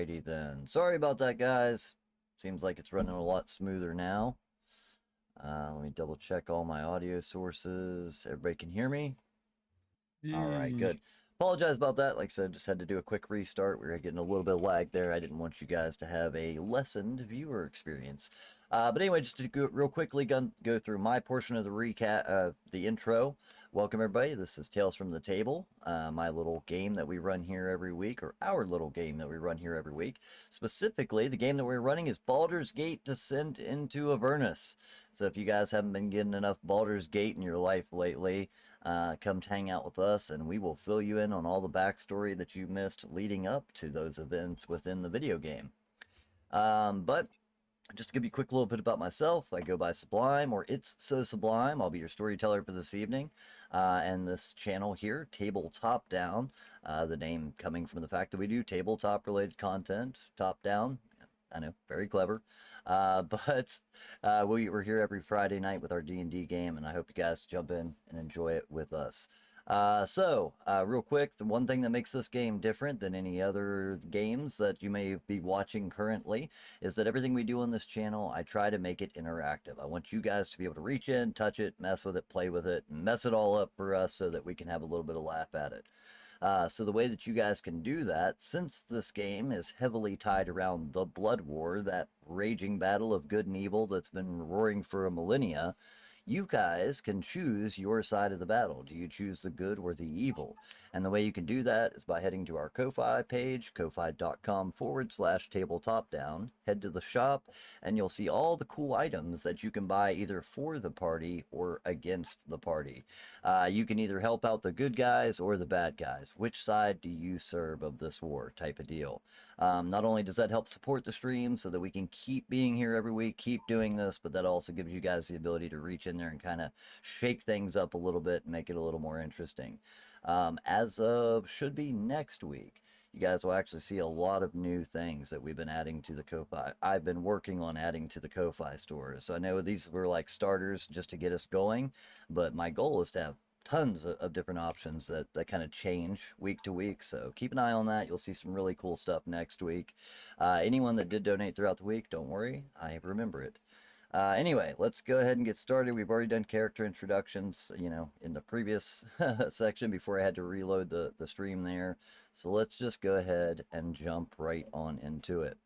Alrighty then. Sorry about that, guys. Seems like it's running a lot smoother now. Let me double check all my audio sources. Everybody can hear me? Alright, Yee. good. Apologize about that. Like I said, just had to do a quick restart. We were getting a little bit of lag there. I didn't want you guys to have a lessened viewer experience. But anyway, just to go real quickly go through my portion of the recap, the intro. Welcome everybody. This is Tales from the Table, my little game that we run here every week, or our little game that we run here every week. Specifically, the game that we're running is Baldur's Gate Descent into Avernus. So if you guys haven't been getting enough Baldur's Gate in your life lately, come hang out with us and we will fill you in on all the backstory that you missed leading up to those events within the video game. But just to give you a quick little bit about myself, I go by Sublime, or It's So Sublime. I'll be your storyteller for this evening. And this channel here, Tabletop Down, the name coming from the fact that we do tabletop related content, top down. I know, very clever. But we're here every Friday night with our D&D game, and I hope you guys jump in and enjoy it with us. Real quick, the one thing that makes this game different than any other games that you may be watching currently is that everything we do on this channel, I try to make it interactive. I want you guys to be able to reach in, touch it, mess with it, play with it, mess it all up for us so that we can have a little bit of laugh at it. So the way that you guys can do that, since this game is heavily tied around the Blood War, that raging battle of good and evil that's been roaring for a millennia, you guys can choose your side of the battle. Do you choose the good or the evil? And the way you can do that is by heading to our Ko-Fi page, ko-fi.com/tabletopdown. Head to the shop, and you'll see all the cool items that you can buy either for the party or against the party. You can either help out the good guys or the bad guys. Which side do you serve of this war type of deal? Not only does that help support the stream so that we can keep being here every week, keep doing this, but that also gives you guys the ability to reach in there and kind of shake things up a little bit and make it a little more interesting. As of should be next week, you guys will actually see a lot of new things that we've been adding to the Ko-Fi. I've been working on adding to the Ko-Fi stores. So I know these were like starters just to get us going, but my goal is to have tons of different options that kind of change week to week. So keep an eye on that. You'll see some really cool stuff next week. Anyone that did donate throughout the week, don't worry, I remember it. Anyway, let's go ahead and get started. We've already done character introductions, in the previous section before I had to reload the stream there. So let's just go ahead and jump right on into it.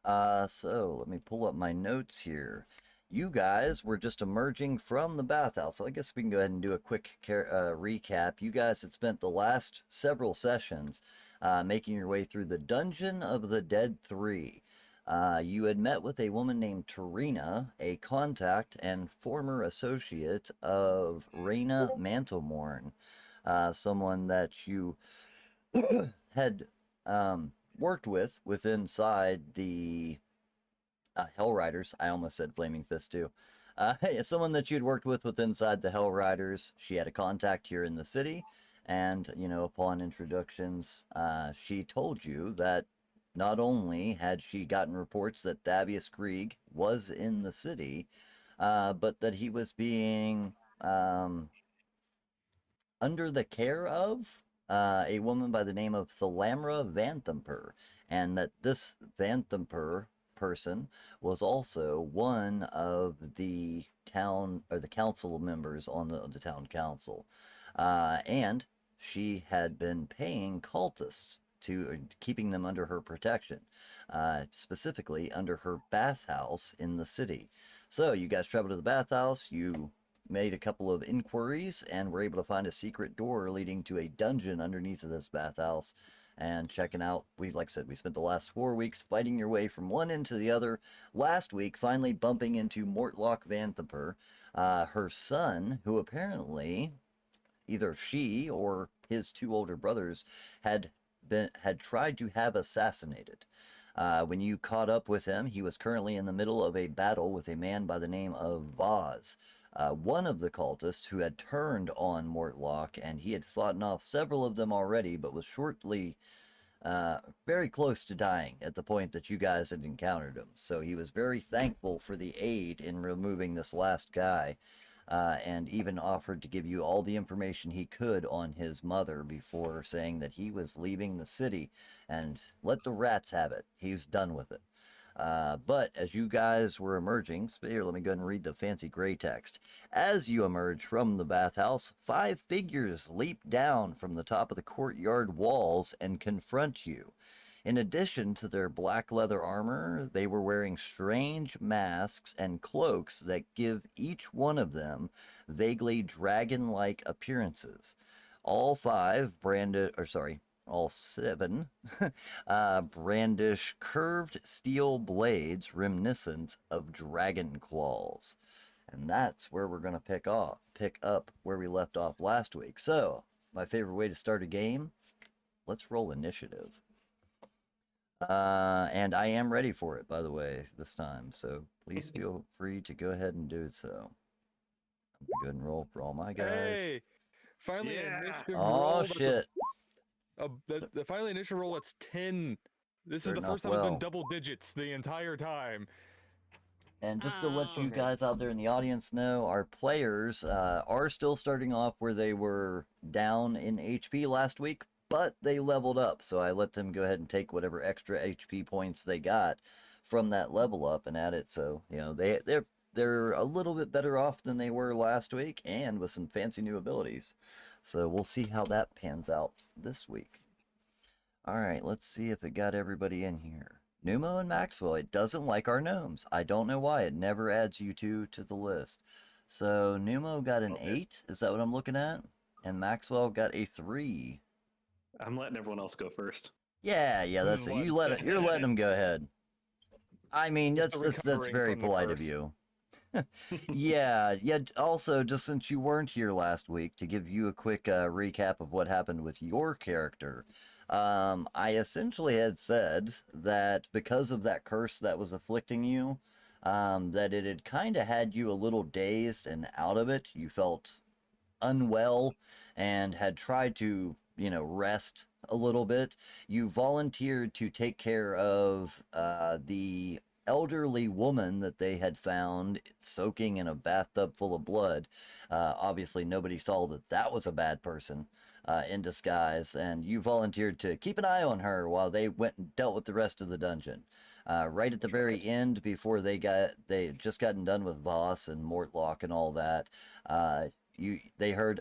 So let me pull up my notes here. You guys were just emerging from the bathhouse, so I guess we can go ahead and do a quick recap. You guys had spent the last several sessions making your way through the Dungeon of the Dead 3. You had met with a woman named Tarina, a contact and former associate of Reyna Mantlemorn, someone that you had worked with inside the Hell Riders. I almost said Flaming Fist too. Someone that you'd worked with inside the Hell Riders. She had a contact here in the city, and upon introductions, she told you that not only had she gotten reports that Thavius Krieg was in the city, but that he was being under the care of a woman by the name of Thalamra Vanthamper, and that this Vanthamper person was also one of the town or the council members on the town council, and she had been paying cultists to keeping them under her protection, specifically under her bathhouse in the city. So you guys traveled to the bathhouse. You made a couple of inquiries and were able to find a secret door leading to a dungeon underneath of this bathhouse and checking out. Like I said, we spent the last 4 weeks fighting your way from one end to the other. Last week, finally bumping into Mortlock Vanthamper, her son, who apparently either she or his two older brothers had tried to have assassinated. When you caught up with him, he was currently in the middle of a battle with a man by the name of Vaz, one of the cultists who had turned on Mortlock, and he had fought off several of them already, but was shortly very close to dying at the point that you guys had encountered him. So he was very thankful for the aid in removing this last guy. and even offered to give you all the information he could on his mother before saying that he was leaving the city and let the rats have it. He's done with it. But as you guys were emerging, here, let me go ahead and read the fancy gray text. As you emerge from the bathhouse, 5 figures leap down from the top of the courtyard walls and confront you. In addition to their black leather armor, they were wearing strange masks and cloaks that give each one of them vaguely dragon-like appearances. All 5 branded, or sorry, all 7 brandish curved steel blades reminiscent of dragon claws. And that's where we're going to pick up where we left off last week. So, my favorite way to start a game, let's roll initiative. And I am ready for it, by the way, this time. So please feel free to go ahead and do so. I'm gonna go ahead and roll for all my guys. Hey, finally an initiative roll. Oh shit! The finally initiative roll. That's 10. This is the first time it's been double digits the entire time. And just to let you guys out there in the audience know, our players are still starting off where they were down in HP last week, but they leveled up, so I let them go ahead and take whatever extra HP points they got from that level up and add it. So, you know, they're a little bit better off than they were last week, and with some fancy new abilities. So we'll see how that pans out this week. All right, let's see if it got everybody in here. Numo and Maxwell, it doesn't like our gnomes. I don't know why. It never adds you two to the list. So Numo got an 8. Is that what I'm looking at? And Maxwell got a 3. I'm letting everyone else go first. Yeah, that's it. You're letting them go ahead. I mean, that's very polite of you. yeah. Also, just since you weren't here last week, to give you a quick recap of what happened with your character, I essentially had said that because of that curse that was afflicting you, that it had kind of had you a little dazed and out of it. You felt unwell and had tried to, rest a little bit. You volunteered to take care of the elderly woman that they had found soaking in a bathtub full of blood. Obviously, nobody saw that was a bad person in disguise, and you volunteered to keep an eye on her while they went and dealt with the rest of the dungeon. Right at the very end, before they had just gotten done with Voss and Mortlock and all that, they heard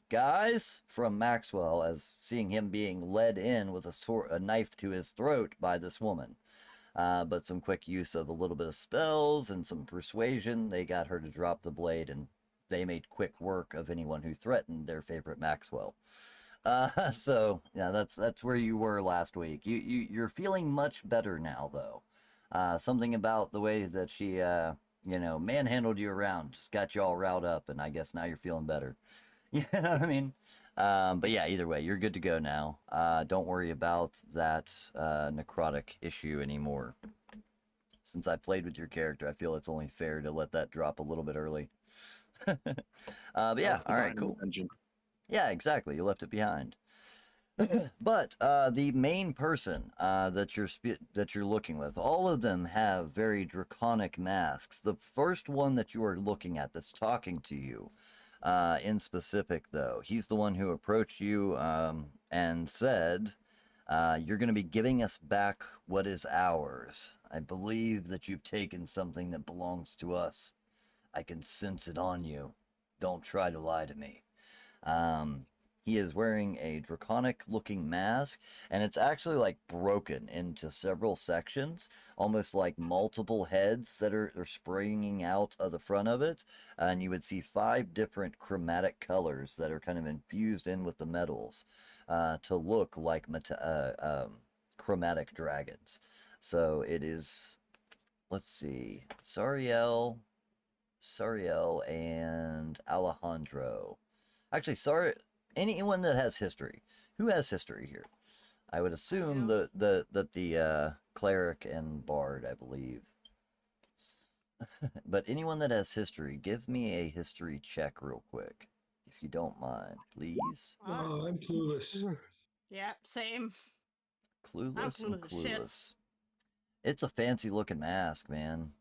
guys from Maxwell, as seeing him being led in with a knife to his throat by this woman. But some quick use of a little bit of spells and some persuasion, they got her to drop the blade, and they made quick work of anyone who threatened their favorite Maxwell. So yeah, that's where you were last week. You're feeling much better now, though. Something about the way that she manhandled you around just got you all riled up, and I guess now you're feeling better. You know what I mean? But yeah, either way, you're good to go now. Don't worry about that necrotic issue anymore. Since I played with your character, I feel it's only fair to let that drop a little bit early. But yeah, all right, cool. Yeah, exactly. You left it behind. But the main person that you're looking with, all of them have very draconic masks. The first one that you are looking at, that's talking to you, in specific, though, he's the one who approached you and said, "You're going to be giving us back what is ours. I believe that you've taken something that belongs to us. I can sense it on you. Don't try to lie to me." He is wearing a draconic-looking mask, and it's actually like broken into several sections, almost like multiple heads that are springing out of the front of it. And you would see 5 different chromatic colors that are kind of infused in with the metals to look like chromatic dragons. So it is, let's see, Sariel, and Alejandro. Actually, anyone that has history. Who has history here? I would assume that the cleric and bard, I believe. But anyone that has history, give me a history check real quick, if you don't mind, please. Oh, I'm clueless. Yeah, same. Clueless and clueless. It's a fancy looking mask, man.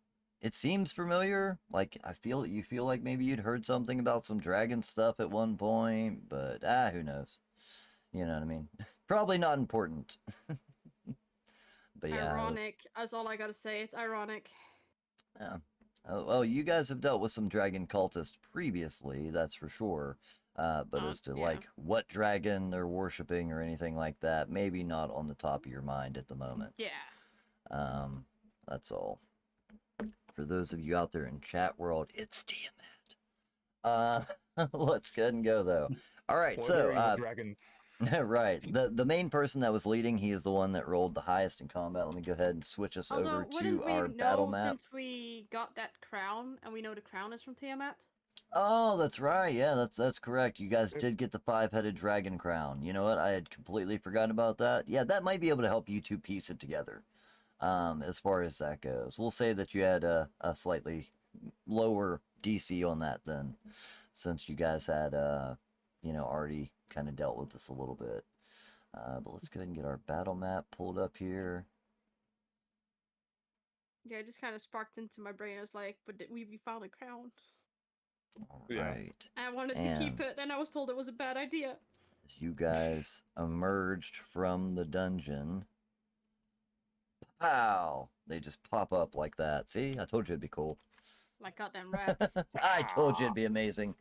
it seems familiar. Like you feel like maybe you'd heard something about some dragon stuff at one point, but who knows? You know what I mean? Probably not important. But yeah. Ironic. That's all I gotta say. It's ironic. Yeah. Oh, well, you guys have dealt with some dragon cultists previously, that's for sure. But as to like what dragon they're worshiping or anything like that, maybe not on the top of your mind at the moment. Yeah. That's all. For those of you out there in chat world, it's Tiamat. Let's go ahead and go though. All right, so dragon. right. The main person that was leading, he is the one that rolled the highest in combat. Let me go ahead and switch us over to our battle map. Since we got that crown, and we know the crown is from Tiamat? Oh, that's right. Yeah, that's correct. You guys did get the 5-headed dragon crown. You know what? I had completely forgotten about that. Yeah, that might be able to help you two piece it together. As far as that goes, we'll say that you had a slightly lower DC on that then, since you guys had already kind of dealt with this a little bit. But let's go ahead and get our battle map pulled up here. Yeah, it just kind of sparked into my brain. I was like, but we found a crown. All right. I wanted to keep it, and I was told it was a bad idea. As you guys emerged from the dungeon, pow! They just pop up like that. See? I told you it'd be cool. Like goddamn rats. I told you it'd be amazing.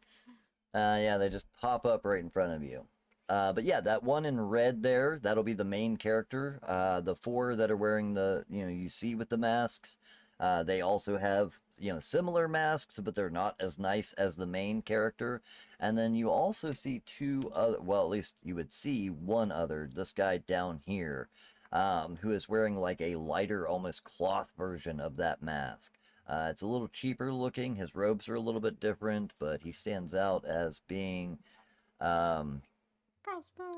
Yeah, they just pop up right in front of you. But yeah, that one in red there, that'll be the main character. The 4 that are wearing the, you see with the masks, they also have, similar masks, but they're not as nice as the main character. And then you also see 2 other, well, at least you would see one other, this guy down here, who is wearing like a lighter, almost cloth version of that mask. It's a little cheaper looking. His robes are a little bit different, but he stands out as being,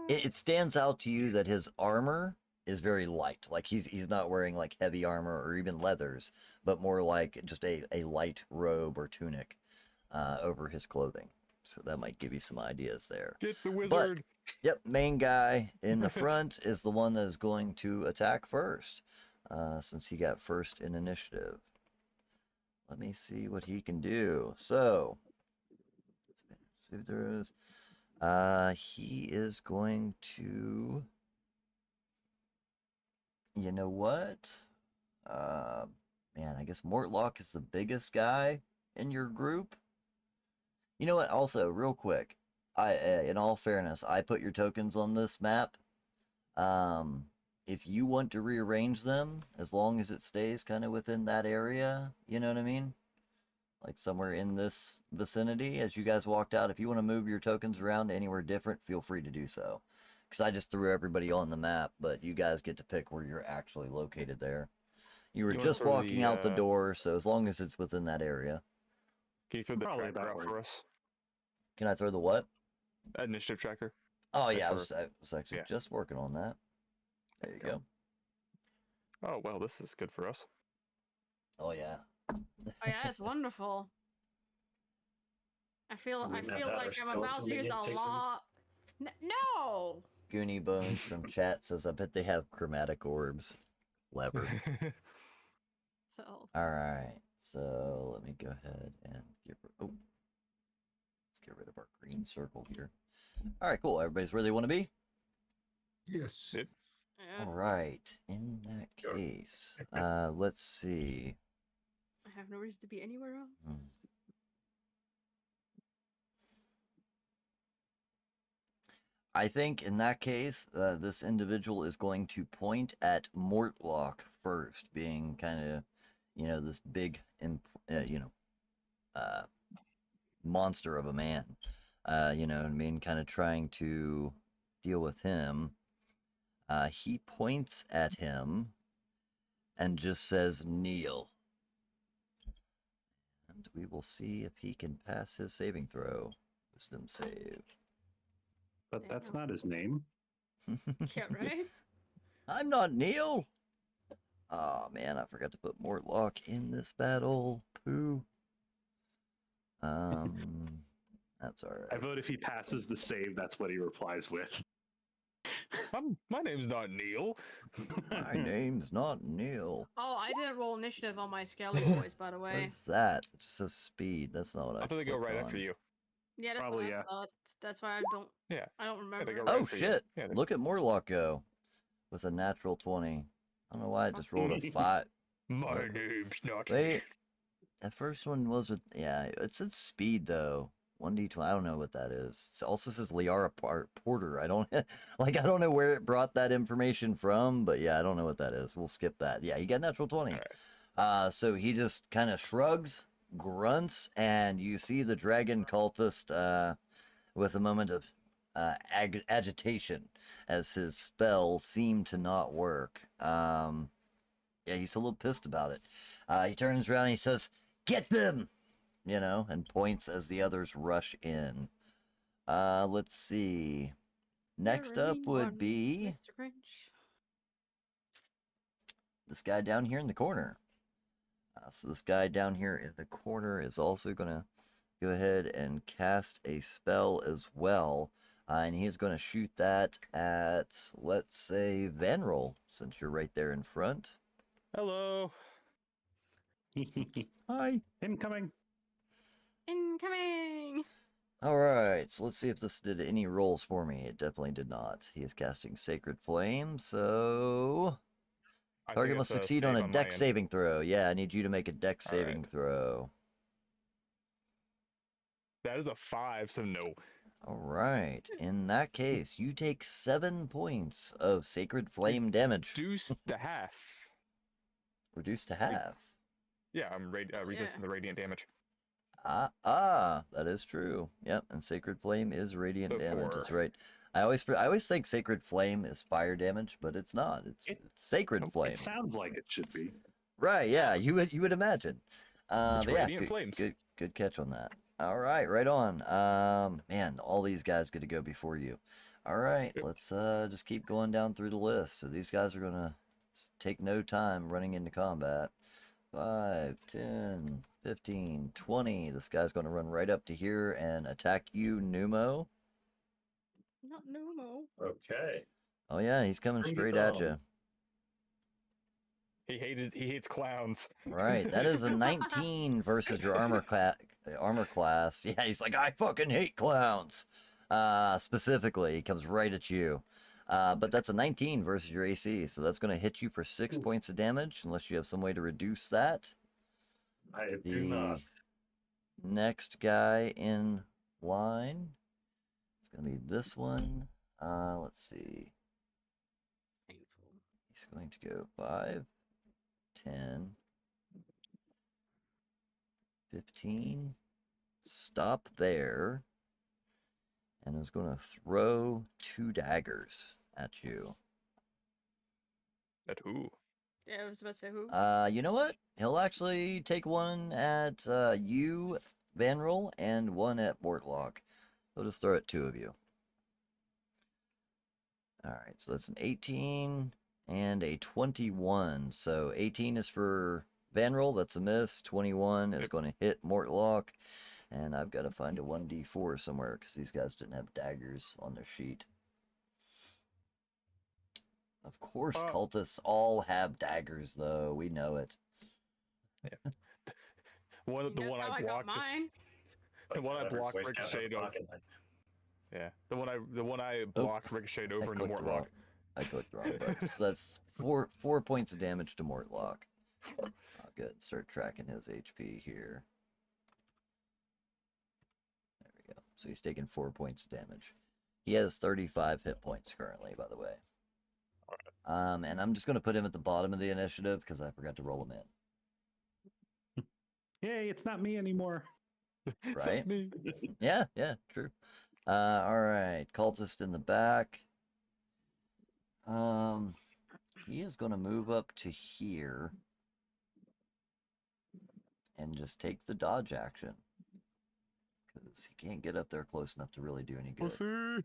it stands out to you that his armor is very light. Like he's not wearing like heavy armor or even leathers, but more like just a light robe or tunic over his clothing. So that might give you some ideas there. Get the wizard. But, yep, main guy in the front is the one that is going to attack first, since he got first in initiative. Let me see what he can do. So, see if there is. He is going to. You know what? Man, I guess Mortlock is the biggest guy in your group. You know what? Also, real quick, in all fairness, I put your tokens on this map. If you want to rearrange them, as long as it stays kind of within that area, you know what I mean? Like somewhere in this vicinity, as you guys walked out, if you want to move your tokens around anywhere different, feel free to do so. Because I just threw everybody on the map, but you guys get to pick where you're actually located there. You were just walking out the door, so as long as it's within that area. Can you throw the tracker out for us? Can I throw the what? Initiative tracker. Oh yeah, I was actually just working on that. There you go. Oh well, this is good for us. Oh yeah. Oh yeah, it's wonderful. I feel like I'm about to use a lot. No. Goonie Bones from chat says, "I bet they have chromatic orbs." Clever. So. All right. So let me go ahead and let's get rid of our green circle here. All right, cool. Everybody's where they want to be? Yes. Yep. Yeah. All right. In that case, let's see. I have no reason to be anywhere else. I think in that case, this individual is going to point at Mortlock first, being kind of, this big, monster of a man. You know what I mean? Kind of trying to deal with him. He points at him and just says, "Kneel." And we will see if he can pass his saving throw. Wisdom save. But that's not his name. Yeah, right? I'm not Neil. Oh man, I forgot to put Mortlock in this battle. Pooh. That's all right. I vote if he passes the save, that's what he replies with. My name's not Neil. My name's not Neil. Oh, I didn't roll initiative on my Skelly boys, by the way. What's that? It just says speed. That's not what I After they go clicked right on. after you. Yeah, that's Probably, what I yeah. thought. That's why I don't. Yeah. I don't remember. they go right Oh after you. shit! Yeah, they- Look at Morlock go with a natural 20. I don't know why I just rolled a 5. My What? name's not. Wait, that first one was with it said speed though. 1d20. I don't know what that is. It also says Liara Porter. I don't I don't know where it brought that information from, but yeah, I don't know what that is. We'll skip that. Yeah, you got natural 20. So he just kind of shrugs, grunts, and you see the dragon cultist with a moment of agitation as his spell seemed to not work. Yeah, he's a little pissed about it. He turns around and he says, "Get them!" And points as the others rush in. Let's see. Next up would be Mr. Grinch. this guy down here in the corner. So this guy down here in the corner is also going to go ahead and cast a spell as well. And he's going to shoot that at, let's say, Vanrol, since you're right there in front. Hello. Hi. Incoming. Incoming. All right, so let's see if this did any rolls for me. It definitely did not. He is casting Sacred Flame, so I target think must it's a succeed save on a my dex end. saving throw. Yeah, I need you to make a dex All right. saving throw. That is a 5, so no. All right, in that case, you take 7 points of Sacred Flame damage. Reduced to half. Reduced to half. Yeah, I'm resisting the radiant damage. That is true. Yep, and Sacred Flame is radiant So damage. 4. That's right. I always think Sacred Flame is fire damage, but it's not. It's Sacred Flame. It sounds like it should be. Right? Yeah, you would imagine. It's But yeah, radiant flames. good catch on that. All right on. Man, all these guys get to go before you. All right, let's just keep going down through the list. So these guys are gonna take no time running into combat. 5, 10, 15, 20. This guy's going to run right up to here and attack you, Numo. Not Numo. Okay. Oh, yeah, he's coming Bring it straight at on. you. He hates clowns. Right, that is a 19 versus your armor class. Yeah, he's like, I fucking hate clowns. Specifically, he comes right at you. But that's a 19 versus your AC, so that's going to hit you for 6 points of damage, unless you have some way to reduce that. I do not. Next guy in line, it's going to be this one. Let's see. Painful. He's going to go 5, 10, 15. Stop there. And is going to throw 2 daggers at you. At who? Yeah, I was about to say who. You know what? He'll actually take one at you, Vanrol, and one at Mortlock. He'll just throw at 2 of you. Alright, so that's an 18 and a 21. So 18 is for Vanrol, that's a miss. 21 is going to hit Mortlock. And I've got to find a 1d4 somewhere because these guys didn't have daggers on their sheet. Of course, cultists all have daggers, though. We know it. Yeah. The one I blocked. The one I blocked ricocheted over. Yeah. The one I blocked ricocheted over into Mortlock. I clicked the wrong button. So that's 4 points of damage to Mortlock. Oh, good. Start tracking his HP here. There we go. So he's taking 4 points of damage. He has 35 hit points currently, by the way. And I'm just going to put him at the bottom of the initiative because I forgot to roll him in. Yay, it's not me anymore. Right? Yeah, true. All right, cultist in the back. He is going to move up to here and just take the dodge action because he can't get up there close enough to really do any good.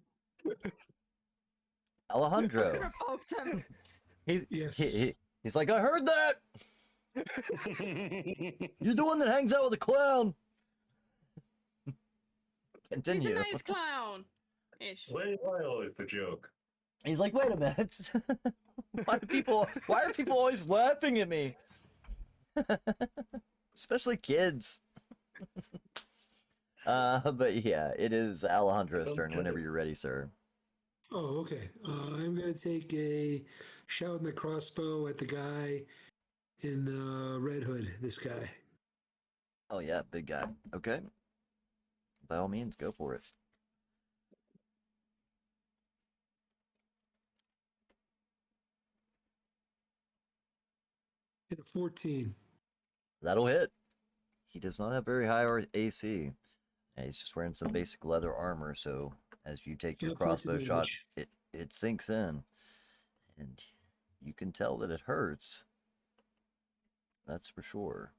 Alejandro. He's like, I heard that. You're the one that hangs out with a clown. Continue. He's a nice clown. Ish. Why always the joke? He's like, wait a minute. why are people always laughing at me? Especially kids. But yeah, it is Alejandro's turn whenever you're ready, sir. Oh, okay. I'm going to take a shot in the crossbow at the guy in the red hood, this guy. Oh yeah, big guy. Okay. By all means, go for it. Hit a 14. That'll hit. He does not have very high AC. He's just wearing some basic leather armor, so as you take your 5 points of crossbow shot, damage. it sinks in. And you can tell that it hurts. That's for sure.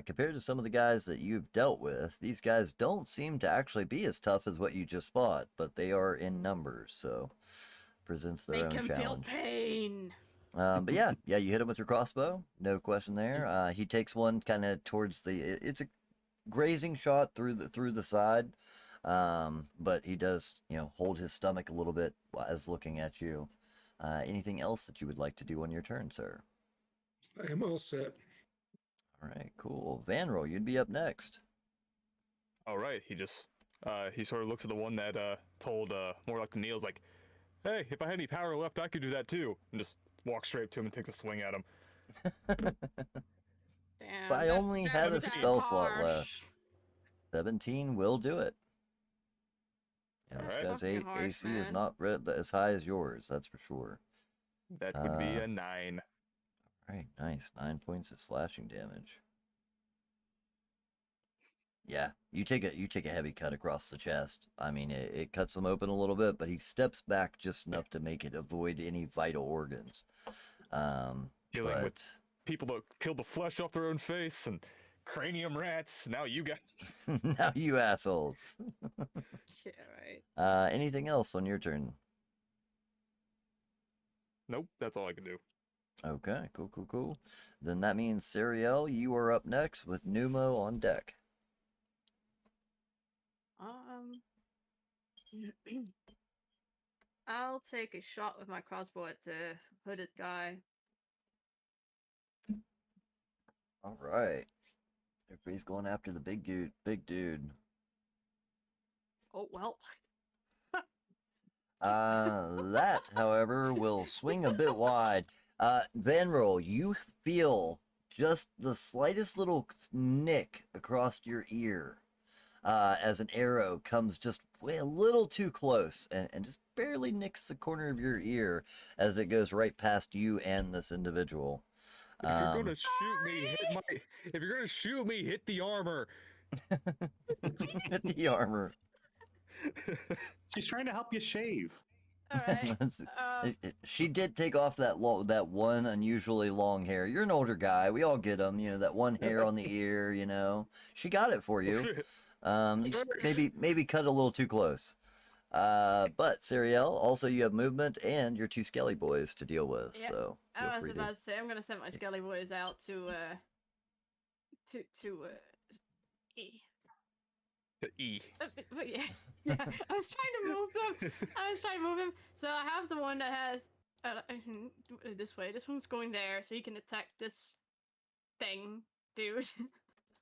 Compared to some of the guys that you've dealt with, these guys don't seem to actually be as tough as what you just fought, but they are in numbers, so presents their own challenge. Make him feel pain. But yeah, you hit him with your crossbow, no question there. He takes one kind of towards it's a grazing shot through the side, but he does hold his stomach a little bit as looking at you. Anything else that you would like to do on your turn, sir? I am all set. All right, cool. Vanroll, you'd be up next. All right, he sort of looks at the one that told more like the Neil's like, hey, if I had any power left, I could do that too, and just walks straight to him and takes a swing at him. Damn, But I only had a that's spell slot harsh. left. 17 will do it. Yeah, this Alright. guy's Fucking harsh, AC is man. not as high as yours, that's for sure. That would be a 9. All right, nice. 9 points of slashing damage. Yeah, you take a heavy cut across the chest. I mean, it cuts him open a little bit, but he steps back just enough to make it avoid any vital organs. Dealing with people that kill the flesh off their own face and cranium rats. Now you guys. now you assholes. Yeah, right. Anything else on your turn? Nope, that's all I can do. Okay, cool. Then that means Sariel, you are up next with Numo on deck. I'll take a shot with my crossbow at the hooded guy. All right. Everybody's going after the big dude. Oh well. That, however, will swing a bit wide. Vanroll, you feel just the slightest little nick across your ear as an arrow comes just a little too close and just barely nicks the corner of your ear as it goes right past you and this individual. If you're gonna shoot me, if you're gonna shoot me, hit the armor. Hit the armor. She's trying to help you shave. All right. She did take off that one unusually long hair. You're an older guy. We all get them. That one hair on the ear. She got it for you. You just maybe cut a little too close. But Sariel, also you have movement and your 2 skelly boys to deal with. Yeah, So I was about to say I'm gonna send my skelly boys out to E. The E. But yeah, I was trying to move them. So I have the one that has this way. This one's going there, so you can attack this thing, dude.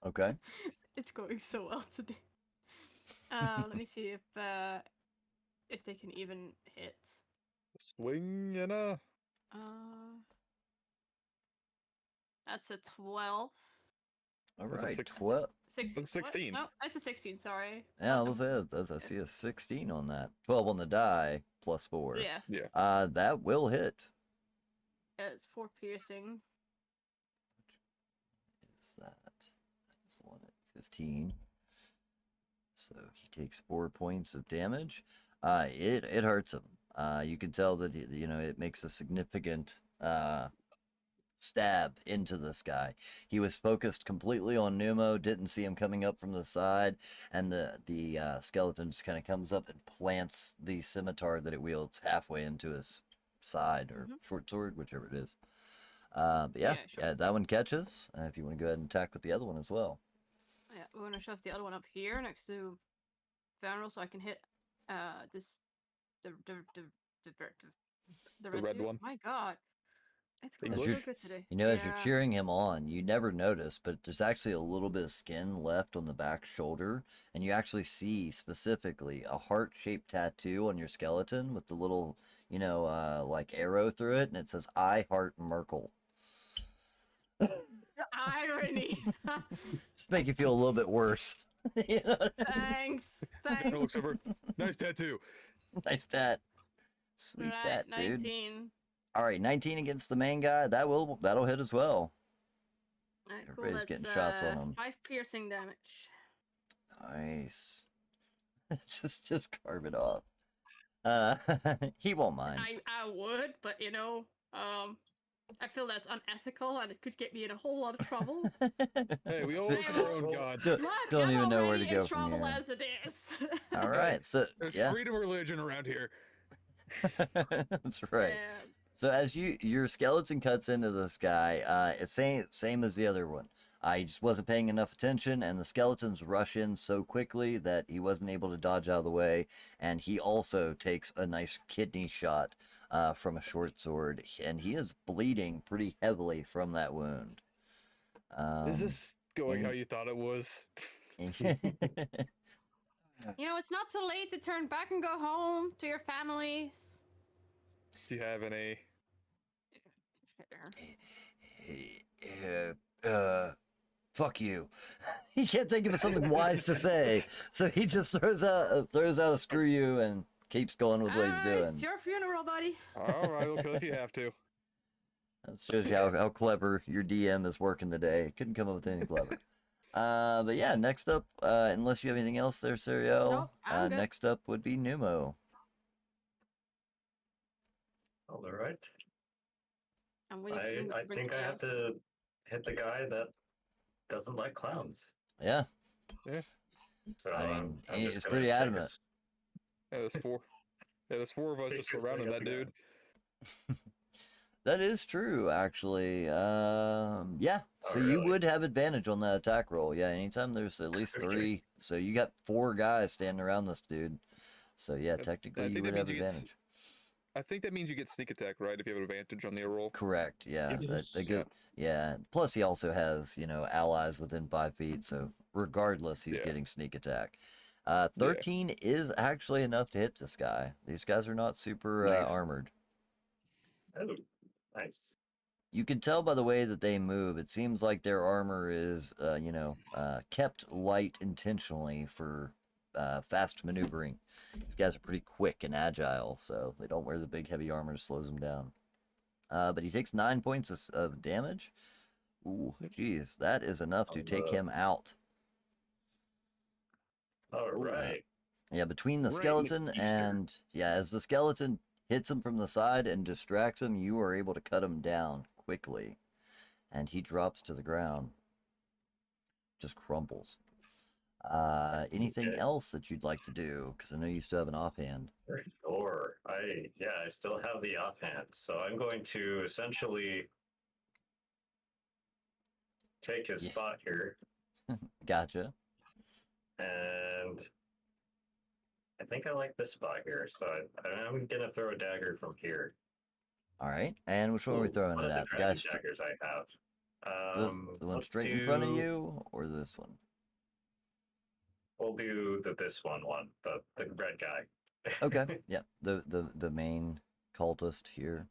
okay. It's going so well today. Let me see if they can even hit. Swing and a. That's a 12. All That's a right. 16. 16. No, that's a 16. Sorry. Yeah, I see a 16 on that. 12 on the die plus 4. Yeah. That will hit. It's 4 piercing. Is that? That's the one at 15. So he takes 4 points of damage. It hurts him. You can tell that it makes a significant stab into this guy. He was focused completely on Numo, didn't see him coming up from the side, and the skeleton just kind of comes up and plants the scimitar that it wields halfway into his side or short sword, whichever it is. But yeah, that one catches. If you want to go ahead and attack with the other one as well. Yeah, we're gonna shove the other one up here next to Vanroll so I can hit the The red dude? one. My God, it's going English? so good today. You know, as Yeah. you're cheering him on, you never notice, but there's actually a little bit of skin left on the back shoulder, and you actually see specifically a heart-shaped tattoo on your skeleton with the little, like arrow through it, and it says "I heart Merkel." The irony. Just to make you feel a little bit worse. You know what I mean? Thanks. It looks over. Nice tattoo. Nice tat. Sweet Right, tat, dude. 19. All right, 19 against the main guy. That'll hit as well. All right, cool. Everybody's That's getting shots on him. 5 piercing damage. Nice. just carve it off. He won't mind. I would, but I feel that's unethical and it could get me in a whole lot of trouble. Hey, we all So- look at our own gods. Look, Don't I'm even know where already to go in from trouble here. as it is. All right, so There's yeah, freedom of religion around here. that's right. Yeah. So as your skeleton cuts into this guy, it's same as the other one. He just wasn't paying enough attention, and the skeletons rush in so quickly that he wasn't able to dodge out of the way. And he also takes a nice kidney shot from a short sword, and he is bleeding pretty heavily from that wound. Is this going and- how you thought it was? It's not too late to turn back and go home to your families. Do you have any? Fuck you. He can't think of something wise to say, so he just throws out a screw you and keeps going with what he's doing. It's your funeral, buddy. All right, we'll kill if you have to. That shows you how clever your DM is working today. Couldn't come up with anything clever. But yeah, next up, unless you have anything else there, Serial, Nope, I'm good. next up would be Numo. All right. I'm waiting for him to I bring think I have chaos. to hit the guy that doesn't like clowns. Yeah, So I mean, I'm just it's gonna pretty take a adamant. s- Yeah, there's four. Yeah, there's four of us just Biggest surrounding thing that up dude. That is true, actually. Yeah. So Oh, you really? would have advantage on that attack roll. Yeah, anytime there's at least Okay. 3. So you got 4 guys standing around this dude. So yeah, I technically you think would that have means you get advantage. I think that means you get sneak attack, right? If you have an advantage on the roll. Correct. Yeah. Yes. They go. Yeah. Plus, he also has allies within 5 feet. So regardless, he's Yeah. getting sneak attack. 13 is actually enough to hit this guy. These guys are not super Nice. armored. Oh, nice. You can tell by the way that they move. It seems like their armor is, kept light intentionally for fast maneuvering. These guys are pretty quick and agile, so they don't wear the big heavy armor that slows them down. But he takes 9 points of damage. Ooh, geez, that is enough to take him out. All right. Yeah, between the Right, skeleton Easter. and as the skeleton hits him from the side and distracts him, you are able to cut him down quickly, and he drops to the ground. Just crumbles. Anything Okay. else that you'd like to do? Because I know you still have an offhand. For sure. I still have the offhand, so I'm going to essentially take his Yeah. spot here, Gotcha. and I think I like this spot here, so I'm gonna throw a dagger from here. All right. And which one are we Ooh, throwing one it of the at? The guy dragon daggers I have. the one Let's straight in front of do- you, or this one? We'll do this one, the red guy. Okay. Yeah. The main cultist here.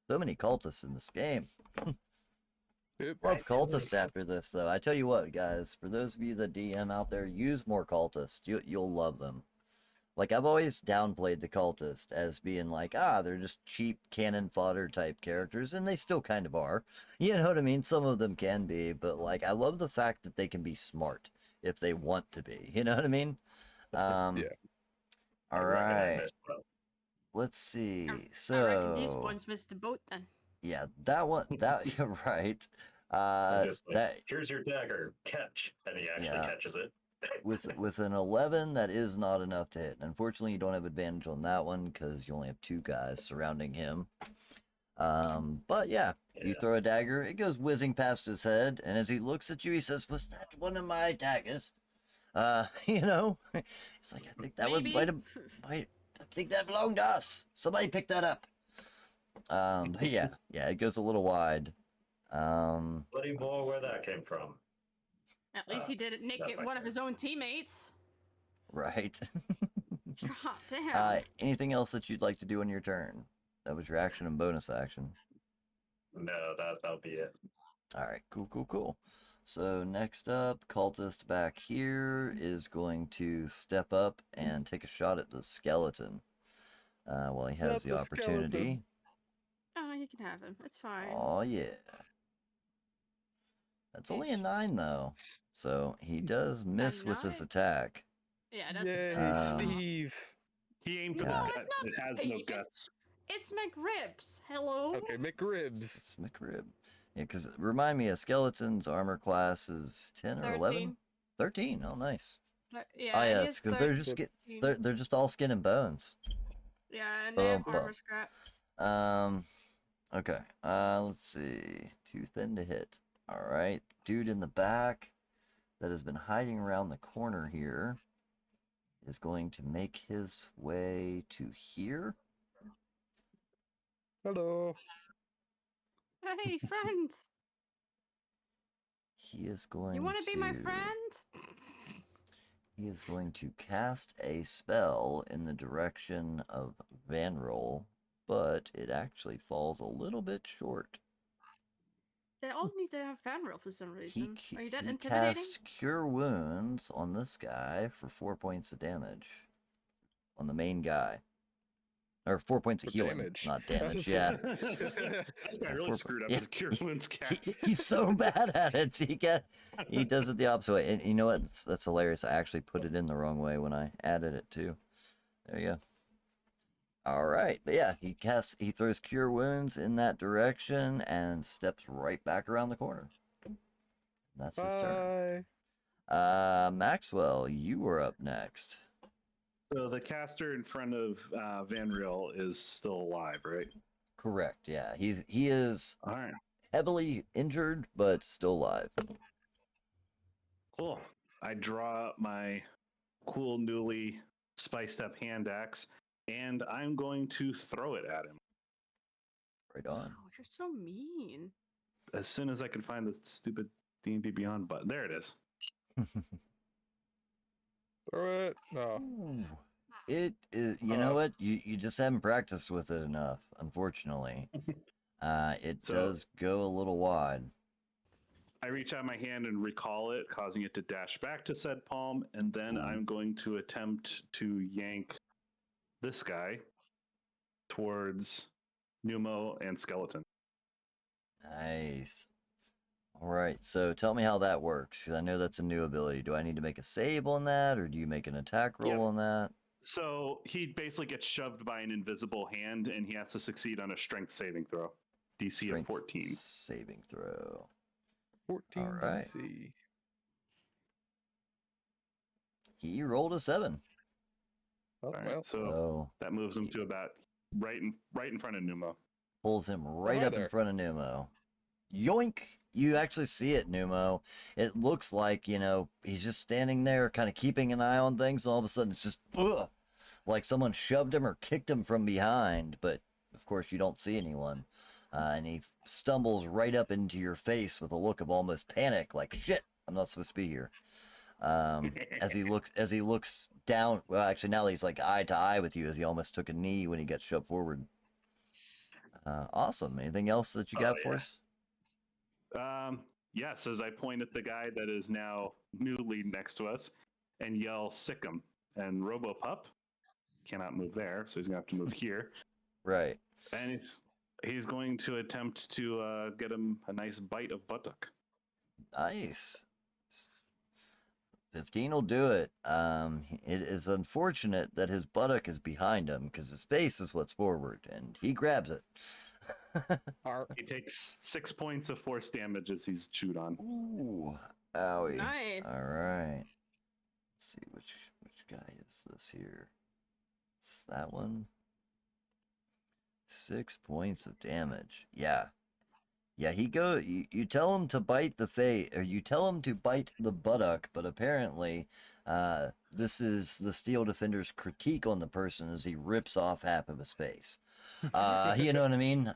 So many cultists in this game. Yep. Love cultists after this, though. I tell you what, guys, for those of you that DM out there, use more cultists. You'll love them. Like, I've always downplayed the cultist as being like, they're just cheap cannon fodder type characters, and they still kind of are. You know what I mean? Some of them can be, but, like, I love the fact that they can be smart if they want to be. You know what I mean? Yeah. All I reckon I right. missed one. Let's see. I reckon So, these ones missed the boat then. yeah, that one, you're right. I'm just like, That here's your dagger, catch, and he actually Yeah. catches it. with an 11, that is not enough to hit. Unfortunately, you don't have advantage on that one because you only have 2 guys surrounding him. But yeah, you Yeah. throw a dagger, it goes whizzing past his head, and as he looks at you, he says, "Was that one of my daggers?" It's like, I think that Maybe. might think that belonged to us. Somebody pick that up. But yeah, it goes a little wide. Bloody ball, where that came from. At least he didn't nick it one of his own teammates. Right. God damn. Anything else that you'd like to do on your turn? That was your action and bonus action. No, that'll be it. All right, cool. So next up, cultist back here is going to step up and take a shot at the skeleton. While he has the opportunity. Skeleton. Oh, you can have him. It's fine. Oh yeah. That's only a 9 though, so he does miss with this attack. Yeah, that's. Yay, Steve. He aimed for Yeah. the gut. It has no guts. It's McRibs. Hello. Okay, McRibs. It's McRib. Yeah, because remind me, a skeleton's armor class is 10 or 11? 13. Oh, nice. Yeah. Oh yeah, because they're just all skin and bones. Yeah, and they have armor scraps. Okay. Let's see. Too thin to hit. All right, dude in the back that has been hiding around the corner here is going to make his way to here. Hello. Hey, friend. He is going You want to be my friend? He is going to cast a spell in the direction of Vanroll, but it actually falls a little bit short. They all need to have fan roll for some reason. Are you that He intimidating? casts Cure Wounds on this guy for 4 points of damage. On the main guy. Or 4 points of healing, damage. not damage, yeah. This guy really screwed up his cure wounds cat. He's so bad at it. He does it the opposite way. And you know what? That's hilarious. I actually put it in the wrong way when I added it too. There you go. All right, but yeah, he throws Cure Wounds in that direction and steps right back around the corner. That's his turn. Maxwell, you were up next. So the caster in front of Van Riel is still alive, right? Correct. Yeah, he is All right. heavily injured, but still alive. Cool. I draw my cool, newly spiced up hand axe, and I'm going to throw it at him. Right on. Oh, you're so mean. As soon as I can find this stupid D&D Beyond button. There it is. Throw it. No. Ooh. It is. You know what? You just haven't practiced with it enough, unfortunately. It does go a little wide. I reach out my hand and recall it, causing it to dash back to said palm, and then I'm going to attempt to yank this guy towards Pneumo and Skeleton. Nice. All right, so tell me how that works, because I know that's a new ability. Do I need to make a save on that, or do you make an attack roll on that? So he basically gets shoved by an invisible hand, and he has to succeed on a strength saving throw. DC of 14. Saving throw. 14 All right. DC. He rolled a 7. Oh, All right, well. so that moves him to about right in front of Pneumo. Pulls him right hi up in there. front of Pneumo. Yoink! You actually see it, Pneumo. It looks like, he's just standing there kind of keeping an eye on things, and all of a sudden it's just, like someone shoved him or kicked him from behind, but of course you don't see anyone. And he stumbles right up into your face with a look of almost panic, like, shit, I'm not supposed to be here. As he looks down, well, actually now he's like eye to eye with you, as he almost took a knee when he got shoved forward. Awesome. Anything else that you got for us? Yes, as I point at the guy that is now newly next to us and yell, sick him. And Robopup cannot move there, so he's going to have to move here. Right. And he's going to attempt to get him a nice bite of buttock. Nice. 15 will do it. It is unfortunate that his buttock is behind him, because his face is what's forward, and he grabs it. He takes 6 points of force damage as he's chewed on. Ooh, owie. Nice. All right. Let's see, which guy is this here? It's that one. 6 points of damage. Yeah. Yeah, you tell him to bite you tell him to bite the buttock, but apparently, this is the Steel Defender's critique on the person as he rips off half of his face. You know what I mean?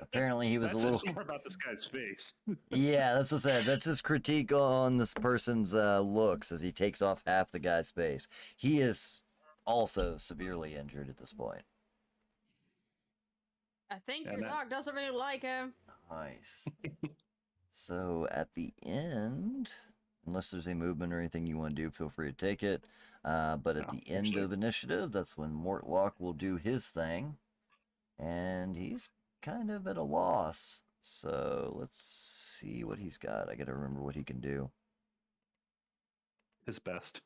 Apparently he was That's a little. just more about this guy's face. Yeah, that's what I said. That's his critique on this person's looks as he takes off half the guy's face. He is also severely injured at this point. I think And your dog doesn't really like him. Nice. So at the end, unless there's any movement or anything you want to do, feel free to take it. But at No, the end of initiative, that's when Mortlock will do his thing. And he's kind of at a loss. So let's see what he's got. I got to remember what he can do. his best.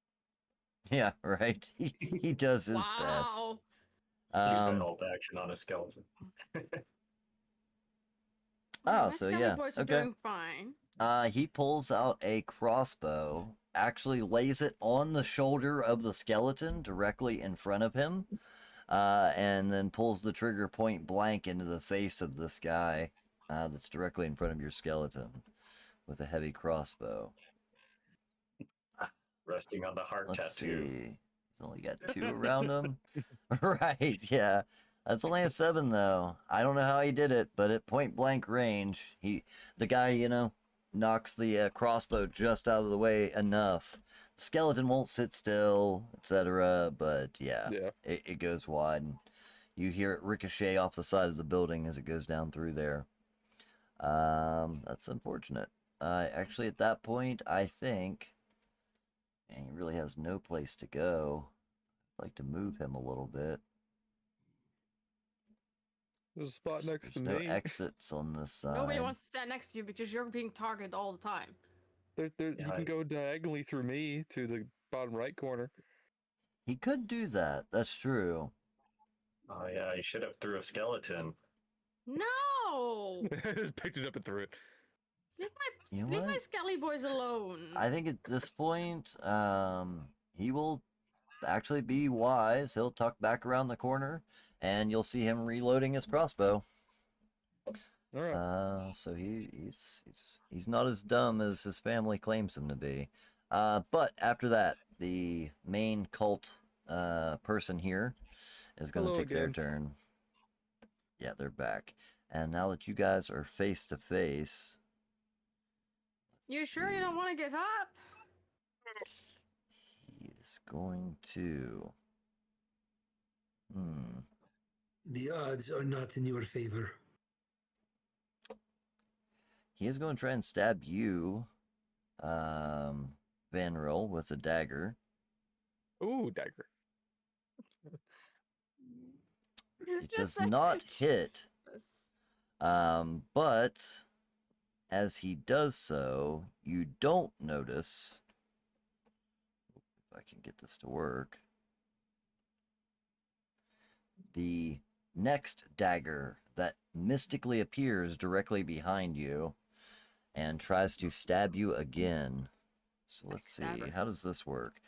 Yeah, right. He does his best. Wow. He's got hold action on a skeleton. Oh, My so Skelly yeah, boys are okay. doing fine. He pulls out a crossbow, actually lays it on the shoulder of the skeleton directly in front of him, and then pulls the trigger point blank into the face of this guy that's directly in front of your skeleton with a heavy crossbow. Resting on the heart Let's tattoo. see. He's only got 2 around him. Right, yeah. That's only a 7, though. I don't know how he did it, but at point blank range, the guy, knocks the crossbow just out of the way enough. The skeleton won't sit still, etc. But yeah, it goes wide. And you hear it ricochet off the side of the building as it goes down through there. That's unfortunate. Actually, at that point, I think, and he really has no place to go. I'd like to move him a little bit. There's a spot next to There's me. no exits on this side. Nobody wants to stand next to you because you're being targeted all the time. You can go diagonally through me to the bottom right corner. He could do that. That's true. Oh yeah, you should have threw a skeleton. No! Just picked it up and threw it. Leave my Skelly boys alone. I think at this point, he will actually be wise. He'll tuck back around the corner, and you'll see him reloading his crossbow. All right. So he's not as dumb as his family claims him to be. But after that, the main cult person here is going to take their turn. Yeah, they're back. And now that you guys are face to face, you sure you don't want to give up? he is going to. The odds are not in your favor. He is going to try and stab you, Vanril, with a dagger. Ooh, dagger. It does not hit. But as he does so, you don't notice. If I can get this to work. The next dagger that mystically appears directly behind you and tries to stab you again. So let's see. How does this work?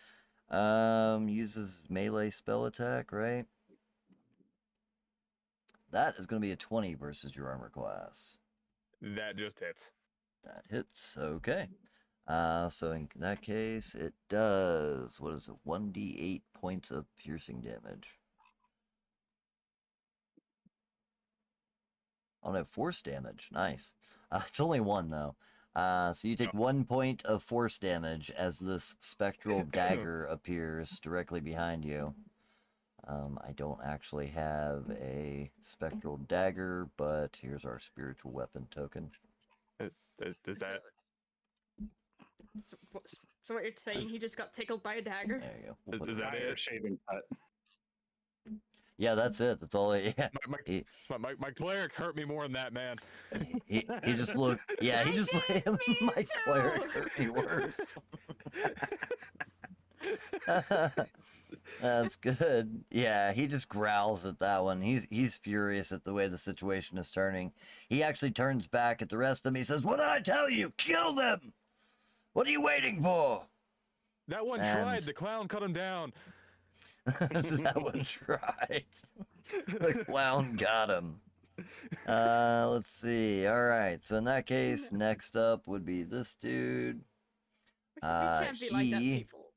Uses melee spell attack, right? That is going to be a 20 versus your armor class. That just hits. That hits. Okay. So in that case, it does, what is it, 1d8 points of piercing damage. Oh no, force damage. Nice. It's only 1 though. So you take 1 point of force damage as this spectral dagger appears directly behind you. I don't actually have a spectral dagger, but here's our spiritual weapon token. Does that? So what you're saying? He just got tickled by a dagger? There you go. We'll Is that it? Shaving cut. Yeah, that's it. That's all. Yeah. My cleric hurt me more than that, man. He just looked. Yeah, he just my cleric hurt me worse. That's good. Yeah, he just growls at that one. He's furious at the way the situation is turning. He actually turns back at the rest of them. He says, "What did I tell you? Kill them! What are you waiting for?" That one tried. The clown cut him down. That one tried. The clown got him. Let's see. All right. So in that case, next up would be this dude. We can't be like that, He people.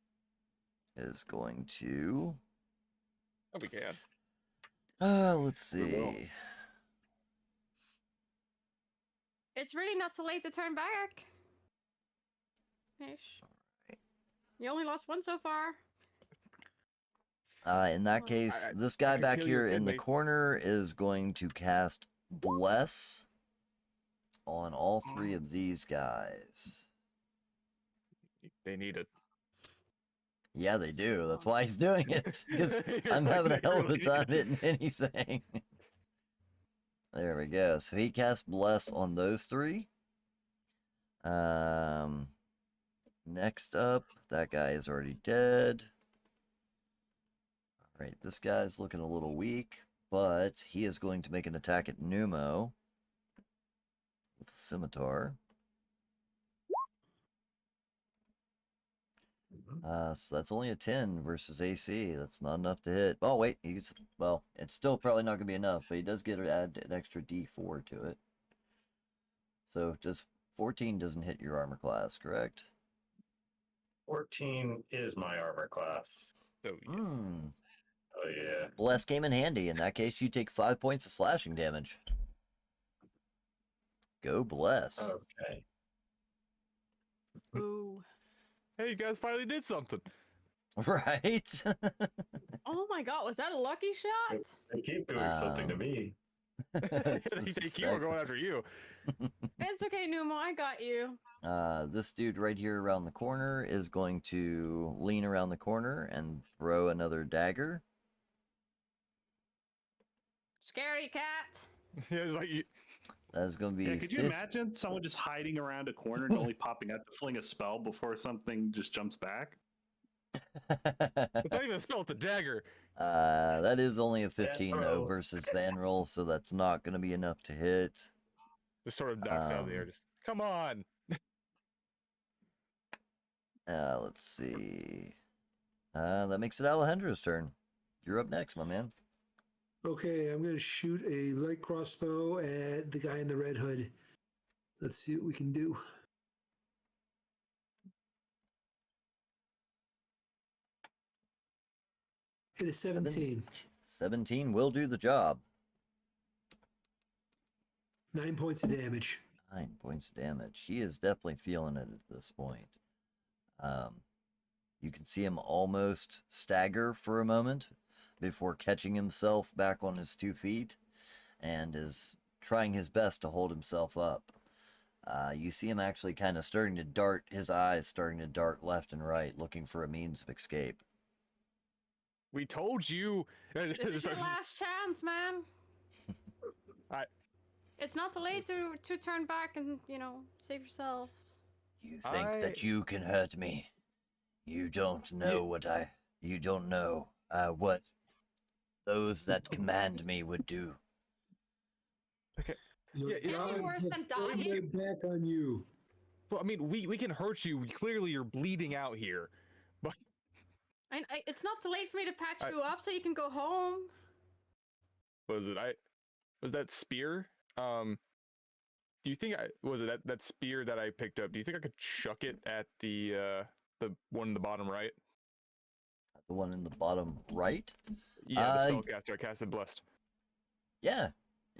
is going to. Oh, we can. Let's We will. see. It's really not so late to turn back. Ish. You only lost one so far. In that case, this guy back here in the corner is going to cast Bless on all three of these guys. They need it. Yeah, they do. That's why he's doing it. Because I'm having a hell of a time hitting anything. There we go. So he casts Bless on those three. Next up, that guy is already dead. All right, this guy's looking a little weak, but he is going to make an attack at Numo with a scimitar. So that's only a 10 versus AC. That's not enough to hit. Oh, wait. Well, it's still probably not going to be enough, but he does get to add an extra D4 to it. So just 14 doesn't hit your armor class, correct? 14 is my armor class. Oh, yes. Oh, yeah. Bless came in handy. In that case, you take 5 points of slashing damage. Go Bless. Okay. Ooh. Hey, you guys finally did something. Right? Oh my god, was that a lucky shot? They keep doing something to me. They keep on going after you. It's okay, Numo, I got you. This dude right here around the corner is going to lean around the corner and throw another dagger. Scary cat. Yeah, it's like you. That's going to be. Yeah, could you imagine someone just hiding around a corner and only popping out to fling a spell before something just jumps back? It's not even a spell, it's a dagger. That is only a 15 though Bro. versus Van Roll, so that's not going to be enough to hit. Just sort of knocks out of the air. Just come on. Let's see. That makes it Alejandra's turn. You're up next, my man. Okay, I'm going to shoot a light crossbow at the guy in the red hood. Let's see what we can do. It is 17. 17 will do the job. 9 points of damage. 9 points of damage. He is definitely feeling it at this point. You can see him almost stagger for a moment before catching himself back on his 2 feet and is trying his best to hold himself up. You see him actually kind of starting to dart, his eyes starting to dart left and right, looking for a means of escape. We told you. This is your last chance, man. It's not too late to turn back and, save yourselves. You think that you can hurt me? You don't know you don't know what those that command me would do. Okay. Your Anything worse gods than have turned dying? their back on you. Well, I mean, we can hurt you. Clearly, you're bleeding out here. But It's not too late for me to patch you up so you can go home. was that spear? Do you think that spear that I picked up? Do you think I could chuck it at the one in the bottom right? The one in the bottom right? Yeah, the spellcaster. I casted Blessed. Yeah,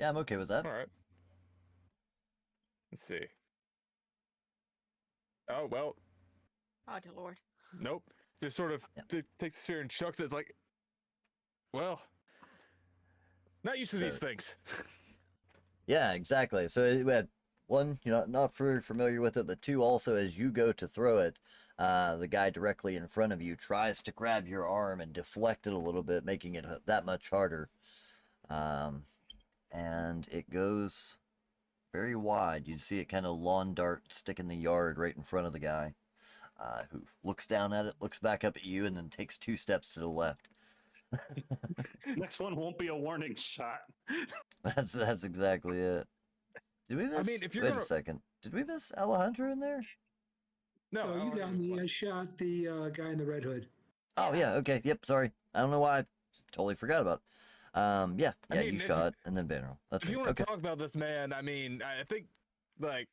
I'm okay with that. All right. Let's see. Oh well. Oh dear lord. Nope. Just sort of takes the spear and chucks it. It's like, well, not used to these things. Yeah, exactly. So we had one, not very familiar with it, but two, also as you go to throw it, the guy directly in front of you tries to grab your arm and deflect it a little bit, making it that much harder. And it goes very wide. You see it kind of lawn dart stick in the yard right in front of the guy, who looks down at it, looks back up at you, and then takes 2 steps to the left. Next one won't be a warning shot. That's exactly it. Did we miss? I mean, if you're Wait a second. Did we miss Alejandro in there? No, Oh, you got me. I shot the guy in the red hood. Oh yeah. Okay. Yep. Sorry. I don't know why. I totally forgot about Yeah, I mean, you shot, and then Banner. That's if you right. want to Okay. talk about this, man, I mean, I think like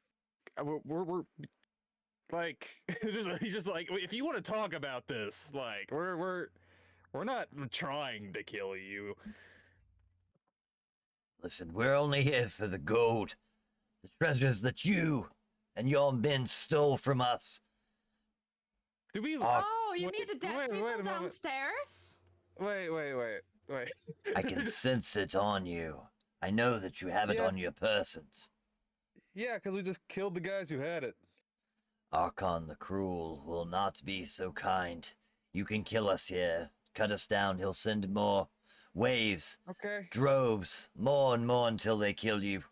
we're like he's just like, if you want to talk about this, like we're not trying to kill you. Listen, we're only here for the gold, the treasures that you and your men stole from us. Do we? Oh, you wait, mean the dead wait people a moment. downstairs? Wait. I can sense it on you. I know that you have it Yeah. on your persons. Yeah, because we just killed the guys who had it. Archon the Cruel will not be so kind. You can kill us here. Cut us down, he'll send more. Waves, Okay. droves, more and more until they kill you.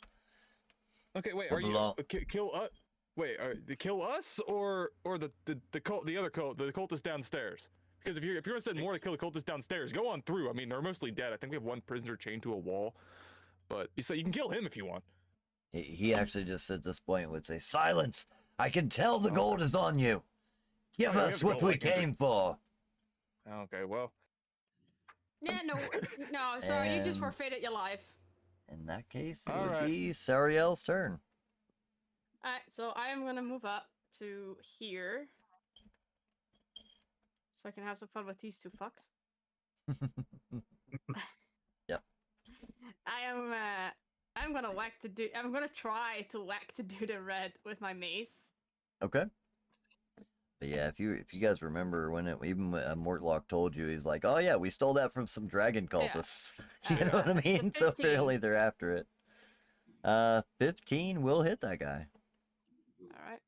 Okay, wait. Or Are you belong- kill us? Wait, they kill us or the cult, the other cult, the cultist downstairs? Because if you're gonna send more to kill the cultist downstairs, go on through. I mean, they're mostly dead. I think we have one prisoner chained to a wall, but you can kill him if you want. He actually just at this point would say, "Silence! I can tell the gold is on you. Give Oh, yeah, we us have what gold, we I can came for." Okay, well, Yeah, no, sorry, you just And- forfeited your life. In that case, it All would right. be Sariel's turn. Alright, so I am gonna move up to here. So I can have some fun with these two fucks. Yep. I'm gonna try to whack the dude in red with my mace. Okay. But yeah, if you guys remember when even Mortlock told you, he's like, "Oh yeah, we stole that from some dragon cultists." You know what I It's a mean? So 15. apparently they're after it. 15 will hit that guy Alright.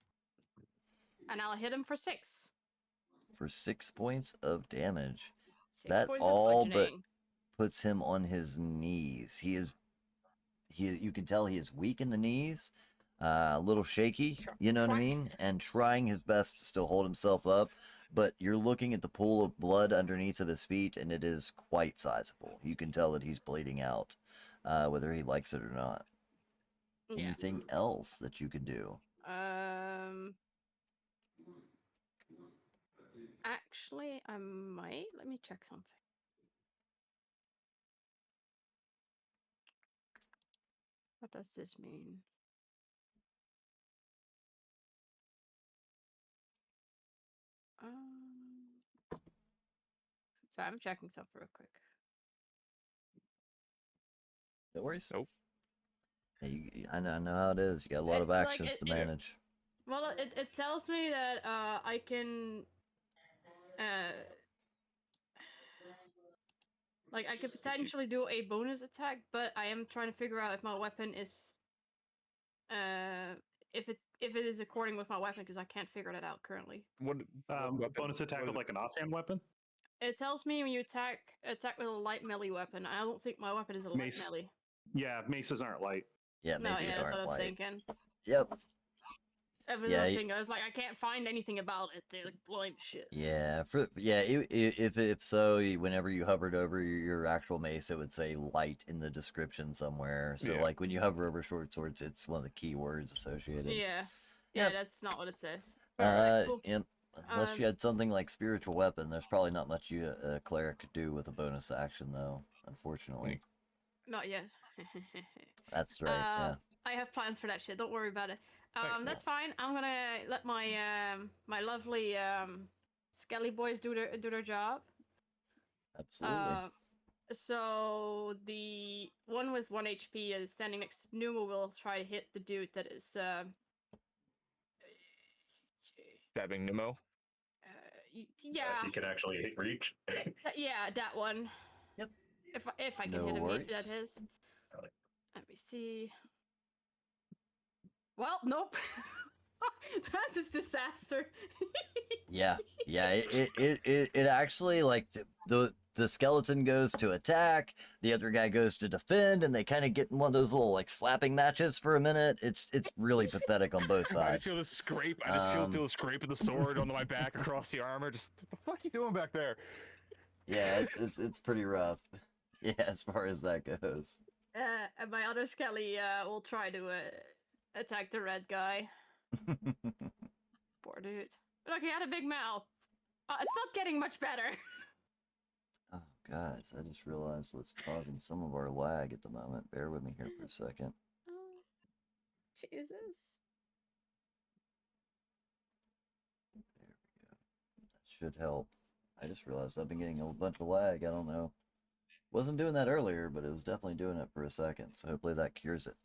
And I'll hit him for 6. for 6 points of damage. 6 That points all of but bludgeoning. puts him on his knees. You can tell he is weak in the knees, a little shaky, you know what I mean, and trying his best to still hold himself up. But you're looking at the pool of blood underneath of his feet, and it is quite sizable. You can tell that he's bleeding out, whether he likes it or not. Yeah. Anything else that you could do? Actually, I might. Let me check something. What does this mean? Sorry, I'm checking something real quick. No worries. Nope. Yeah, I know how it is. You got a lot of actions to manage. Well, it tells me that I can like I could potentially do a bonus attack, but I am trying to figure out if my weapon is if it is according with my weapon, because I can't figure that out currently. what Bonus attack with like an offhand weapon? It tells me when you attack with a light melee weapon. I don't think my weapon is a light Mace. melee. Yeah, maces aren't light. Yeah, No, yeah, maces that's what aren't I was light. thinking. Yep. I was like, I can't find anything about it. They're like blowing shit. Yeah, if so, whenever you hovered over your actual mace, it would say light in the description somewhere. So Yeah. like when you hover over short swords, it's one of the key words associated. Yeah. Yep. That's not what it says. Alright, cool. Yep. Unless you had something like spiritual weapon, there's probably not much a cleric could do with a bonus action, though. Unfortunately, Not yet. that's right. Yeah. I have plans for that shit. Don't worry about it. Thank That's fine. I'm gonna let my my lovely Skelly boys do their job. Absolutely. So the one with 1 HP is standing next to Numa will try to hit the dude that is stabbing Nemo? yeah. You can actually reach. Yeah, that one. Yep. If I can No hit him, worries. that is. Really? Let me see. Well, nope. That's a disaster. Yeah. It actually like the skeleton goes to attack, the other guy goes to defend, and they kind of get in one of those little like slapping matches for a minute. It's really pathetic on both I sides. just feel the scrape. I just feel the scrape of the sword on my back across the armor. Just what the fuck are you doing back there? Yeah, it's pretty rough. Yeah, as far as that goes. And my other Skelly will try to attack the red guy. Poor dude. Look, he had a big mouth. It's not getting much better. Oh Guys, I just realized what's causing some of our lag at the moment. Bear with me here for a second. Oh, Jesus. There we go. That should help. I just realized I've been getting a bunch of lag. I don't know. Wasn't doing that earlier, but it was definitely doing it for a second. So hopefully that cures it.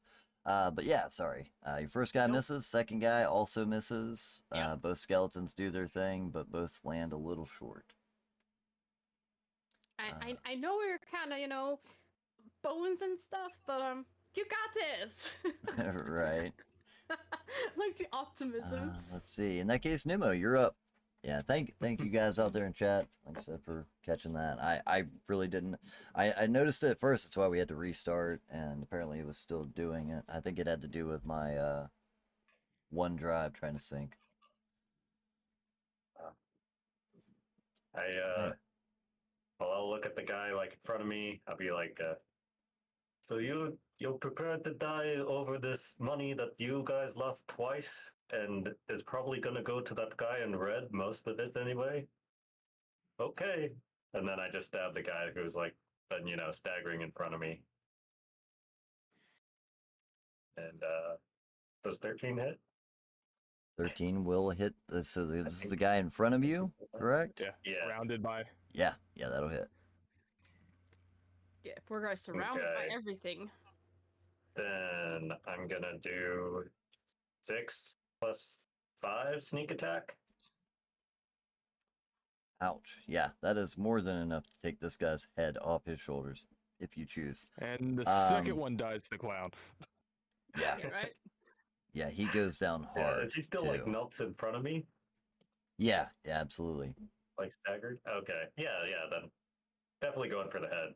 But yeah, sorry. Your first guy misses. Second guy also misses. Yep. Both skeletons do their thing, but both land a little short. I know we're kind of, you know, bones and stuff, but you got this. Right. Like the optimism. Let's see. In that case, Nemo, you're up. Yeah, thank you guys out there in chat, like I said, for catching that. I really didn't. I noticed it at first. That's why we had to restart, and apparently it was still doing it. I think it had to do with my OneDrive trying to sync. Well, I'll look at the guy like in front of me. I'll be like, so you're prepared to die over this money that you guys lost twice, and is probably gonna go to that guy in red, most of it anyway. Okay. And then I just stab the guy who's like been, staggering in front of me. And does 13 hit? 13 will hit. So this is the guy in front of you, correct? Yeah. Yeah. Surrounded by. Yeah, that'll hit. Yeah, poor guy's surrounded by Okay. everything. Then I'm gonna do 6 plus 5 sneak attack. Ouch. Yeah, that is more than enough to take this guy's head off his shoulders, if you choose. And the second one dies to the clown. Yeah, Yeah, right? yeah, he goes down hard. Is he still too. like melts in front of me? Yeah, absolutely. Like staggered? Okay. Yeah, then definitely going for the head.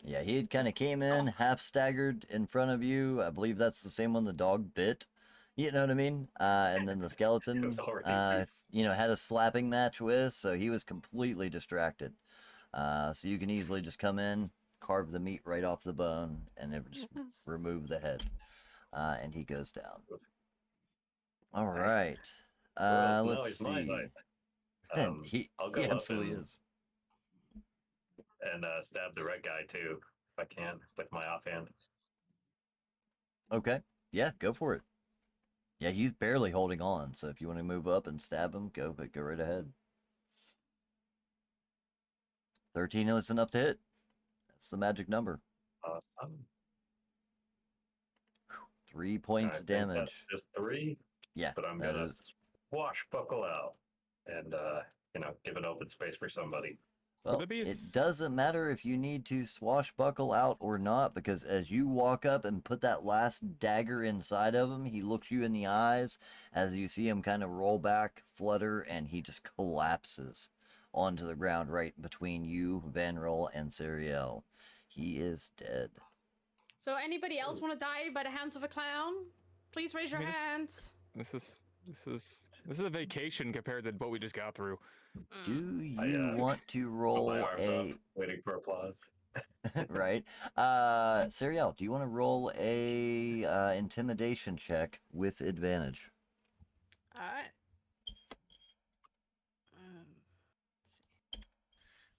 Yeah, he had kind of came in half staggered in front of you. I believe that's the same one the dog bit. You know what I mean? And then the skeleton, was already had a slapping match with, so he was completely distracted. So you can easily just come in, carve the meat right off the bone, and then just remove the head. And he goes down. All right. Well, now Let's he's my see. knight. He I'll go up absolutely and- is. And stab the red guy too, if I can, with my offhand. Okay. Yeah, go for it. Yeah, he's barely holding on, so if you want to move up and stab him, go right ahead. 13 is enough to hit. That's the magic number. Awesome. 3 points I think damage. That's just 3, Yeah, but I'm that gonna is. swashbuckle out and give an open space for somebody. Well, it be- it doesn't matter if you need to swashbuckle out or not, because as you walk up and put that last dagger inside of him, he looks you in the eyes as you see him kind of roll back, flutter, and he just collapses onto the ground right between you, Vanrol, and Siriel. He is dead. So anybody else want to die by the hands of a clown? Please raise your I mean, hands. This is a vacation compared to what we just got through. Do you I, want to Put roll my arms a up, waiting for applause. right? Siriel, do you want to roll a intimidation check with advantage? Alright.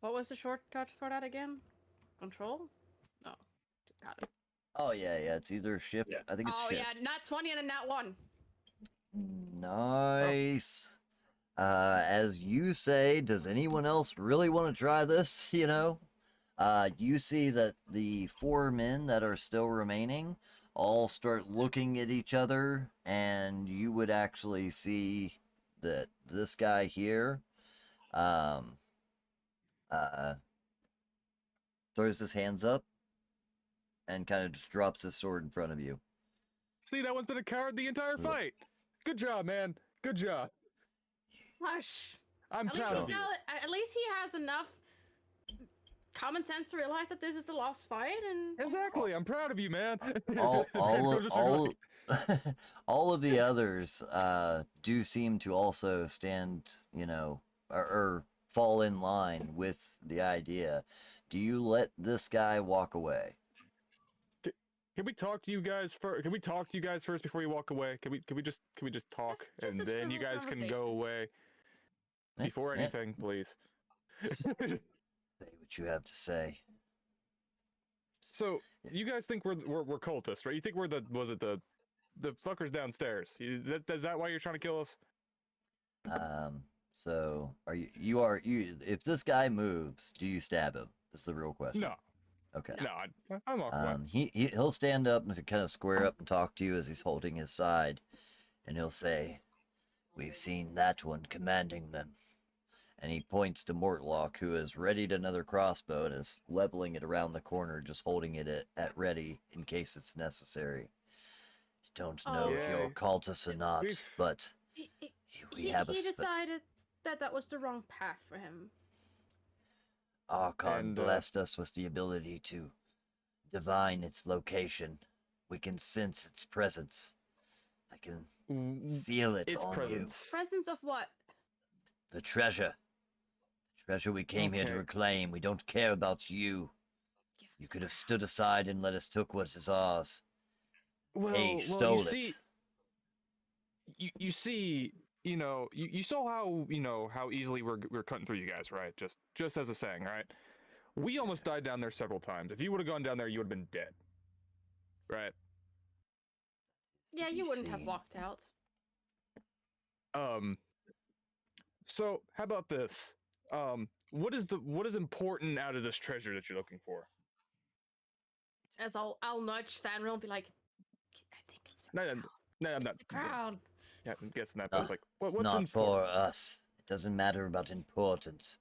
What was the shortcut for that again? Control? No. Got it. Oh yeah, it's either shift. Yeah. I think it's Oh shift. yeah, not 20 and a nat 1. Nice. As you say, does anyone else really want to try this? You see that the 4 men that are still remaining all start looking at each other, and you would actually see that this guy here, throws his hands up and kind of just drops his sword in front of you. See, that one's been a coward the entire Look. fight. Good job, man. Good job. Hush. I'm At least, proud of you. at least he has enough common sense to realize that this is a lost fight and Exactly. I'm proud of you, man. All of the others do seem to also stand, or fall in line with the idea. Do you let this guy walk away? Can we talk to you guys first? Can we talk to you guys first before you walk away? Can we just talk, Just and a then you civil guys can conversation. go away Eh, before eh, anything, please. Say what what you have to say. So you guys think we're cultists, right? You think we're the fuckers downstairs? Is that why you're trying to kill us? So are you if this guy moves, do you stab him? That's the real question. No, Okay. no, I'm walking away. He'll stand up and kind of square up and talk to you as he's holding his side, and he'll say, "We've seen that one commanding them." And he points to Mortlock, who has readied another crossbow and is leveling it around the corner, just holding it at ready in case it's necessary. Don't know if you're Yeah. cultists or not, but we have a He decided that was the wrong path for him. Archon And, blessed us with the ability to divine its location. We can sense its presence. I can feel it Its on presence. Presence of what? you. The treasure. The treasure we came here to Okay. reclaim. We don't care about you. You could have stood aside and let us took what is ours. They stole it. You see, you saw how easily we're cutting through you guys, right? Just as a saying, right? We almost died down there several times. If you would have gone down there, you would have been dead, right? Yeah, be you wouldn't have seen. walked out. So how about this? What is important out of this treasure that you're looking for? As I'll nudge Fanril and be like, I think it's the No, crown. no, I'm not. It's the crown. Yeah, I'm guessing that. But I was like, It's what's not in for us. It doesn't matter about importance.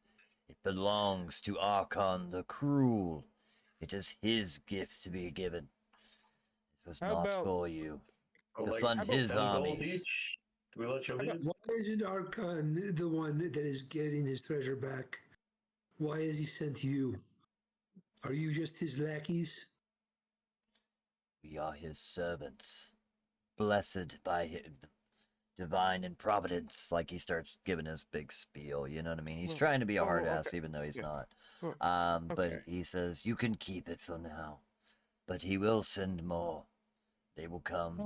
It belongs to Archon the Cruel. It is his gift to be given. It was How not about- for you. So, To like, fund his 10 gold armies. each? Do we let you lead? Why isn't Archon the one that is getting his treasure back? Why has he sent you? Are you just his lackeys? We are his servants. Blessed by him. Divine in providence. Like he starts giving his big spiel, you know what I mean? He's Well, trying to be a oh, hard ass, okay. even though he's Yeah. not. Well, But okay. he says, you can keep it for now. But he will send more. They will come.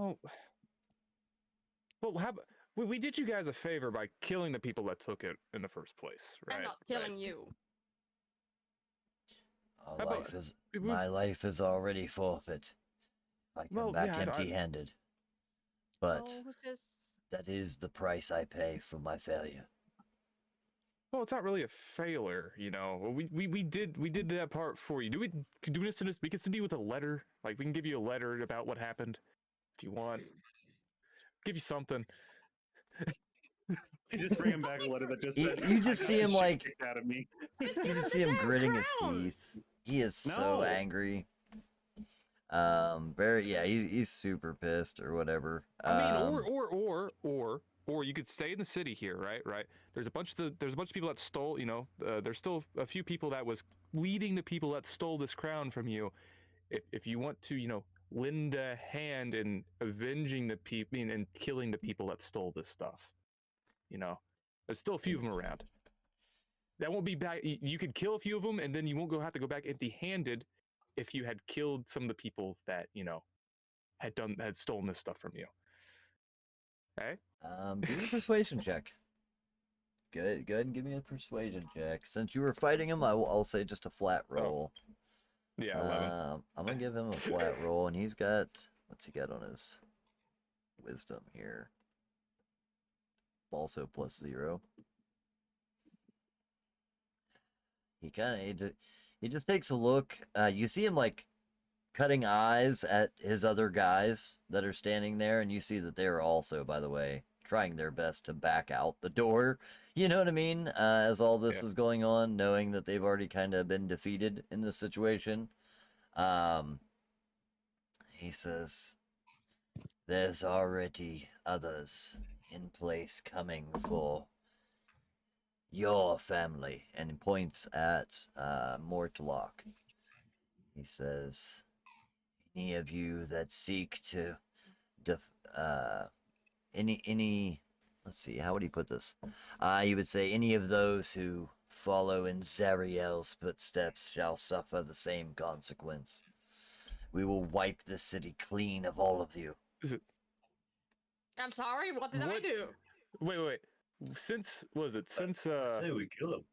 Well, we did you guys a favor by killing the people that took it in the first place, right? And not killing you. Our How about- life is we- my life is already forfeit. I come Well, back yeah, I- empty-handed. But Oh, who's this? that is the price I pay for my failure. Well, it's not really a failure, you know. We did that part for you. We can send you with a letter. Like we can give you a letter about what happened, if you want. Give you something. You just bring him back a letter that just You- says, you just "I got see the him, shit like- kicked out of me." Just You give just us see the him damn gritting his crown. teeth. He is so No. angry. He's super pissed or whatever. I mean, or you could stay in the city here, right? There's a bunch of people that stole. You know, there's still a few people that was leading the people that stole this crown from you. If you want to, lend a hand in avenging the people and killing the people that stole this stuff, there's still a few of them around. That won't be back. You could kill a few of them, and then you won't have to go back empty-handed if you had killed some of the people that had stolen this stuff from you. Okay. Give me a persuasion check. Go ahead and give me a persuasion check. Since you were fighting him, I'll say just a flat roll. Yeah, 11. I'm gonna give him a flat roll, and he's got, what's he got on his wisdom here? Also +0. He just takes a look. You see him like cutting eyes at his other guys that are standing there, and you see that they're also, by the way, trying their best to back out the door. You know what I mean? As all this Yeah. is going on, knowing that they've already kind of been defeated in this situation. He says, there's already others in place coming for your family, and he points at Mortlock. He says, any of you that seek to let's see, how would he put this? He would say, any of those who follow in Zariel's footsteps shall suffer the same consequence. We will wipe the city clean of all of you. I'm sorry, what did I What- do? Wait. Since I say we kill him.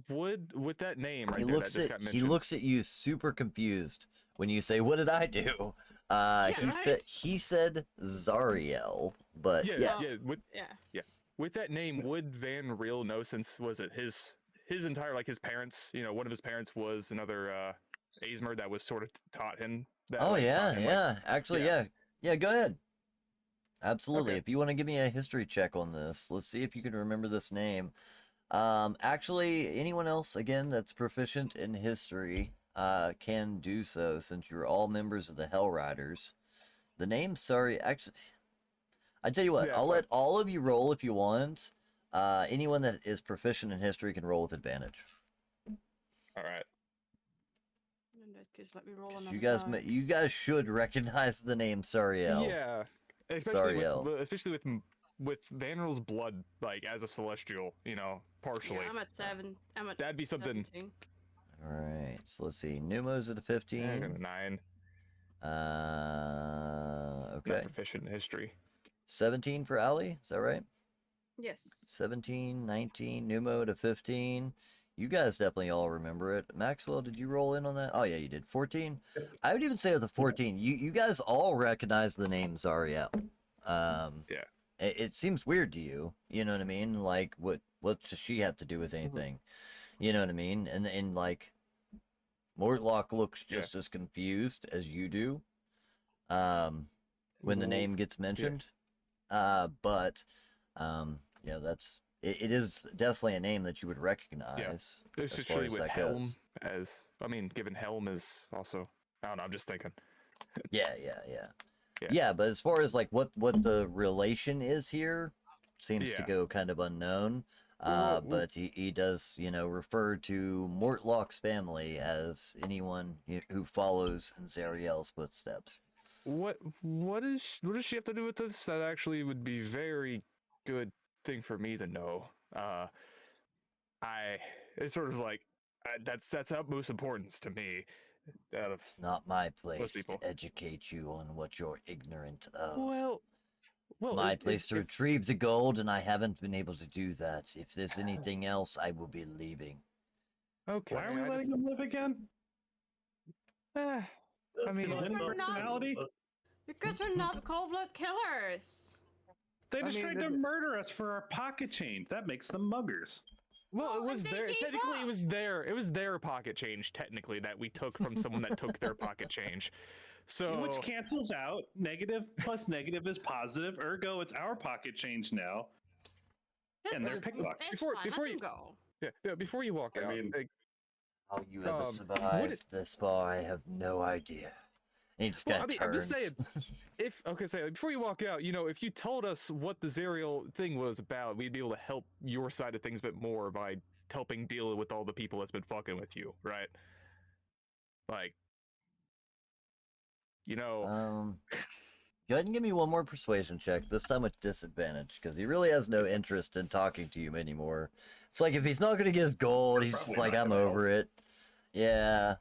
with that name right He there looks that just at got mentioned. you super confused when you say, "What did I do?" Yeah, right? he said Zariel, but Yeah, yes. yeah, Yeah. with that name, would Van Riel know, since was it his entire, like, his parents? You know, one of his parents was another Aesmer that was sort of taught him that. Oh Like, yeah, taught him, like, yeah. Actually, yeah. yeah. Go ahead. Absolutely. Okay. If you want to give me a history check on this, let's see if you can remember this name. Actually, anyone else again that's proficient in history can do so, since you're all members of the Hell Riders. The name, sorry, actually, I tell you what, Yeah, I'll it's let all of you roll if you want. Anyone that is proficient in history can roll with advantage. All right. In that case, let me roll 'Cause another die. you guys should recognize the name Sariel. Yeah, especially Sariel. with Van Riel's blood, like, as a celestial, you know, partially. Yeah, I'm at 7. I'm at That'd be something. 17. All right, so let's see. Numo's at a Yeah, I got 15. a 9. Not Okay. proficient in history. 17 for Ali, is that right? Yes. 17, 19, Numo to 15. You guys definitely all remember it. Maxwell, did you roll in on that? Oh yeah, you did. 14. I would even say with the 14, you guys all recognize the name Zariel. Yeah. It seems weird to you. You know what I mean? Like, what does she have to do with anything? You know what I mean? And like, Mortlock looks just as confused as you do. When the name gets mentioned. But yeah, it is definitely a name that you would recognize as far Especially as with that Helm, goes. given Helm is also, I don't know, I'm just thinking. Yeah. Yeah. Yeah, but as far as like what the relation is here, seems to Yeah. go kind of unknown. Well, But he does, refer to Mortlock's family as anyone who follows in Zariel's footsteps. what does she have to do with this? That actually would be very good thing for me to know. It's sort of like, that's utmost importance to me. Out of It's not my place people. to educate you on what you're ignorant of. well, It's my place to retrieve the gold, and I haven't been able to do that. If there's anything else, I will be leaving. Okay. Why are we letting them live again? I mean, That's His not- personality? Because we're not cold-blood killers. They just mean, tried to murder us for our pocket change. That makes them muggers. well, it Well, was and they their gave technically up. it was their pocket change, technically, that we took from someone that took their pocket change. So Which cancels out. Negative plus negative is positive. Ergo, it's our pocket change now. And they're picklock. It's Before- fine. before Let you- them go. yeah, before you walk I out, mean- like, How you ever would survived it- this far, I have no idea. And he just Well, kind of I'm just turns. saying, before you walk out, if you told us what the Zariel thing was about, we'd be able to help your side of things a bit more by helping deal with all the people that's been fucking with you, right? Like, Go ahead and give me one more persuasion check, this time with disadvantage, because he really has no interest in talking to you anymore. It's like, if he's not going to get his gold, he's just Probably like, not I'm gonna over it. Yeah.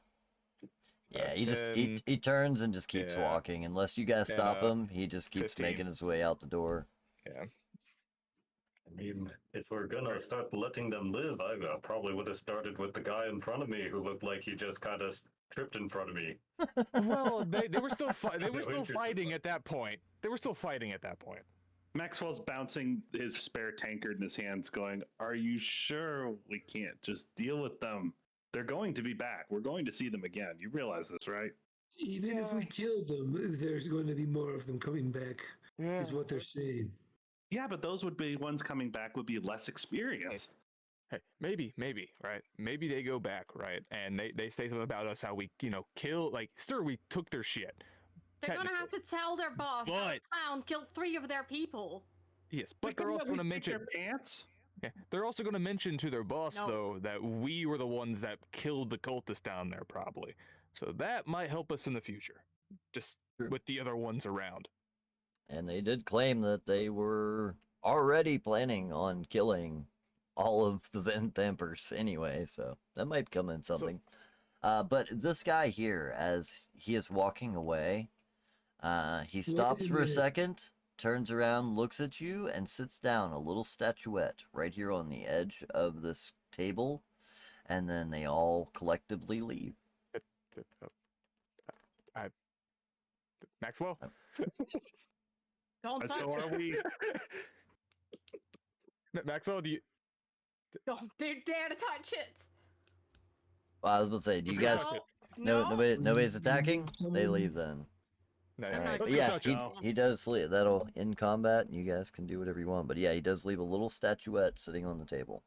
Yeah, he just, Then- he turns and just keeps yeah. walking. Unless you guys stop him, he just keeps 15. making his way out the door. Yeah. I mean, if we're gonna start letting them live, I probably would have started with the guy in front of me who looked like he just kind of tripped in front of me. Well, they were still they were No still interest in fighting that. at that point. They were still fighting at that point. Maxwell's bouncing his spare tankard in his hands, going, "Are you sure we can't just deal with them? They're going to be back. We're going to see them again. You realize this, right?" Even if we kill them, there's going to be more of them coming back, Yeah. is what they're saying. Yeah, but those would be ones coming back would be less experienced. Hey, maybe, right? Maybe they go back, right? And they say something about us, how we, kill, like, sure, we took their shit. They're gonna have to tell their boss. But- Clown killed 3 of their people. Yes, We but they're couldn't also at going to least take mention. their pants. Yeah, they're also going to mention to their boss, No. though, that we were the ones that killed the cultists down there, probably. So that might help us in the future, just True. with the other ones around. And they did claim that they were already planning on killing all of the Vampers anyway, so that might come in something. But this guy here, as he is walking away, he stops for a second, turns around, looks at you, and sits down, a little statuette right here on the edge of this table. and then they all collectively leave. I Maxwell. Don't touch So are it. we? Maxwell, do you? Don't dare to touch it. Well, I was about to say, do you Let's guys? go touch it. No, No. nobody's attacking. They leave then. No, I'm yeah. not Alright, but Let's go yeah, touch he, it. No. he does leave. That'll in combat, and you guys can do whatever you want. But yeah, he does leave a little statuette sitting on the table.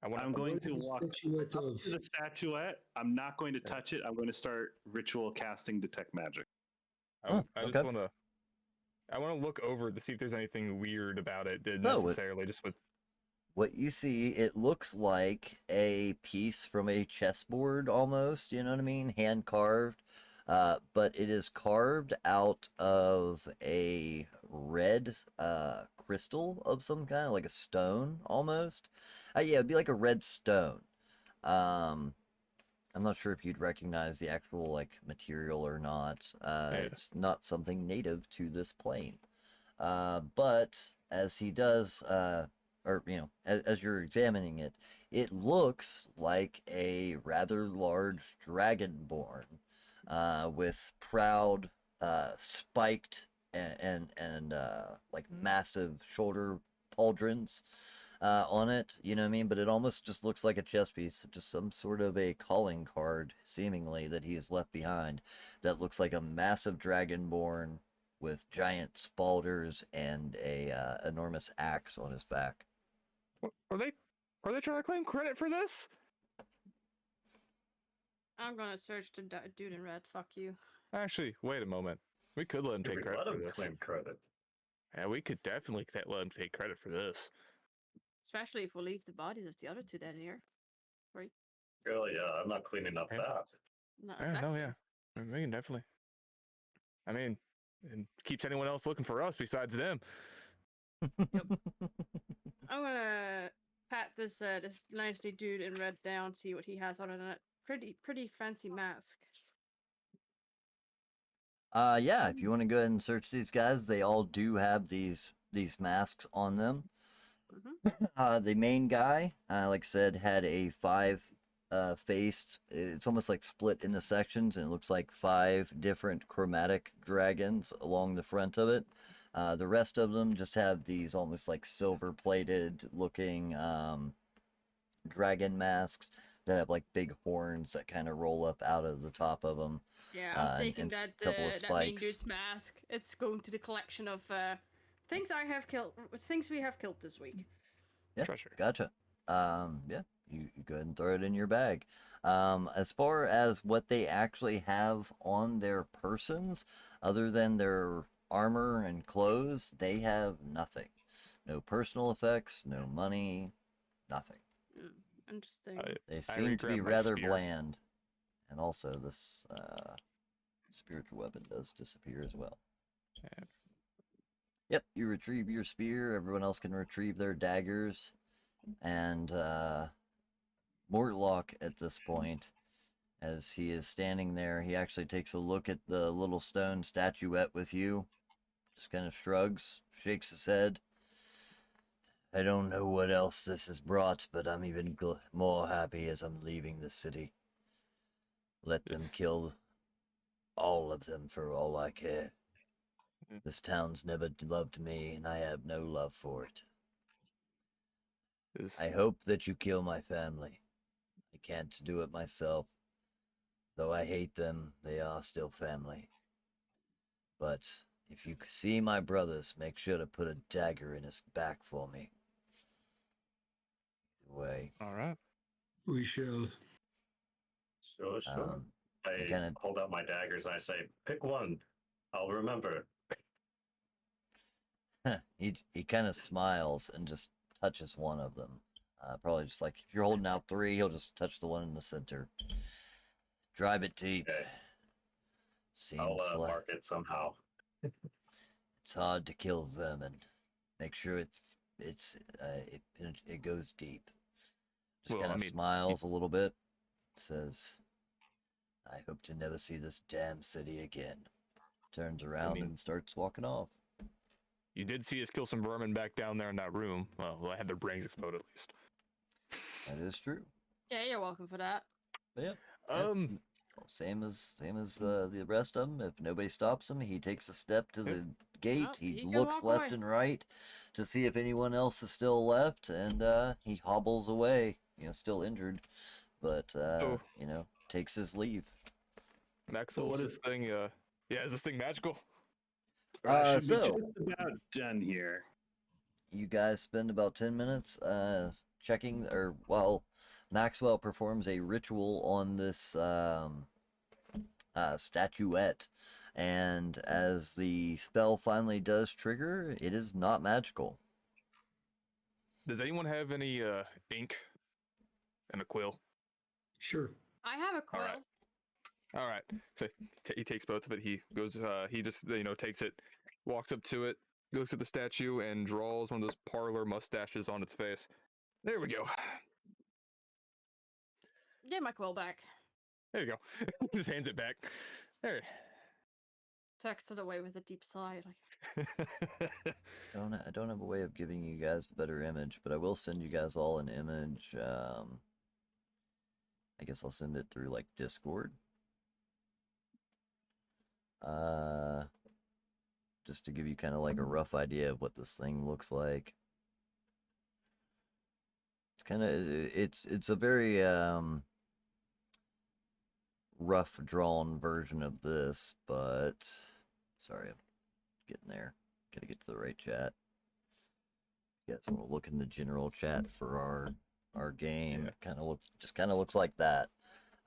I'm going What to is the walk statuette up of? to the statuette. I'm not going to touch it. I'm going to start ritual casting detect magic. Oh, I just okay. want to. I want to look over to see if there's anything weird about it. No, Necessarily, just with. What you see, it looks like a piece from a chessboard almost, you know what I mean? Hand carved. But it is carved out of a red crystal of some kind, like a stone almost. Yeah, it'd be like a red stone. Um, I'm not sure if you'd recognize the actual like material or not. Yeah. It's not something native to this plane. But as he does, or you know, as you're examining it, it looks like a rather large dragonborn, with proud, spiked and like massive shoulder pauldrons on it. You know what I mean? But it almost just looks like a chess piece, just some sort of a calling card, seemingly that he has left behind. That looks like a massive dragonborn with giant spalders and a enormous axe on his back. Are they? Are they trying to claim credit for this? I'm gonna search the dude in red. Fuck you. Actually, wait a moment. We could let him Should take we credit let for him this. claim credit? Yeah, we could definitely let him take credit for this. Especially if we leave the bodies of the other two dead here. Right? Oh yeah, I'm not cleaning up Yeah. that. No, Yeah, exactly. no, yeah. We can definitely. I mean, it keeps anyone else looking for us besides them. I'm gonna pat this this nasty dude in red down, see what he has on it. Pretty fancy mask. Yeah, if you want to go ahead and search these guys, they all do have these masks on them. The main guy, like I said, had a faced. It's almost like split into sections, and it looks like 5 different chromatic dragons along the front of it. The rest of them just have these almost like silver-plated looking dragon masks that have like big horns that kind of roll up out of the top of them. Yeah, I'm and- taking and that couple of that main spikes. dude's mask. It's going to the collection of things I have killed, things we have killed this week. Yeah, Treasure. gotcha. Yeah, you go ahead and throw it in your bag. As far as what they actually have on their persons, other than their armor and clothes, they have nothing. No personal effects, no money, nothing. Interesting. They I seem to be regrab my rather spear. bland. And also, this spiritual weapon does disappear as well. Yeah. Yep, you retrieve your spear. Everyone else can retrieve their daggers. And Mortlock, at this point, as he is standing there, he actually takes a look at the little stone statuette with you. Just kind of shrugs, shakes his head. I don't know what else this has brought, but I'm even more happy as I'm leaving the city. Let them Yes. kill all of them for all I care. Mhm. This town's never loved me, and I have no love for it. I hope that you kill my family. I can't do it myself. Though I hate them, they are still family. But if you see my brothers, make sure to put a dagger in his back for me. Either way, All right. We shall. Sure, sure. I kinda- hold out my daggers and I say, "Pick one. I'll remember." he kind of smiles and just touches one of them. Probably just like if you're holding out 3, he'll just touch the one in the center. Drive it deep. Okay. Seems I'll like mark it somehow. it's hard to kill vermin. Make sure it goes deep. Just Well, kind I of mean, smiles a little bit. Says, "I hope to never see this damn city again." Turns around mean- and starts walking off. You did see us kill some vermin back down there in that room. Well, I had their brains explode at least. That is true. Yeah, you're welcome for that. But yeah, Um, same as the rest of them. If nobody stops him, he takes a step to Yep. the gate. Oh, He he can looks walk left away. and right to see if anyone else is still left, and he hobbles away. Still injured, but Oh. takes his leave. Maxwell, what is is- this thing? Yeah, is this thing magical? I should be So just about done here. you guys spend about 10 minutes checking, or while Maxwell performs a ritual on this statuette, and as the spell finally does trigger, it is not magical. Does anyone have any ink and a quill? Sure. I have a quill. right. All right. So he takes both of it. He goes. He just takes it, walks up to it, goes to the statue, and draws one of those parlor mustaches on its face. There we go. Get my quill back. There you go. Just hands it back. There. Tucks it away with a deep sigh. Like, I don't have a way of giving you guys a better image, but I will send you guys all an image. I guess I'll send it through like Discord. Just to give you kind of like a rough idea of what this thing looks like. It's a very rough drawn version of this, but sorry, I'm getting there. Gotta get to the right chat. You guys want to look in the general chat for our game. Yeah. Kind of looks like that.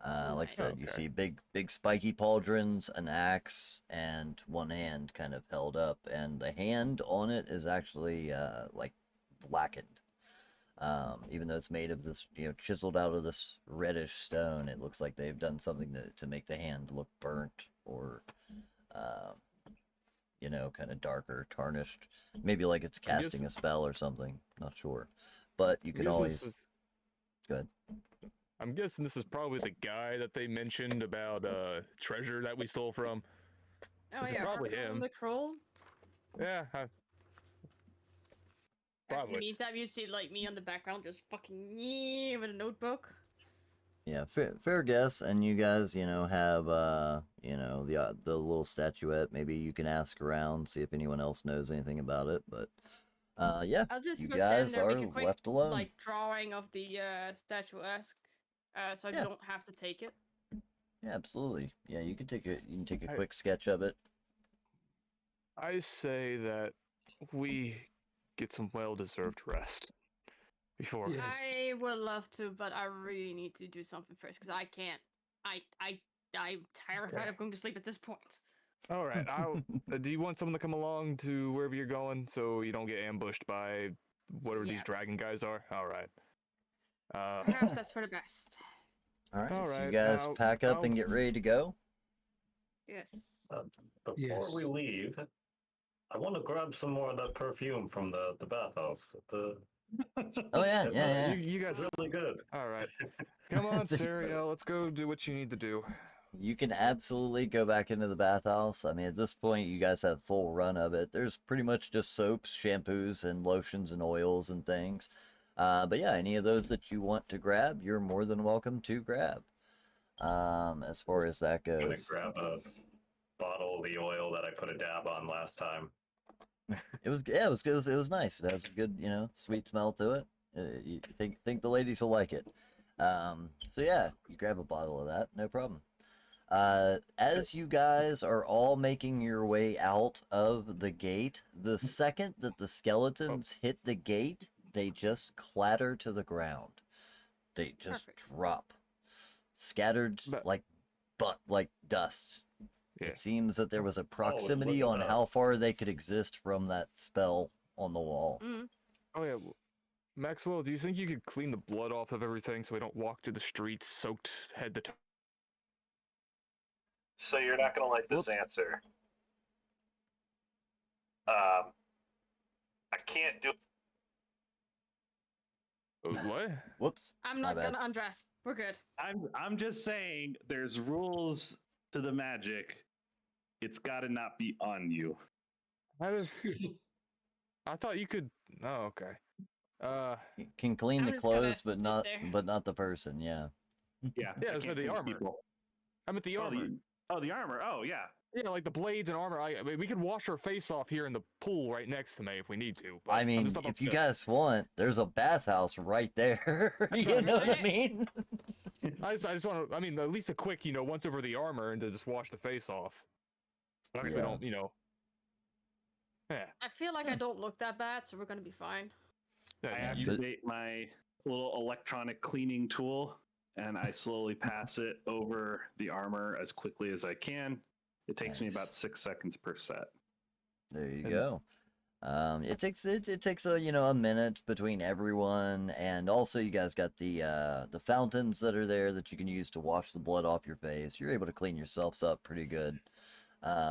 Like I Nice. said, you Okay. see big spiky pauldrons, an axe, and one hand kind of held up, and the hand on it is actually like blackened. Even though it's made of this, chiseled out of this reddish stone, it looks like they've done something to make the hand look burnt or, kind of darker, tarnished. Maybe like it's I guess- casting a spell or something. Not sure, but you I can guess always. this is- Go ahead. I'm guessing this is probably the guy that they mentioned about treasure that we stole from. oh This is yeah, probably Harper on him. the Kroll. Yeah. Probably. Anytime you see like me on the background, just fucking with a notebook. Yeah, fair guess. And you guys, have the little statuette. Maybe you can ask around, see if anyone else knows anything about it. But yeah, I'll just you go stand guys there, are make a quick left alone. like drawing of the statuesque, so I Yeah. don't have to take it. Yeah, absolutely. Yeah, you can take a I- quick sketch of it. I say that we get some well-deserved rest before. Yes. I would love to, but I really need to do something first because I can't. I'm terrified Okay. of going to sleep at this point. All right. Do you want someone to come along to wherever you're going so you don't get ambushed by whatever Yeah. these dragon guys are? All right. Perhaps that's for the best. All right, All so you right, guys now- pack up now- and get ready to go. Yes. Before Yes. we leave, I want to grab some more of that perfume from the bathhouse. Oh yeah, It's, yeah. You guys. really good. All right. Come on, Serial. Let's go do what you need to do. You can absolutely go back into the bathhouse. I mean, at this point, you guys have full run of it. There's pretty much just soaps, shampoos, and lotions and oils and things. But yeah, any of those that you want to grab, you're more than welcome to grab. As far as that I'm gonna goes, grab a bottle of the oil that I put a dab on last time. it was nice. It has a good, sweet smell to it. You think the ladies will like it. So yeah, you grab a bottle of that, no problem. As you guys are all making your way out of the gate, the second that the skeletons hit the gate, they just clatter to the ground. They just Perfect. drop, scattered But- like dust. Yeah. It seems that there was a look proximity at on that. how far they could exist from that spell on the wall. Oh yeah. Maxwell, do you think you could clean the blood off of everything so we don't walk through the streets soaked head to toe? So you're not going to like this Whoops. answer. I can't do. What? Whoops. I'm my not bad. gonna undress. We're good. I'm just saying. There's rules to the magic. It's got to not be on you. I thought you could. Oh, okay. You can clean I'm the just gonna clothes, but sit not there. the person. Yeah. Yeah. Yeah, I so can't the clean armor. people. I'm at the Oh, armor. the armor. Oh, yeah. Yeah, like the blades and armor. I mean, we could wash our face off here in the pool right next to me if we need to. But I I'm mean, just not if you upset. guys want, there's a bathhouse right there. That's You what I know what I mean. mean? I just want to. I mean, at least a quick, once over the armor and to just wash the face off. But actually, Yeah. don't, Yeah. I feel like I don't look that bad, so we're gonna be fine. Yeah, I Yeah, you- but- activate my little electronic cleaning tool and I slowly pass it over the armor as quickly as I can. It takes me Nice. about 6 seconds per set. There you And- go. It takes a a minute between everyone, and also you guys got the fountains that are there that you can use to wash the blood off your face. You're able to clean yourselves up pretty good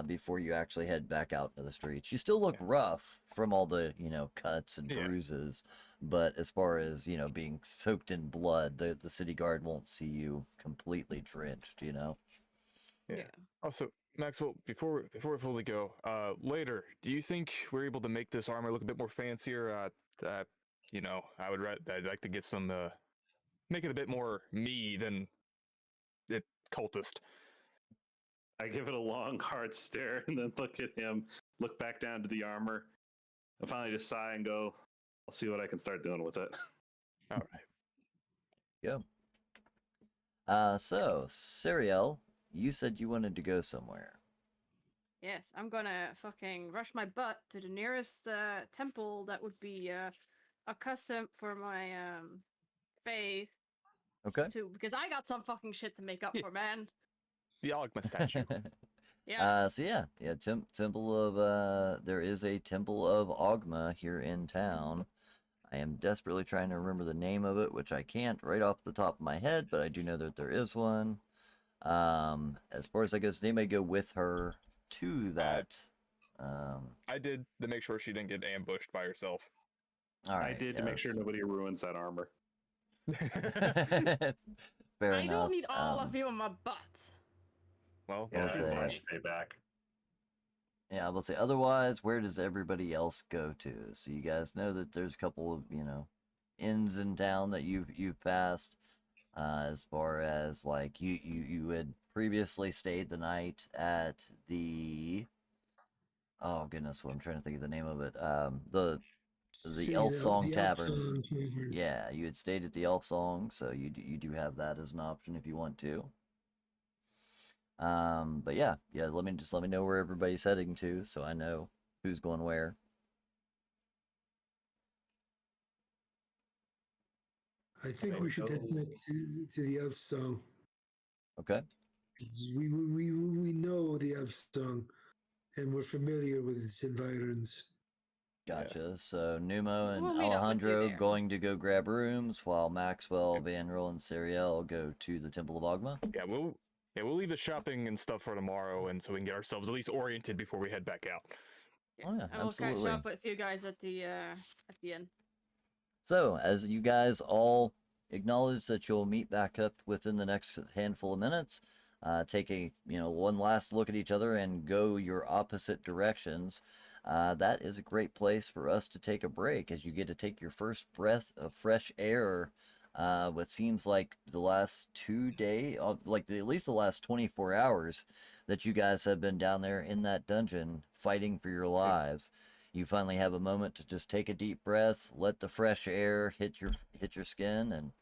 before you actually head back out into the streets. You still look rough from all the cuts and Yeah. bruises, but as far as being soaked in blood, the city guard won't see you completely drenched. Yeah. Also, Maxwell, before we fully go, later, do you think we're able to make this armor look a bit more fancier? I'd like to get some, make it a bit more me than it cultist. I give it a long, hard stare and then look at him, look back down to the armor, and finally just sigh and go, I'll see what I can start doing with it. All right. So Siriel, you said you wanted to go somewhere. Yes, I'm gonna fucking rush my butt to the nearest temple that would be accustomed for my faith Okay. to, because I got some fucking shit to make up Yeah. for, man. The Ogma statue. Yes. So yeah, temple of there is a temple of Ogma here in town. I am desperately trying to remember the name of it, which I can't right off the top of my head, but I do know that there is one. As far as I guess, they may go with her to that. I did to make sure she didn't get ambushed by herself. All right. I did to make sure nobody ruins that armor. Fair I enough. don't need all of you on my butt. Well, Yeah, I'll say- I stay back. Yeah, I will say. Otherwise, where does everybody else go to? So you guys know that there's a couple of inns in town that you've passed. As far as like you had previously stayed the night at the oh goodness, what I'm trying to think of the name of it. The Elf Song Tavern. Yeah, you had stayed at the Elf Song, so you do have that as an option if you want to. But yeah, let me know where everybody's heading to, so I know who's going where. I think we should head back to the Elf Song. Okay. 'Cause we know the Elf Song, and we're familiar with its environs. Gotcha. So Numo and We'll meet up with you Alejandro there. going to go grab rooms, while Maxwell, Vanril, and Siriel go to the Temple of Ogma. yeah, we'll leave the shopping and stuff for tomorrow, and so we can get ourselves at least oriented before we head back out. Yes. Oh, yeah, I will absolutely. catch up with you guys at the end. So, as you guys all acknowledge that you'll meet back up within the next handful of minutes, take a one last look at each other and go your opposite directions. That is a great place for us to take a break, as you get to take your first breath of fresh air. What seems like the last 2 days, at least the last 24 hours, that you guys have been down there in that dungeon fighting for your lives. You finally have a moment to just take a deep breath, let the fresh air hit your skin, and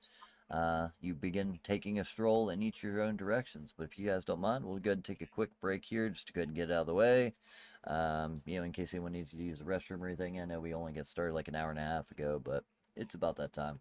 you begin taking a stroll in each of your own directions. But if you guys don't mind, we'll go ahead and take a quick break here just to go ahead and get it out of the way. In case anyone needs to use the restroom or anything. I know we only got started like an hour and a half ago, but it's about that time.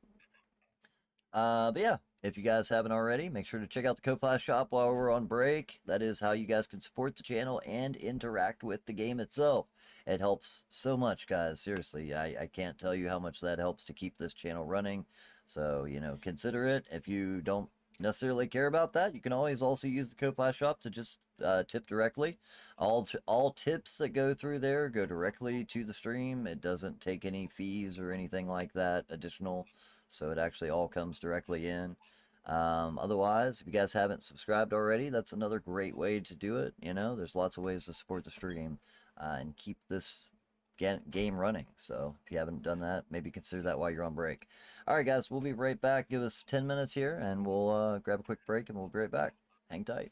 But yeah, if you guys haven't already, make sure to check out the Ko-Fi shop while we're on break. That is how you guys can support the channel and interact with the game itself. It helps so much, guys. Seriously, I can't tell you how much that helps to keep this channel running. So, consider it. If you don't necessarily care about that, you can always also use the Ko-Fi shop to just tip directly. All tips that go through there go directly to the stream. It doesn't take any fees or anything like that additional. So it actually all comes directly in. Otherwise, if you guys haven't subscribed already, that's another great way to do it. There's lots of ways to support the stream and keep this game running. So if you haven't done that, maybe consider that while you're on break. All right, guys, we'll be right back. Give us 10 minutes here, and we'll grab a quick break, and we'll be right back. Hang tight.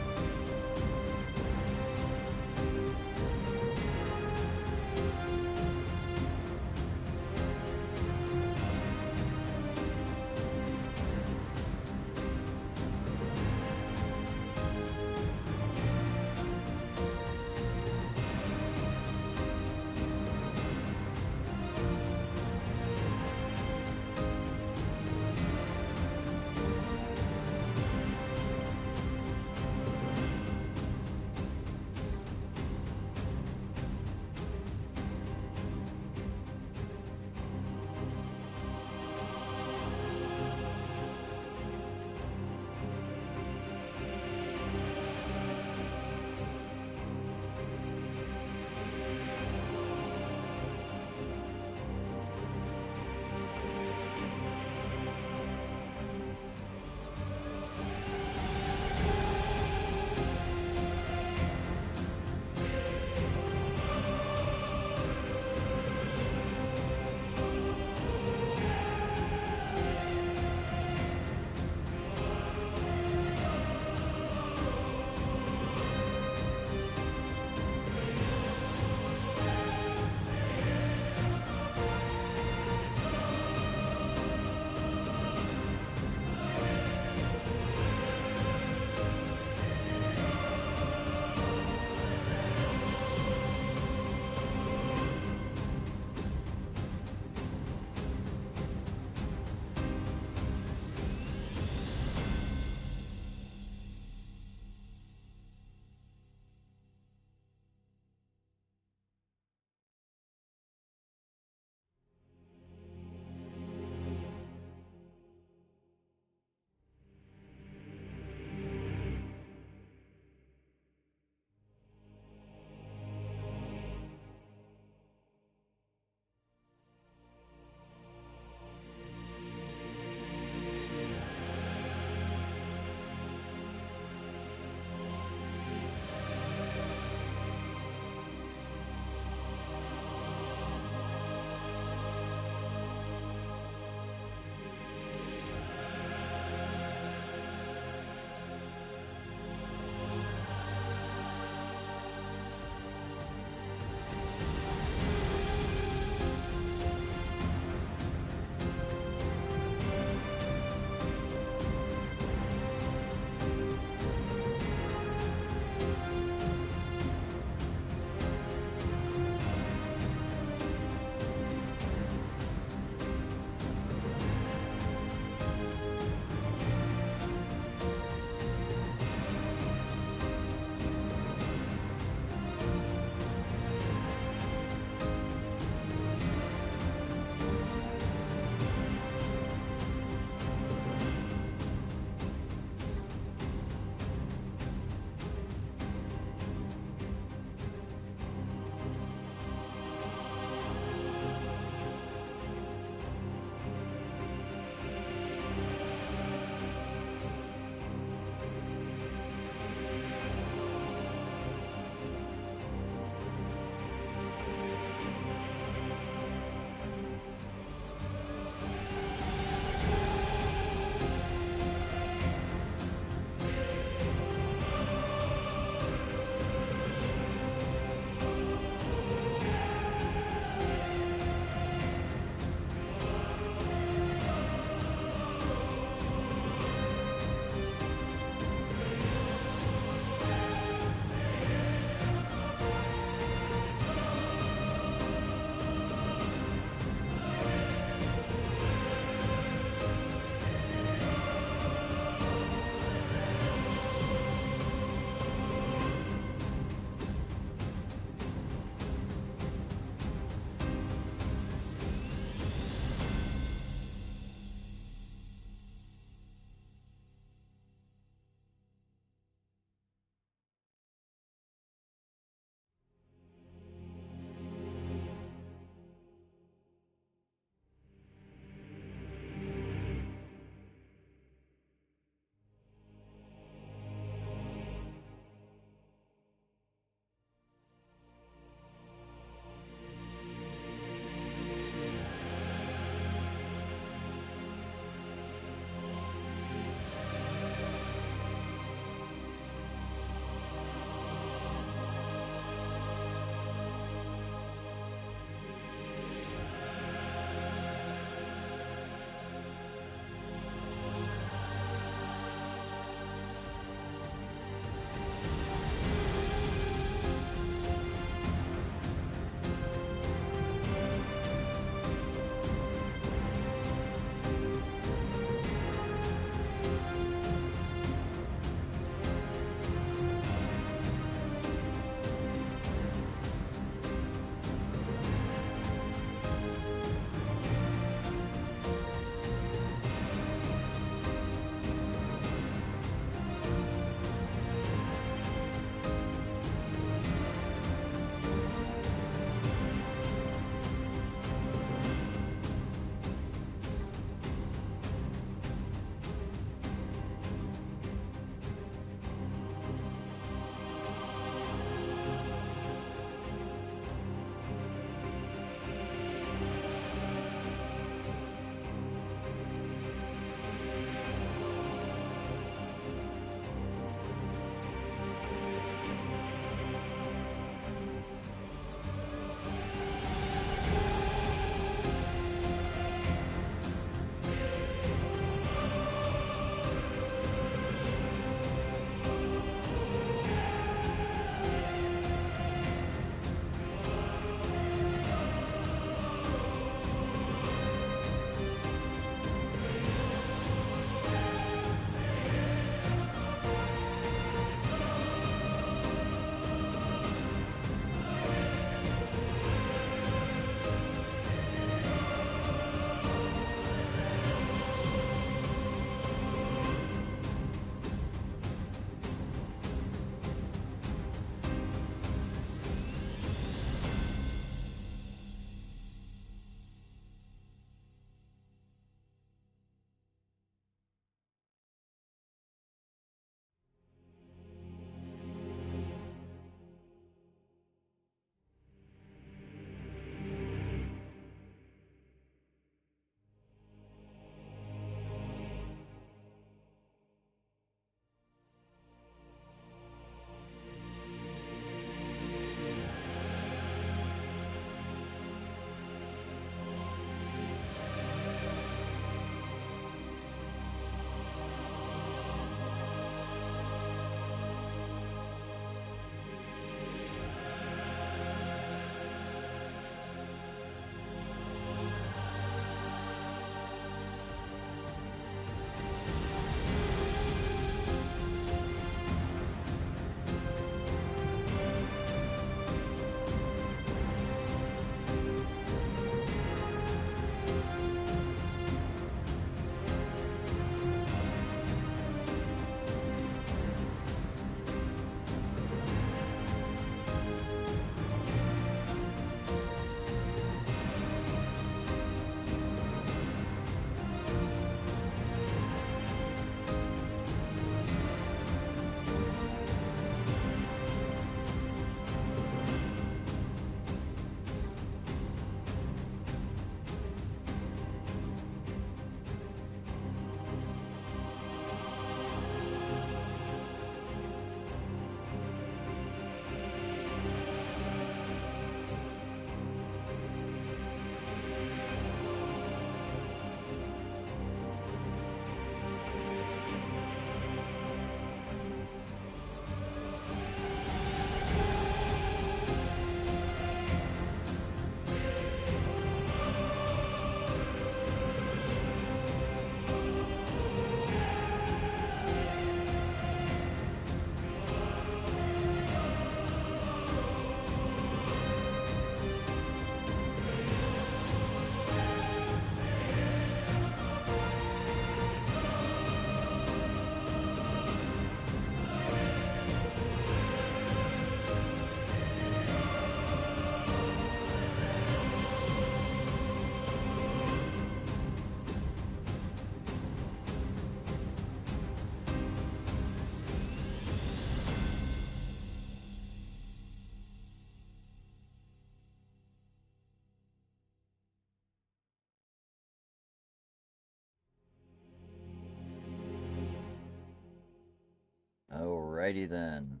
Alrighty then.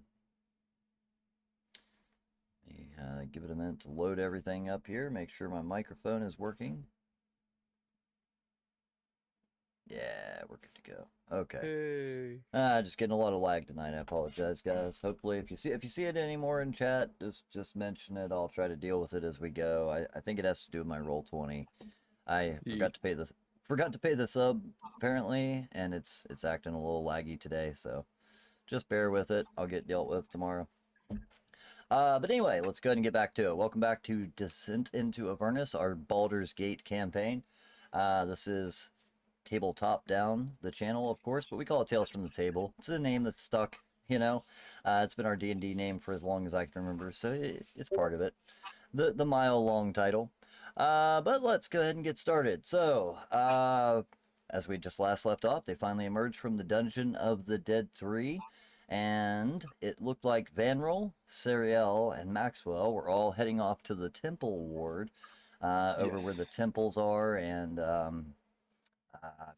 Give it a minute to load everything up here. Make sure my microphone is working. Yeah, we're good to go. Okay. Hey. Just getting a lot of lag tonight. I apologize, guys. Hopefully, if you see it anymore in chat, just mention it. I'll try to deal with it as we go. I think it has to do with my Roll20. I forgot to pay the sub apparently, and it's acting a little laggy today. So just bear with it. I'll get dealt with tomorrow. But anyway, let's go ahead and get back to it. Welcome back to Descent into Avernus, our Baldur's Gate campaign. This is Tabletop down the channel, of course, but we call it Tales from the Table. It's a name that's stuck, you know. It's been our D&D name for as long as I can remember, so it's part of it. The mile-long title. But let's go ahead and get started. So, as we just last left off, they finally emerged from the Dungeon of the Dead 3. And it looked like Vanrel, Seriel, and Maxwell were all heading off to the Temple Ward, over where the temples are, and I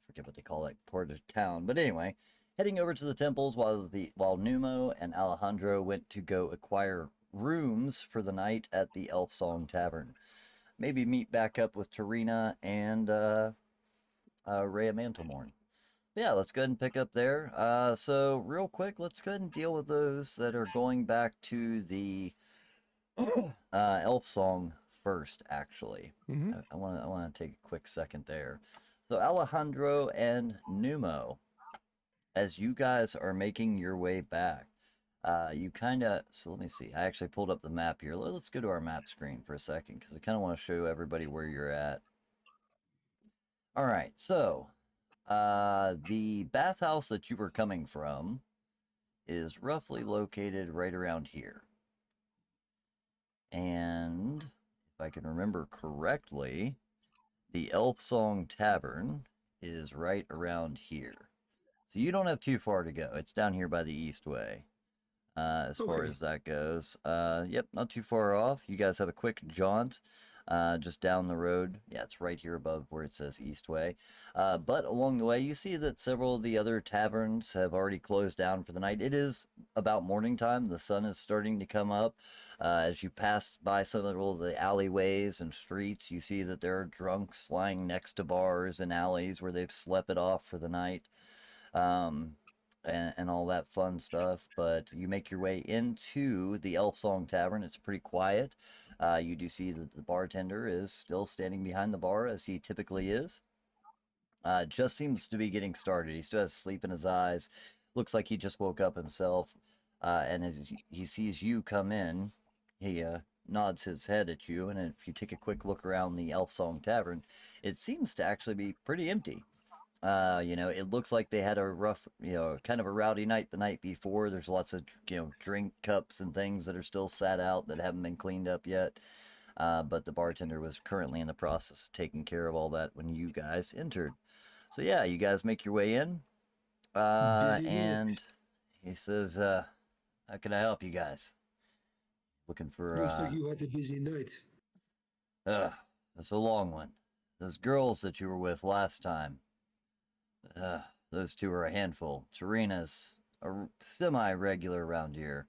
forget what they call that part of town. But anyway, heading over to the temples while Numo and Alejandro went to go acquire rooms for the night at the Elf Song Tavern. Maybe meet back up with Tarina and Rhea Mantelmorn. Yeah, let's go ahead and pick up there. So real quick, let's go ahead and deal with those that are going back to the Elf Song first, actually. I want to take a quick second there. So Alejandro and Numo, as you guys are making your way back, you kind of, so let me see. I actually pulled up the map here. Let's go to our map screen for a second, because I kind of want to show everybody where you're at. All right, so the bathhouse that you were coming from is roughly located right around here. And if I can remember correctly, the Elf Song Tavern is right around here. So you don't have too far to go. It's down here by the East Way. As far as that goes. Yep, not too far off. You guys have a quick jaunt just down the road. Yeah, it's right here above where it says Eastway. But along the way, you see that several of the other taverns have already closed down for the night. It is about morning time. The sun is starting to come up. As you pass by some of the alleyways and streets, you see that there are drunks lying next to bars and alleys where they've slept it off for the night. And all that fun stuff, but you make your way into the Elf Song Tavern. It's pretty quiet. You do see that the bartender is still standing behind the bar, as he typically is. Just seems to be getting started. He still has sleep in his eyes. Looks like he just woke up himself. And as he sees you come in, he nods his head at you. And if you take a quick look around the Elf Song Tavern, it seems to actually be pretty empty. It looks like they had a rough, kind of a rowdy night the night before. There's lots of, drink cups and things that are still sat out that haven't been cleaned up yet. But the bartender was currently in the process of taking care of all that when you guys entered. So yeah, you guys make your way in. And he says, how can I help you guys? Looking for, Looks like you had a busy night. that's a long one. Those girls that you were with last time. Those two are a handful. Tarina's a semi-regular around here,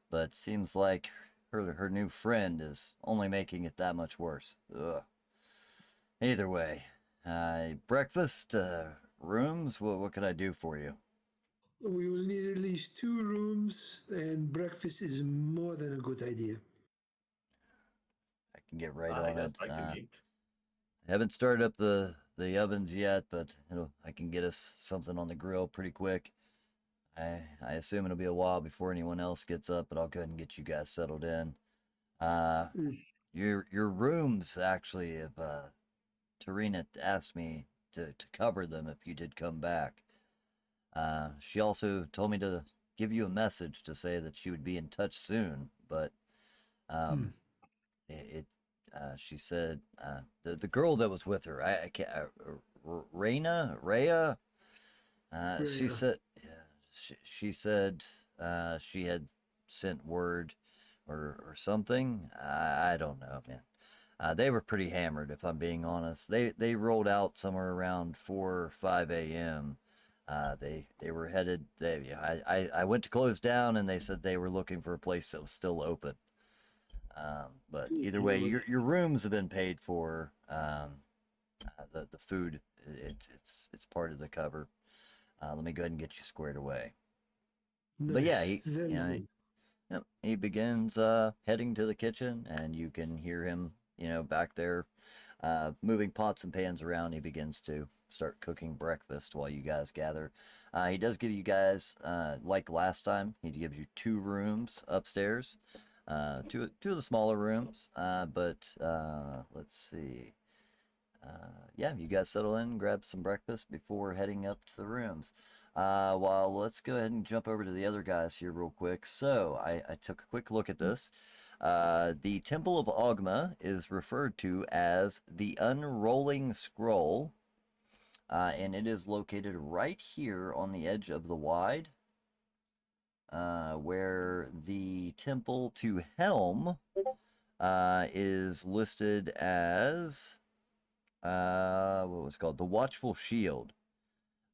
but seems like her new friend is only making it that much worse. Ugh. Either way, breakfast, rooms, what can I do for you? We will need at least 2 rooms, and breakfast is more than a good idea. I can get right I on guess it. I can eat. I haven't started up the ovens yet, but I can get us something on the grill pretty quick. I assume it'll be a while before anyone else gets up, but I'll go ahead and get you guys settled in. Your rooms, actually, if Tarina asked me to cover them if you did come back. She also told me to give you a message to say that she would be in touch soon, but she said the girl that was with her, I can't, Rhea. She said, she said she had sent word or something. I don't know, man. They were pretty hammered, if I'm being honest. They rolled out somewhere around 4 or 5 a.m. They were headed. I went to close down, and they said they were looking for a place that was still open. But either way, your rooms have been paid for. The food, it's part of the cover. Let me go ahead and get you squared away. But yeah, Nice. Very nice. yep, he begins heading to the kitchen, and you can hear him, back there, moving pots and pans around. He begins to start cooking breakfast while you guys gather. He does give you guys, like last time, he gives you 2 rooms upstairs, two of the smaller rooms. But let's see. Yeah, you guys settle in, grab some breakfast before heading up to the rooms. Well, let's go ahead and jump over to the other guys here real quick. So I took a quick look at this. The Temple of Ogma is referred to as the Unrolling Scroll, and it is located right here on the edge of the Wide, where the Temple to Helm is listed as what was it called? The Watchful Shield.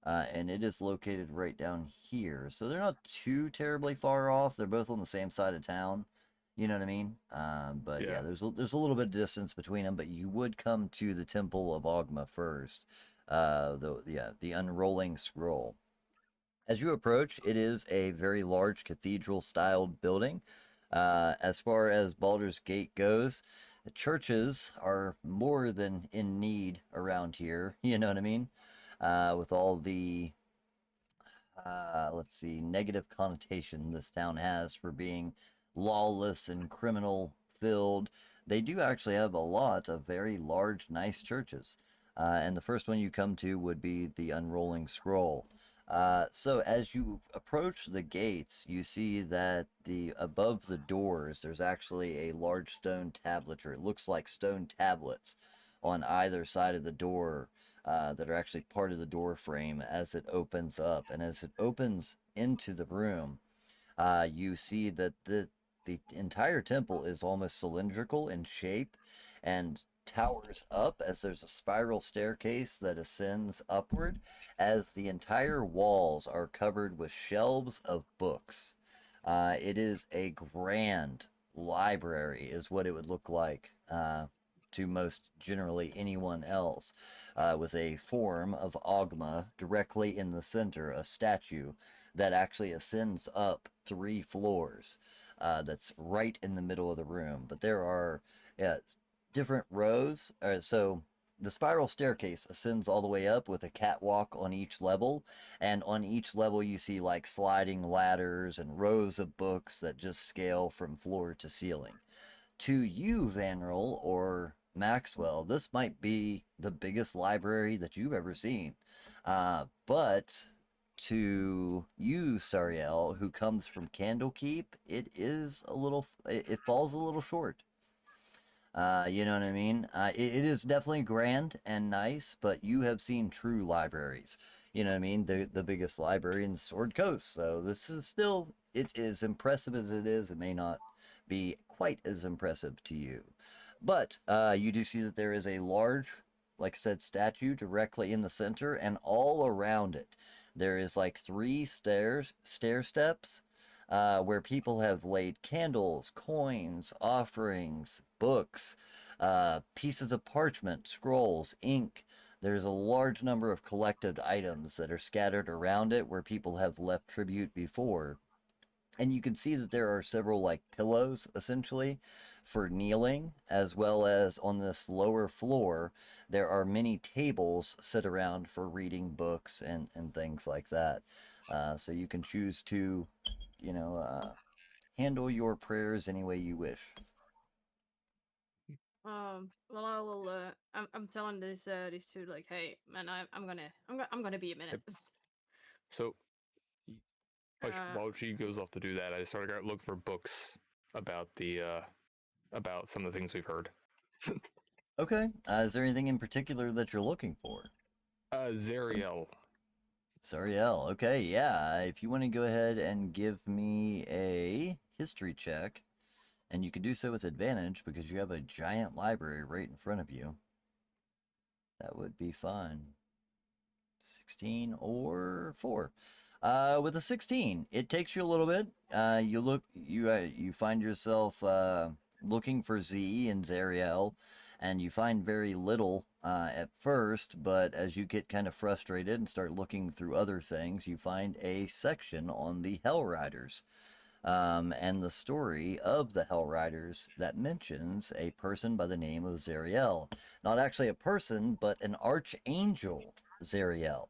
And it is located right down here. So they're not too terribly far off. They're both on the same side of town. You know what I mean? But yeah, there's a little bit of distance between them, but you would come to the Temple of Ogma first. The Unrolling Scroll. As you approach, it is a very large cathedral-styled building. As far as Baldur's Gate goes, the churches are more than in need around here. You know what I mean? With all the, let's see, negative connotation this town has for being lawless and criminal filled, they do actually have a lot of very large, nice churches. And the first one you come to would be the Unrolling Scroll. So as you approach the gates, you see that above the doors, there's actually a large stone tablet, or it looks like stone tablets on either side of the door, that are actually part of the door frame as it opens up. And as it opens into the room, you see that the entire temple is almost cylindrical in shape and towers up, as there's a spiral staircase that ascends upward, as the entire walls are covered with shelves of books. It is a grand library, is what it would look like to most generally anyone else, with a form of Ogma directly in the center, a statue that actually ascends up 3 floors. That's right in the middle of the room. But there are different rows. So the spiral staircase ascends all the way up with a catwalk on each level, and on each level you see like sliding ladders and rows of books that just scale from floor to ceiling. To you, Vanril or Maxwell, this might be the biggest library that you've ever seen. But to you, Sariel, who comes from Candlekeep, it falls a little short. You know what I mean? It is definitely grand and nice, but you have seen true libraries. You know what I mean? The biggest library in Sword Coast. So this is still, it is impressive as it is. It may not be quite as impressive to you. But you do see that there is a large, like I said, statue directly in the center, and all around it, there is like 3 stair steps, where people have laid candles, coins, offerings, books, pieces of parchment, scrolls, ink. There's a large number of collected items that are scattered around it where people have left tribute before. And you can see that there are several like pillows essentially for kneeling, as well as on this lower floor there are many tables set around for reading books and things like that. So you can choose to, handle your prayers any way you wish. Well, I will. I'm telling these 2 like, hey, man, I'm gonna be a minute. So while she goes off to do that, I started to look for books about about some of the things we've heard. Okay. Is there anything in particular that you're looking for? Zariel. Sariel. Okay, yeah. If you want to go ahead and give me a history check, and you can do so with advantage because you have a giant library right in front of you, that would be fun. 16 or 4. With a 16, it takes you a little bit. You find yourself looking for Z and Zariel, and you find very little at first, but as you get kind of frustrated and start looking through other things, you find a section on the Hell Riders. And the story of the Hell Riders that mentions a person by the name of Zariel. Not actually a person, but an archangel, Zariel.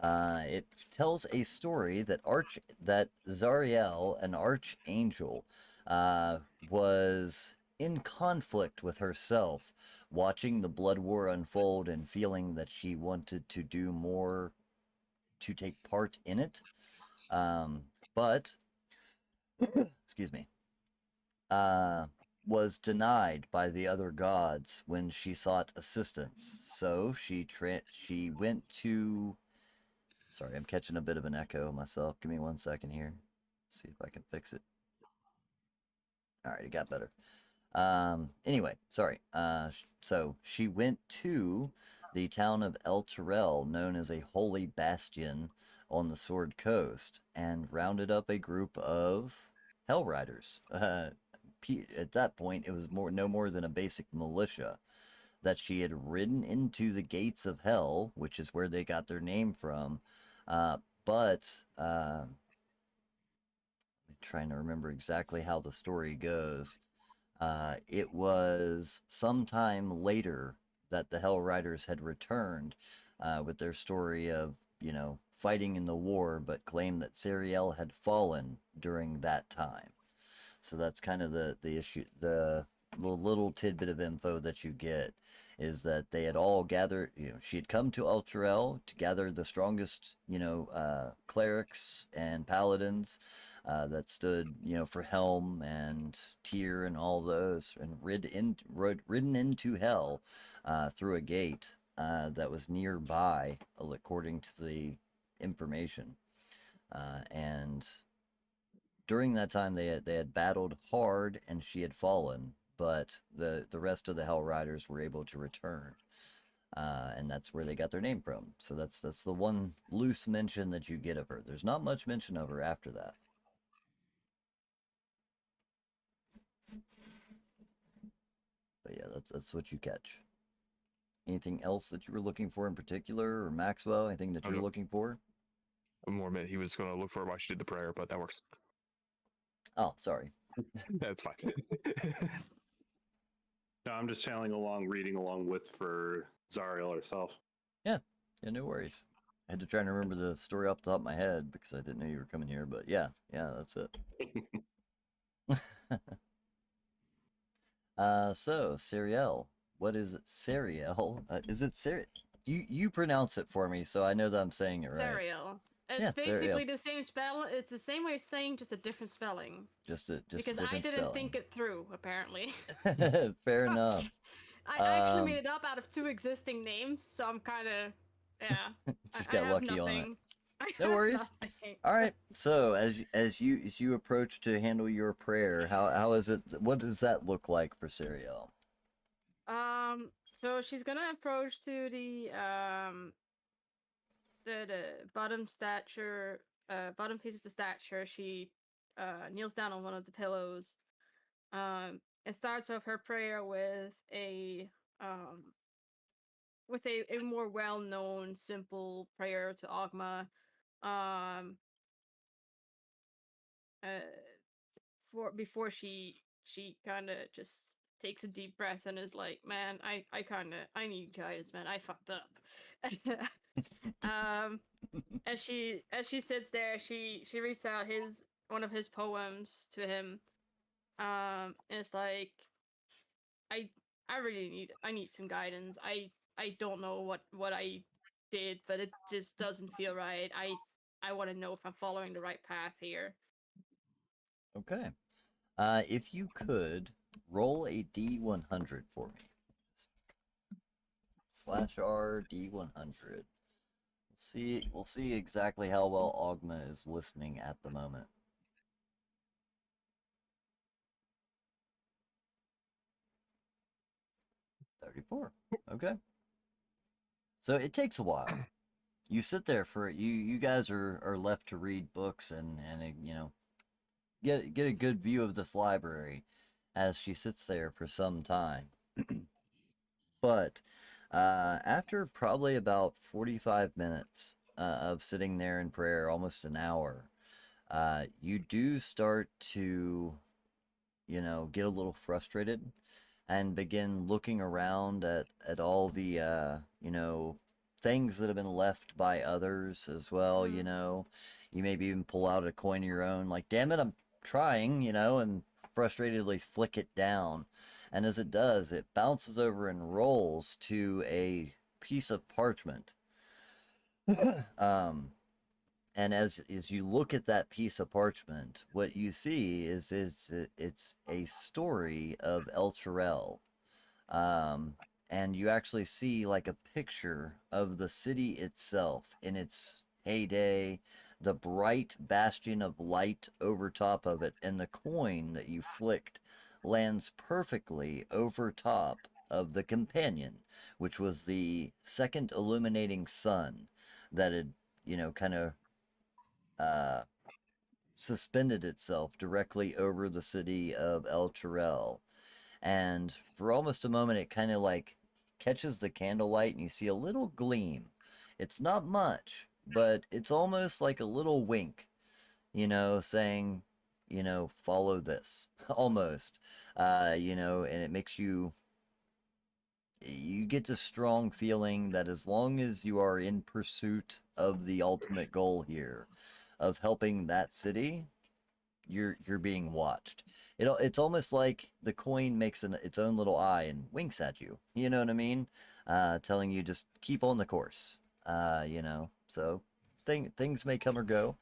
It tells a story that Zariel, an archangel, was in conflict with herself, watching the blood war unfold and feeling that she wanted to do more to take part in it. But excuse me, was denied by the other gods when she sought assistance. So she went to. Sorry, I'm catching a bit of an echo myself. Give me 1 second here. See if I can fix it. All right, it got better. Anyway, sorry. So she went to the town of El Terrell, known as a holy bastion on the Sword Coast, and rounded up a group of Hell Riders. At that point, it was no more than a basic militia that she had ridden into the gates of hell, which is where they got their name from. But I'm trying to remember exactly how the story goes. It was sometime later that the Hell Riders had returned with their story of, fighting in the war, but claimed that Sariel had fallen during that time. So that's kind of the issue. The little tidbit of info that you get is that they had all gathered. She had come to Ultrael to gather the strongest, clerics and paladins that stood, for Helm and Tyr and all those, and ridden into hell through a gate that was nearby, according to the information, and during that time they had battled hard and she had fallen, but the rest of the Hell Riders were able to return, and that's where they got their name from. So that's the one loose mention that you get of her. There's not much mention of her after that. But yeah, that's what you catch. Anything else that you were looking for in particular, or Maxwell? Anything that you're looking for? More meant he was going to look for it while she did the prayer, but that works. Oh, sorry. That's fine. No, I'm just channeling along, reading along for Zariel herself. Yeah, no worries. I had to try and remember the story off the top of my head because I didn't know you were coming here, but yeah, that's it. So Sariel, what is it? Sariel? Is it You pronounce it for me, so I know that I'm saying it right. Sariel. It's Yeah, basically Sariel. the same spell. It's the same way of saying, just a different spelling. Just Because a I different didn't spelling. think it through, apparently. Fair enough. I actually made it up out of 2 existing names, so I'm kind of, yeah. Just I got have lucky on it. nothing. I No have worries. nothing. All right. So as you approach to handle your prayer, how is it? What does that look like for Sariel? So she's gonna approach to the bottom stature, bottom piece of the stature. She kneels down on one of the pillows. It starts off her prayer with a more well-known simple prayer to Ogma. Uh, before she kind of just takes a deep breath and is like, man, I need guidance, man. I fucked up. As she sits there, she reads out one of his poems to him. And it's like, I really need some guidance. I don't know what I did, but it just doesn't feel right. I want to know if I'm following the right path here. Okay. If you could roll a D100 for me. /R D100. We'll see exactly how well Ogma is listening at the moment. $34. Okay. So it takes a while. you sit there for you guys are left to read books and you know, get a good view of this library as she sits there for some time. But after probably about 45 minutes of sitting there in prayer, almost an hour, you do start to, you know, get a little frustrated and begin looking around at all the, you know, things that have been left by others as well, you know. You maybe even pull out a coin of your own, like, damn it, I'm trying, you know, and frustratedly flick it down. And as it does, it bounces over and rolls to a piece of parchment. um, and as you look at that piece of parchment, what you see is it's a story of El Chirel. Um, and you actually see like a picture of the city itself in its heyday, the bright bastion of light over top of it, and the coin that you flicked lands perfectly over top of the companion, which was the second illuminating sun that had, you know, kind of uh, suspended itself directly over the city of El Chirel. And for almost a moment, it kind of like catches the candlelight and you see a little gleam. It's not much, but it's almost like a little wink, you know, saying, you know, follow this, almost, you know, and it makes you get a strong feeling that as long as you are in pursuit of the ultimate goal here, of helping that city, you're being watched. It's almost like the coin makes its own little eye and winks at you. You know what I mean? Telling you just keep on the course. You know, so things may come or go.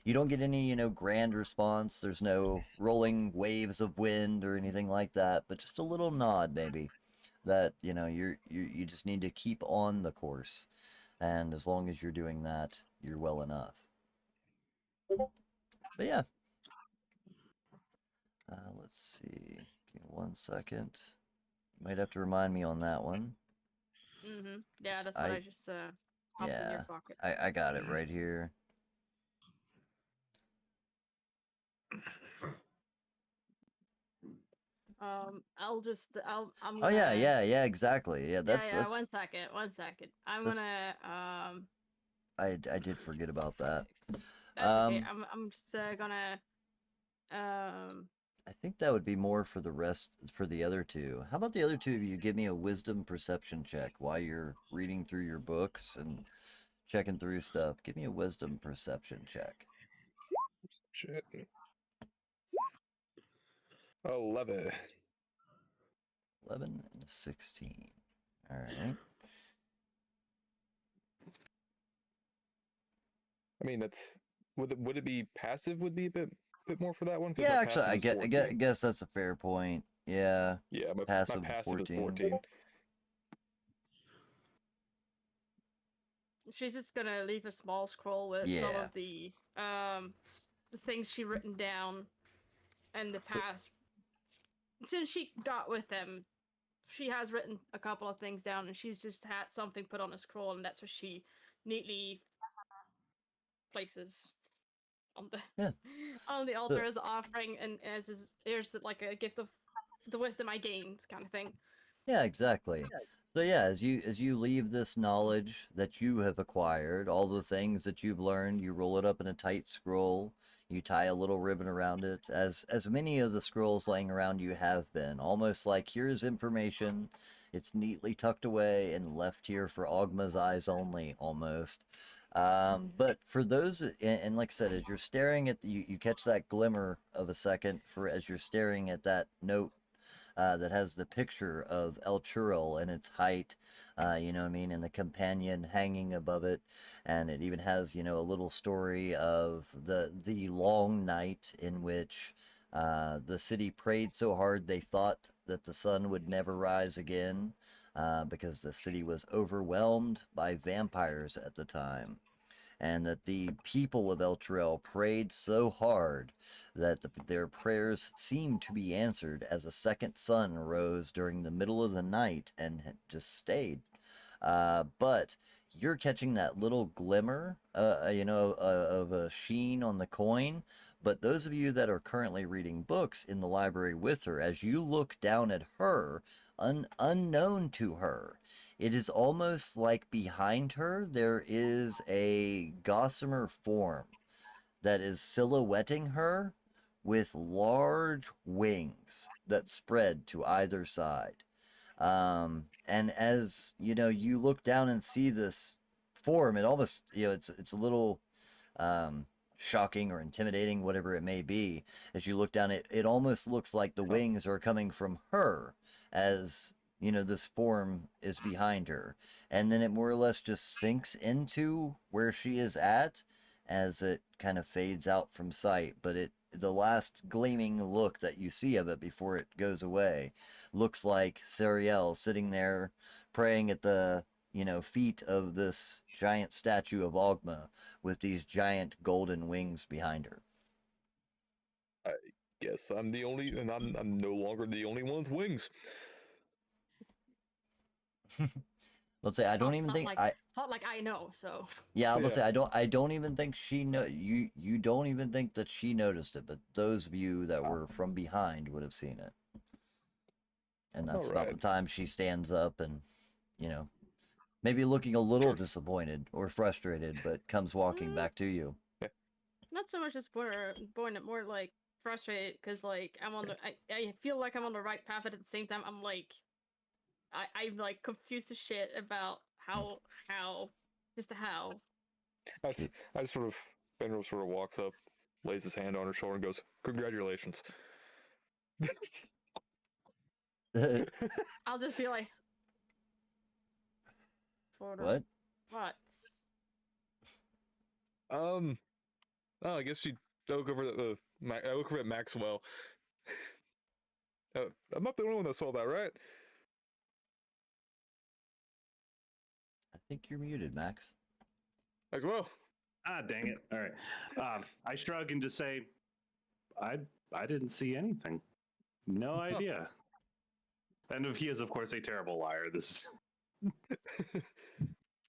You don't get any, you know, grand response. There's no rolling waves of wind or anything like that, but just a little nod maybe that, you know, you just need to keep on the course. And as long as you're doing that, you're well enough. But yeah, let's see. Give me 1 second. You might have to remind me on that one. Yeah, that's what I just popped in your pocket. I got it right here. I'm Oh yeah, gonna. yeah, exactly. Yeah, that's 1 second, 1 second. I'm that's- gonna I did forget about that. That's okay. I'm just gonna I think that would be more for the other two. How about the other two of you give me a wisdom perception check while you're reading through your books and checking through stuff. Give me a wisdom perception check. Shit. 11. 11 and 16. All right. I mean, that's would it be passive? Would be a bit more for that one. 'Cause Yeah, my actually, passive is I 14. guess that's a fair point. Yeah. Yeah, my Passive passive is 14. 14. she's just gonna leave a small scroll with some Yeah. of the things she written down in the past. Since she got with him, she has written a couple of things down, and she's just had something put on a scroll, and that's what she neatly places on the on the altar as an offering, and here's like a gift of the wisdom I gained, kind of thing. Yeah, exactly. So yeah, as you leave this knowledge that you have acquired, all the things that you've learned, you roll it up in a tight scroll, you tie a little ribbon around it, as many of the scrolls laying around you have been, almost like here's information, it's neatly tucked away and left here for Ogma's eyes only, almost. But for those, and like I said, as you're staring at, you catch that glimmer of a second for as you're staring at that note that has the picture of El Churl and its height, you know what I mean, and the companion hanging above it, and it even has, you know, a little story of the long night in which the city prayed so hard they thought that the sun would never rise again, because the city was overwhelmed by vampires at the time, and that the people of El Terrell prayed so hard that their prayers seemed to be answered as a second sun rose during the middle of the night and had just stayed. But you're catching that little glimmer, of a sheen on the coin. But those of you that are currently reading books in the library with her, as you look down at her, unknown to her, it is almost like behind her there is a gossamer form that is silhouetting her with large wings that spread to either side. And as you look down and see this form, it almost, it's a little shocking or intimidating, whatever it may be. As you look down, it almost looks like the wings are coming from her, as this form is behind her, and then it more or less just sinks into where she is at as it kind of fades out from sight. But the last gleaming look that you see of it before it goes away looks like Sariel sitting there praying at the feet of this giant statue of Ogma with these giant golden wings behind her. I guess I'm the only, and I'm no longer the only one with wings. Let's say I don't It's even not think like, I. It's not like I know, so. Yeah, I will Yeah. say I don't even think she know you don't even think that she noticed it, but those of you that were from behind would have seen it. And that's about the Alright. time she stands up and, maybe looking a little disappointed or frustrated, but comes walking Mm. back to you. Not so much disappointed, more like frustrated because like I feel like I'm on the right path, but at the same time I'm like I'm like confused as shit about how just how. I just sort of, Benro sort of walks up, lays his hand on her shoulder, and goes, "Congratulations." I'll just be like, for the What? what? Oh, I guess she look over I look over at Maxwell. I'm not the only one that saw that, right? I think you're muted, Max. Maxwell. Ah, dang it. All right. I shrug and just say, I didn't see anything. No idea. And if he is, of course, a terrible liar, this is.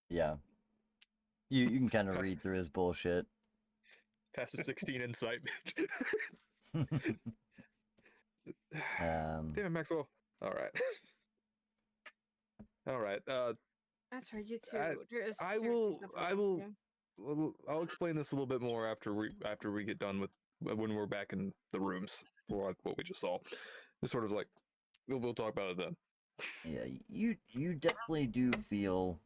Yeah. You can kind of read through his bullshit. Passive 16 insight. Um, Damn it, Maxwell. All right. All right. That's for you too. I- There's I seriously will. stuff I wrong will. with you. Well, I'll explain this a little bit more after we get done with when we're back in the rooms for what we just saw. It's sort of like we'll talk about it then. yeah, you definitely do feel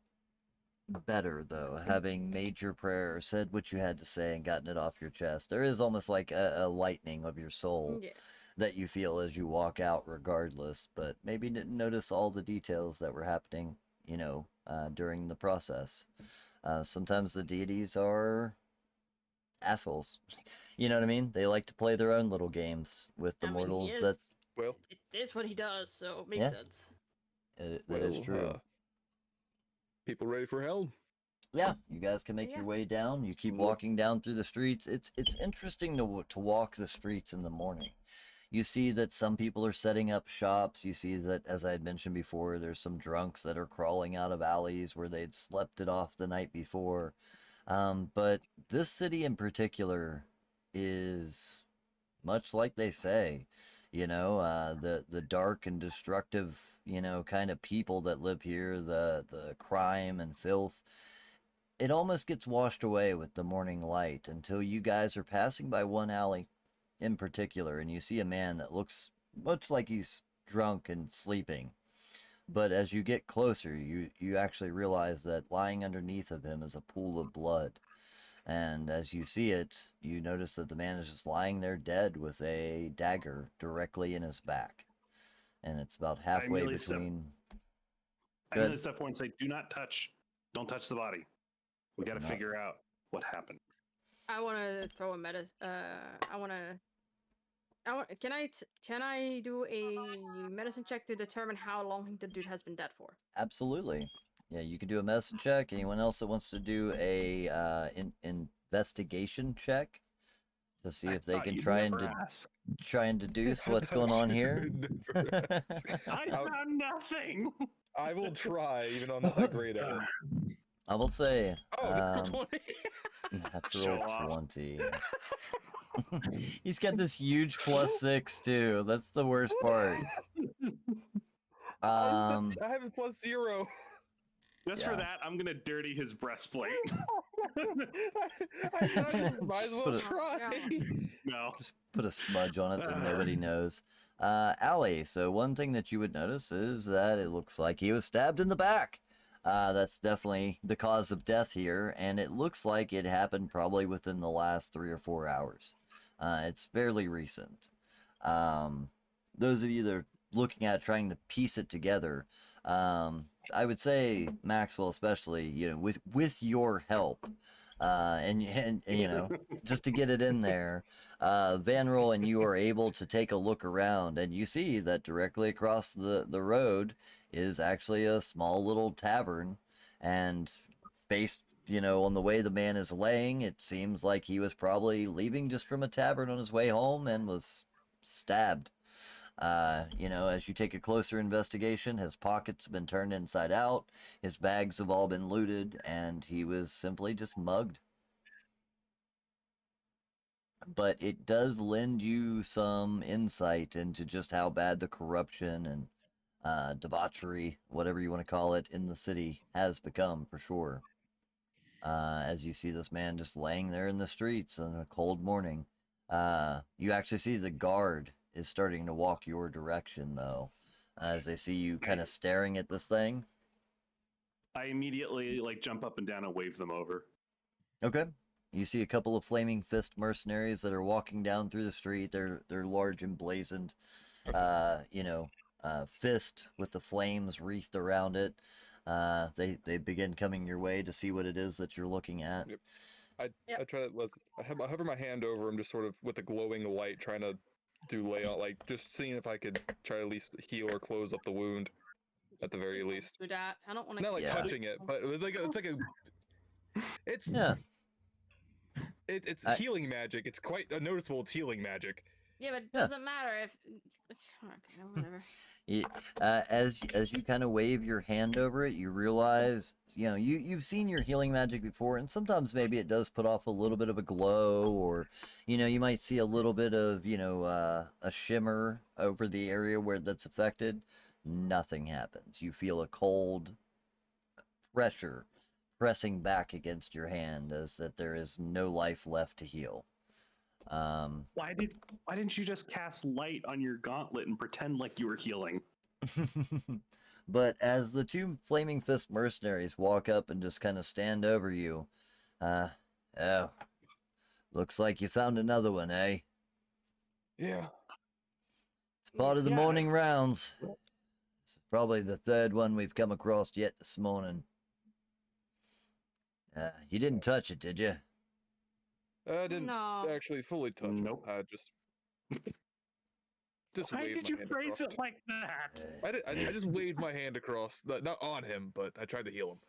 better though, having made your prayer, said what you had to say, and gotten it off your chest. There is almost like a lightening of your soul Yeah. that you feel as you walk out, regardless. But maybe didn't notice all the details that were happening, during the process. Sometimes the deities are assholes. You know what I mean? They like to play their own little games with the I mean, he mortals. is. Well, It is what he does, so it makes Yeah. sense. That is well, true. People ready for hell? Yeah, you guys can make Yeah. your way down. You keep Mhm. walking down through the streets. It's interesting to walk the streets in the morning. You see that some people are setting up shops. You see that, as I had mentioned before, there's some drunks that are crawling out of alleys where they'd slept it off the night before. But this city in particular is much like they say. The dark and destructive, kind of people that live here, the crime and filth, it almost gets washed away with the morning light until you guys are passing by one alley in particular, and you see a man that looks much like he's drunk and sleeping. But as you get closer, you actually realize that lying underneath of him is a pool of blood. And as you see it, you notice that the man is just lying there dead with a dagger directly in his back. And it's about halfway immediately step- between. I Good. immediately step forward and say, "Do not touch. Don't touch the body. We got to No. figure out what happened." I want to throw a meta. Can I do a medicine check to determine how long the dude has been dead for? Absolutely. Yeah, you can do a medicine check. Anyone else that wants to do a investigation check to see I if they thought can you'd try never and ask. try and deduce what's going on here? Never ask. I I'll- found nothing. I will try, even on the high grade. I will say, Oh, natural 20. natural Show off. 20. He's got this huge +6 too. That's the worst part. I have a +0. Just Yeah. for that, I'm gonna dirty his breastplate. Might as well Put it- try. No. Just put a smudge on it so nobody knows. Allie, so one thing that you would notice is that it looks like he was stabbed in the back. That's definitely the cause of death here, and it looks like it happened probably within the last 3 or 4 hours. It's fairly recent. Those of you that are looking at it, trying to piece it together, I would say Maxwell, especially, with your help, and just to get it in there, Van Roll and you are able to take a look around, and you see that directly across the road is actually a small little tavern, and based on the way the man is laying, it seems like he was probably leaving just from a tavern on his way home and was stabbed. As you take a closer investigation, his pockets have been turned inside out, his bags have all been looted, and he was simply just mugged. But it does lend you some insight into just how bad the corruption and debauchery, whatever you want to call it, in the city has become, for sure. As you see this man just laying there in the streets on a cold morning. You actually see the guard is starting to walk your direction, though, as they see you kind of staring at this thing. I immediately jump up and down and wave them over. Okay. You see a couple of flaming fist mercenaries that are walking down through the street. They're large and blazoned. Fist with the flames wreathed around it. They begin coming your way to see what it is that you're looking at. Yep. Yep. I try to I hover my hand over him, just sort of with a glowing light, trying to do layout, just seeing if I could try to at least heal or close up the wound, at the very Please don't least. do that. I don't want to. Not Yeah. touching it, but it's Yeah. it's I- healing magic. It's quite noticeable. It's healing magic. Yeah, but it Yeah. doesn't matter if. Okay, whatever. As you kind of wave your hand over it, you realize, you've seen your healing magic before, and sometimes maybe it does put off a little bit of a glow, or, you might see a little bit of, a shimmer over the area where that's affected. Nothing happens. You feel a cold pressure pressing back against your hand as that there is no life left to heal. Why didn't you just cast light on your gauntlet and pretend like you were healing? But as the two Flaming Fist mercenaries walk up and just kind of stand over you, oh, looks like you found another one, eh? Yeah. It's part of the Yeah. morning rounds. It's probably the third one we've come across yet this morning. You didn't touch it, did you? I didn't No. actually fully touch Nope. it. I just Why waved did my you hand phrase across. it like that? I just waved my hand across, not on him, but I tried to heal him.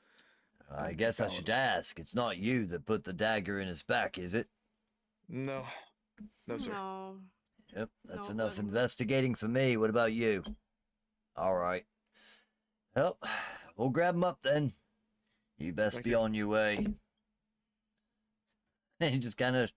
I guess I should ask. It's not you that put the dagger in his back, is it? No, sir. No. Yep, that's No, it enough wasn't. investigating for me. What about you? All right. Well, we'll grab him up then. You best Thank be you. on your way. And he just kind of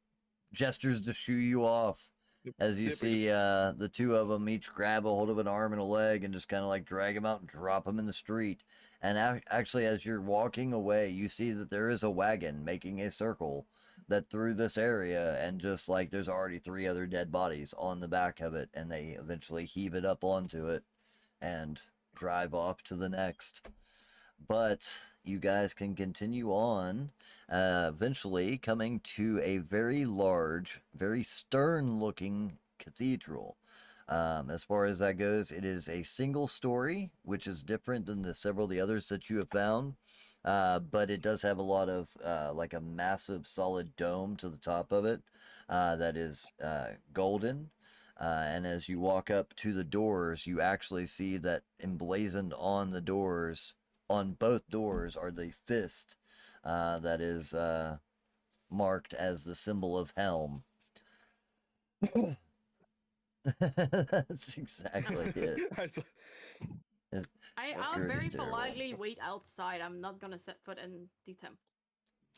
gestures to shoo you off. Yep, As you yep, we see the two of them each grab a hold of an arm and a leg and just kind of drag him out and drop him in the street. And actually, as you're walking away, you see that there is a wagon making a circle that through this area, and just there's already 3 other dead bodies on the back of it, and they eventually heave it up onto it and drive off to the next. But you guys can continue on, eventually coming to a very large, very stern-looking cathedral. As far as that goes, it is a single story, which is different than the several of the others that you have found. But it does have a lot of, a massive solid dome to the top of it that is golden. And as you walk up to the doors, you actually see that emblazoned on the doors, on both doors, are the fist that is marked as the symbol of Helm. That's exactly it. I'll Security very stairwell. politely wait outside. I'm not gonna set foot in the temple.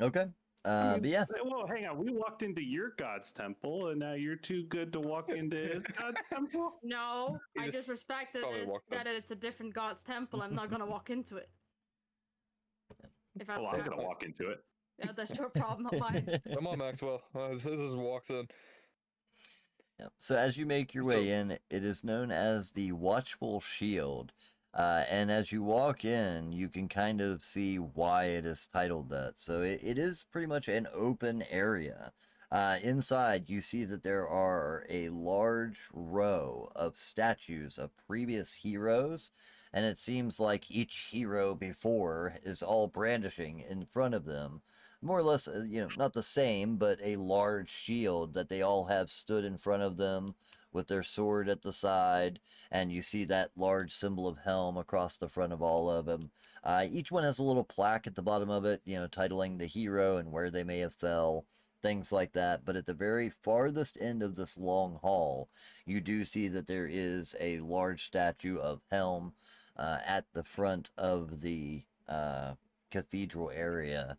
Okay. I mean, But yeah. Well, hang on. We walked into your god's temple, and now you're too good to walk into his god's temple. No, He I just just respect probably walked that in. it's a different god's temple. I'm not gonna walk into it. If Oh, I'm gonna walk into it. Yeah, that's your problem, not mine. Come on, Maxwell. This just walks in. Yep. So as you make your So- way in, it is known as the Watchful Shield. And as you walk in, you can kind of see why it is titled that. So it is pretty much an open area. Inside, you see that there are a large row of statues of previous heroes, and it seems like each hero before is all brandishing in front of them. More or less, not the same, but a large shield that they all have stood in front of them with their sword at the side, and you see that large symbol of helm across the front of all of them. Each one has a little plaque at the bottom of it, titling the hero and where they may have fell, things like that. But at the very farthest end of this long hall, you do see that there is a large statue of Helm at the front of the cathedral area,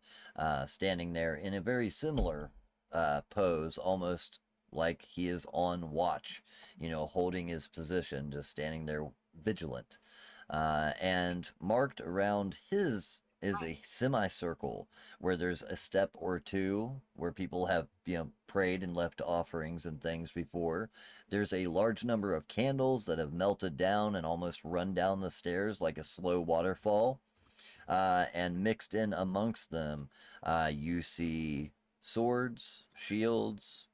standing there in a very similar pose, almost like he is on watch, holding his position, just standing there vigilant. And marked around his is a semicircle where there's a step or two where people have, prayed and left offerings and things before. There's a large number of candles that have melted down and almost run down the stairs like a slow waterfall. And mixed in amongst them, you see swords, shields,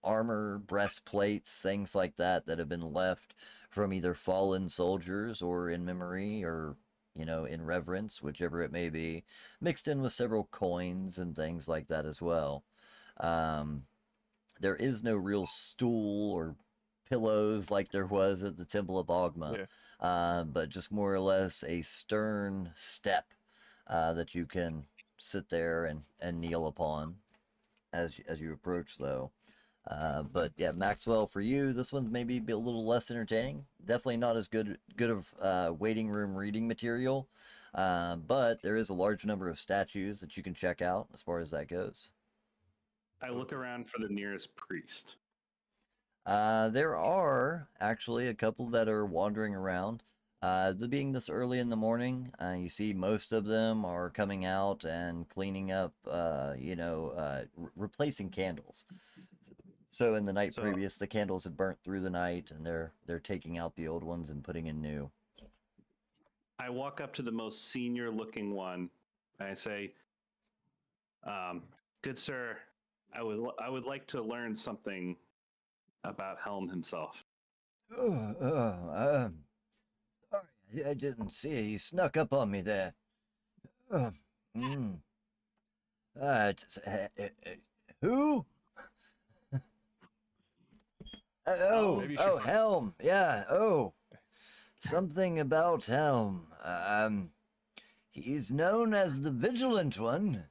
armor, breastplates, things like that have been left from either fallen soldiers or in memory or, in reverence, whichever it may be, mixed in with several coins and things like that as well. There is no real stool or pillows like there was at the Temple of Ogma, but just more or less a stern step that you can sit there and kneel upon as you approach, though. But yeah, Maxwell, for you, this one's maybe a little less entertaining. Definitely not as good of waiting room reading material, but there is a large number of statues that you can check out as far as that goes. I look around for the nearest priest. There are actually a couple that are wandering around. Being this early in the morning, you see most of them are coming out and cleaning up, replacing candles. So in the night previous, the candles had burnt through the night, and they're taking out the old ones and putting in new. I walk up to the most senior-looking one, and I say, "Good sir, I would like to learn something about Helm himself." Sorry, I didn't see it. You snuck up on me there. Who? Helm. Yeah. Something about Helm. He's known as the Vigilant One.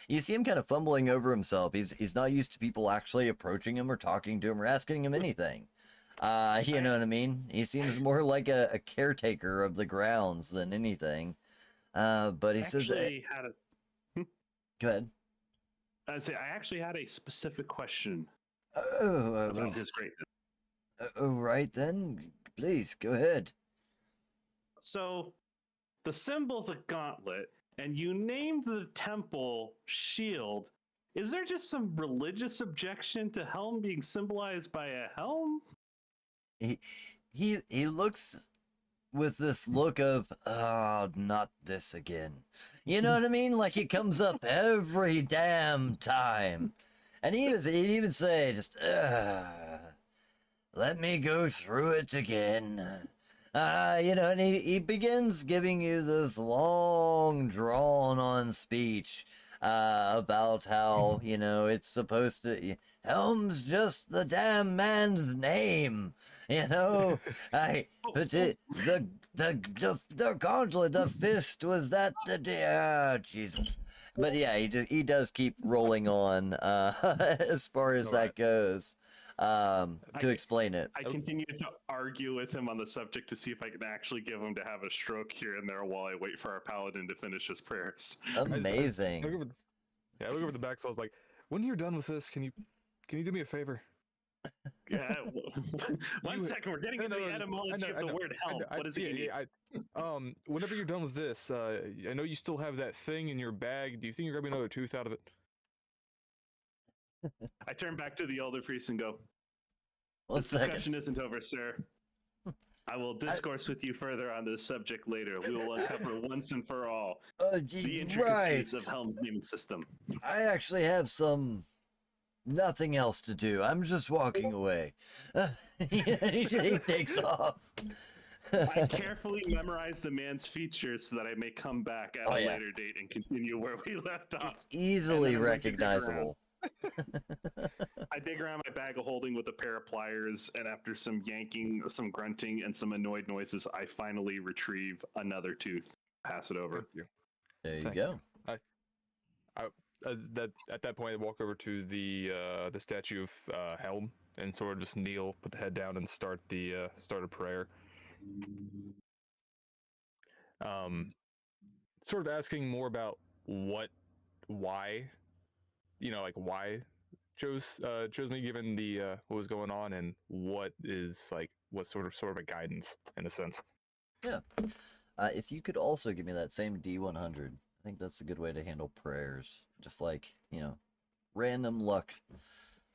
You see him kind of fumbling over himself. He's not used to people actually approaching him or talking to him or asking him anything. You know what I mean? He seems more like a caretaker of the grounds than anything. But he says, go ahead. I'd say I actually had a specific question Oh, about his greatness. right then. Please, go ahead. So, the symbol's a gauntlet, and you named the temple shield. Is there just some religious objection to Helm being symbolized by a helm? He looks with this look of, oh, not this again. You know what I mean? Like it comes up every damn time. And he'd even say, just, let me go through it again. And he begins giving you this long, drawn-on speech about how, it's supposed to... Helm's just the damn man's name, but the gauntlet, the fist, was that the... Jesus. But yeah, he does keep rolling on as far as that Alright. goes. To I- explain it. I continue to argue with him on the subject to see if I can actually give him to have a stroke here and there while I wait for our paladin to finish his prayers. Amazing. I look over the back, so I was like, when you're done with this, can you do me a favor? Yeah. One You- second, we're getting No, into no, the no, etymology of the word help. What does it mean? Whenever you're done with this, I know you still have that thing in your bag. Do you think you're grabbing another tooth out of it? I turn back to the elder priest and go, One this discussion second. isn't over, sir. I will discourse with you further on this subject later. We will uncover once and for all the Right. intricacies of Helm's naming system. I actually have nothing else to do. I'm just walking away. He takes off. I carefully memorize the man's features so that I may come back at Oh, a yeah. later date and continue where we left off. Easily And then I'm going to dig recognizable. I dig around my bag of holding with a pair of pliers, and after some yanking, some grunting, and some annoyed noises, I finally retrieve another tooth. Pass it over. Thank you. There you Thank go. At that point, I walk over to the statue of Helm and sort of just kneel, put the head down, and start a prayer. Sort of asking more about why, like why chose me given the what was going on, and what sort of a guidance in a sense. Yeah. If you could also give me that same D100, I think that's a good way to handle prayers. Just like, random luck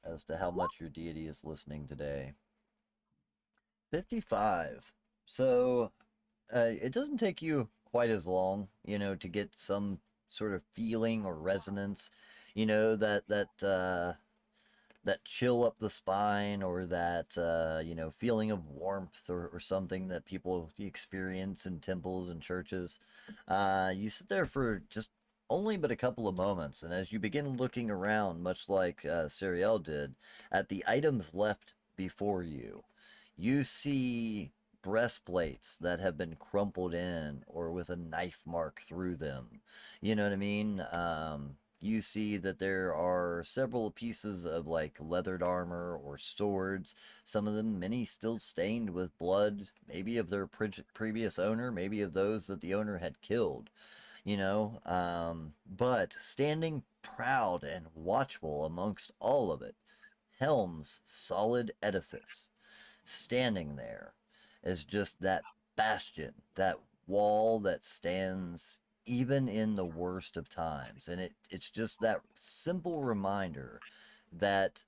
as to how much your deity is listening today. 55. So, it doesn't take you quite as long, to get some sort of feeling or resonance, that chill up the spine, or that feeling of warmth, or something that people experience in temples and churches. You sit there for just only but a couple of moments, and as you begin looking around, much like Sariel did, at the items left before you, you see breastplates that have been crumpled in or with a knife mark through them. You know what I mean? You see that there are several pieces of like leathered armor or swords, some of them many still stained with blood, maybe of their previous owner, maybe of those that the owner had killed, but standing proud and watchful amongst all of it, Helm's solid edifice, standing there as just that bastion, that wall that stands even in the worst of times. And it's just that simple reminder that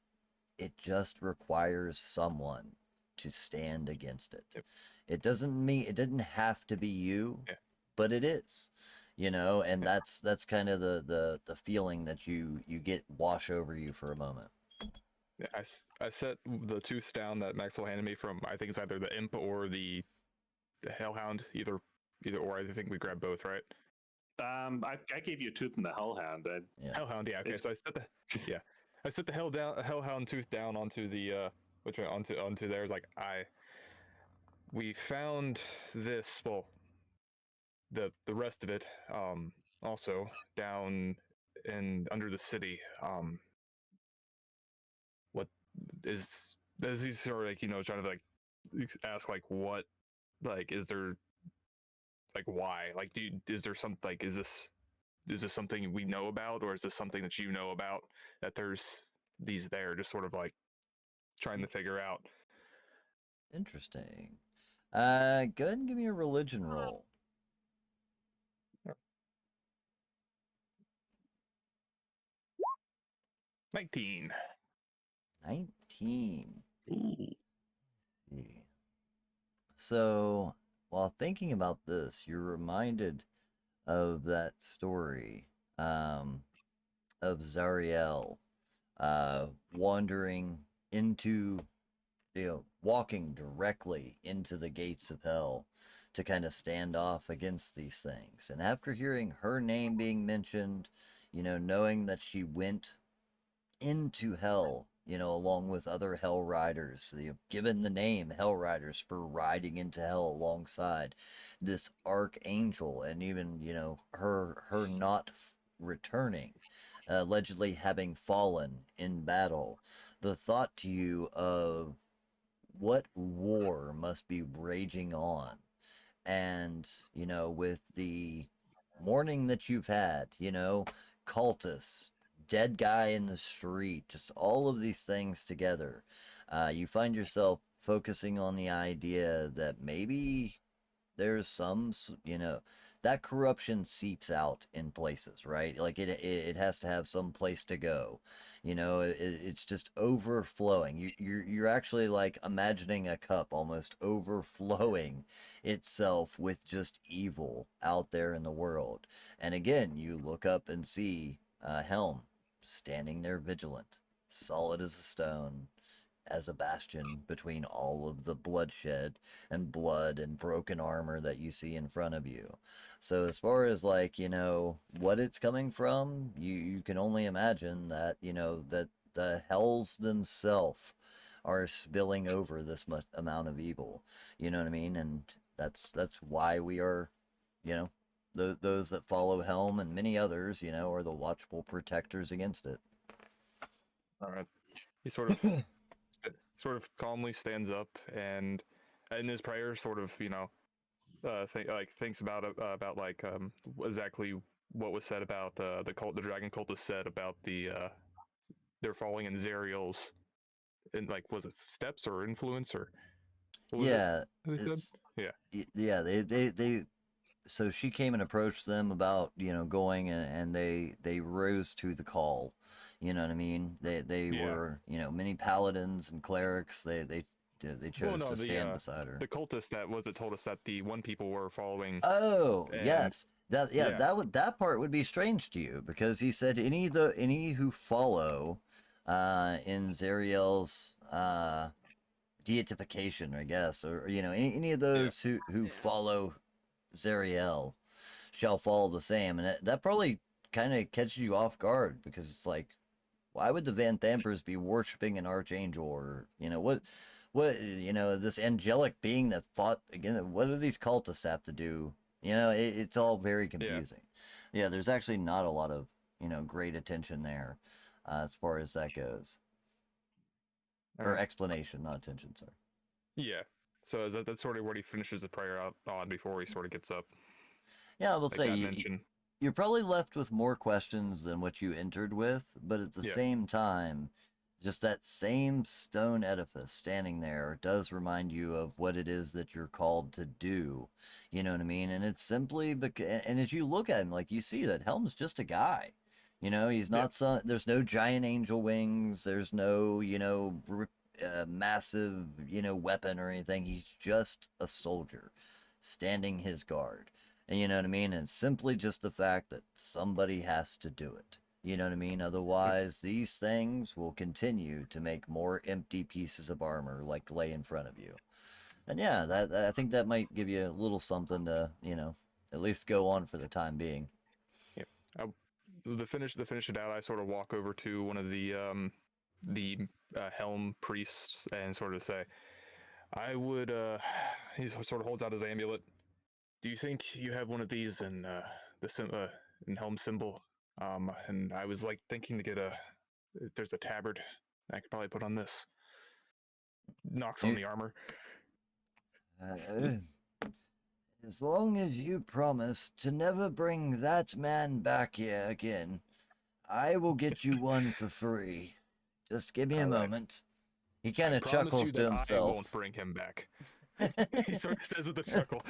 it just requires someone to stand against it. Yep. It didn't have to be you, Yeah. but it is. And that's kind of the feeling that you get wash over you for a moment. Yeah, I set the tooth down that Maxwell handed me from, I think it's either the imp or the hellhound, either or. I think we grabbed both, right? I gave you a tooth in the hellhound. Yeah. Hellhound, yeah. Okay, It's- so I set the hellhound tooth down onto the onto there. It's like we found this. Well, the rest of it also down and under the city. What is he's sort of like trying to like ask like what is there like why is there some is this something we know about, or is this something that you know about, that there's these there, just sort of like trying to figure out. Interesting. Go ahead and give me a religion roll. Yeah. 19. 19. Ooh. See. So, while thinking about this, you're reminded of that story of Zariel wandering into, walking directly into the gates of hell to kind of stand off against these things. And after hearing her name being mentioned, knowing that she went into hell, along with other hell riders, given the name hell riders for riding into hell alongside this archangel, and even, her not returning, allegedly having fallen in battle. The thought to you of what war must be raging on. And, with the morning that you've had, cultists, dead guy in the street, just all of these things together, you find yourself focusing on the idea that maybe there's that corruption seeps out in places, right? Like it has to have some place to go. It's just overflowing. You're actually like imagining a cup almost overflowing itself with just evil out there in the world. And again, you look up and see Helm standing there vigilant, solid as a stone, as a bastion between all of the bloodshed and blood and broken armor that you see in front of you. So as far as like, what it's coming from, you can only imagine that, that the hells themselves are spilling over this much amount of evil. You know what I mean? And that's why we are, those that follow Helm and many others, are the watchful protectors against it. All right. He sort of calmly stands up and in his prayer sort of thinks about exactly what was said about the dragon cultist said about they're falling in Zariel's, and like, was it steps or influence or what was Yeah, it they said? it's Yeah. yeah, they so she came and approached them about going, and they rose to the call. You know what I mean? They Yeah. were many paladins and clerics. They chose to stand the beside her. the cultist told us that the one people were following. Oh, and yes. yeah. That part would be strange to you, because he said any who follow in Zariel's deification, I guess, or any of those who Yeah. follow Zariel shall fall the same. And that probably kind of catches you off guard, because it's like, why would the Van Thampers be worshiping an archangel, or this angelic being that fought again? What do these cultists have to do? It's all very confusing. Yeah, there's actually not a lot of great attention there, as far as that goes, or Alright. explanation, not attention. Sorry. Yeah. So that's sort of what he finishes the prayer out on before he sort of gets up. Yeah, I will Like say that mention. you're probably left with more questions than what you entered with, but at the Yeah. same time, just that same stone edifice standing there does remind you of what it is that you're called to do. You know what I mean? And it's simply because, and as you look at him, like, you see that Helm's just a guy. He's not there's no giant angel wings, there's no, massive, weapon or anything. He's just a soldier standing his guard. And you know what I mean? And it's simply just the fact that somebody has to do it. You know what I mean? Otherwise, these things will continue to make more empty pieces of armor like lay in front of you. And yeah, I think that might give you a little something to, at least go on for the time being. Yeah. To finish it out, I sort of walk over to one of the Helm priests and sort of say, I would he sort of holds out his amulet. Do you think you have one of these in in Helm symbol? And I was like thinking to get if there's a tabard I could probably put on this. Knocks on the armor. As long as you promise to never bring that man back here again, I will get you one for free. Just give me a moment. He kind of chuckles to himself. I won't bring him back. He sort of says with a chuckle.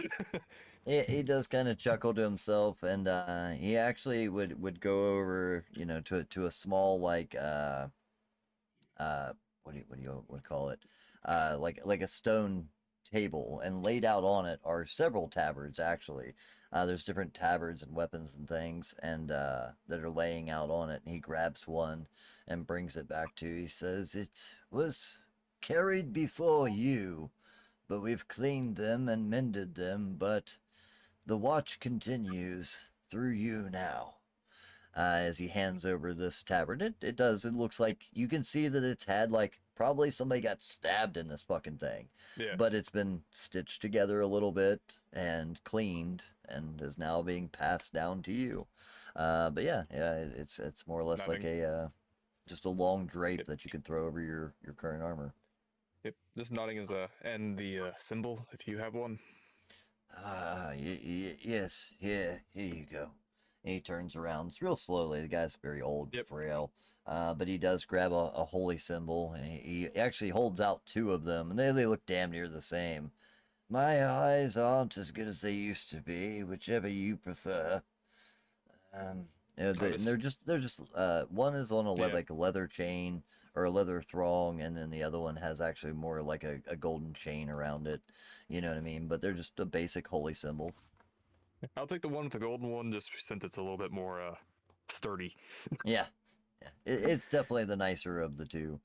He does kind of chuckle to himself, and he actually would go over, to a small, like, what do you call it? Like a stone table, and laid out on it are several tabards, actually. There's different tabards and weapons and things, and that are laying out on it. And he grabs one and brings it back to you. He says, "It was carried before you, but we've cleaned them and mended them, but the watch continues through you now." As he hands over this tabard, it looks like you can see that it's had like probably somebody got stabbed in this fucking thing. Yeah. But it's been stitched together a little bit and cleaned and is now being passed down to you. But yeah, it's more or less like a just a long drape that you can throw over your current armor. Yep. This nodding is and the symbol, if you have one. Yes, here you go. And he turns around. It's real slowly. The guy's very old, Yep. frail. But he does grab a holy symbol, and he actually holds out two of them, and they look damn near the same. My eyes aren't as good as they used to be, whichever you prefer. And they're just one is on like a leather chain or a leather thong, and then the other one has actually more like a golden chain around it. You know what I mean? But they're just a basic holy symbol. I'll take the one with the golden one, just since it's a little bit more sturdy. Yeah. It's definitely the nicer of the two.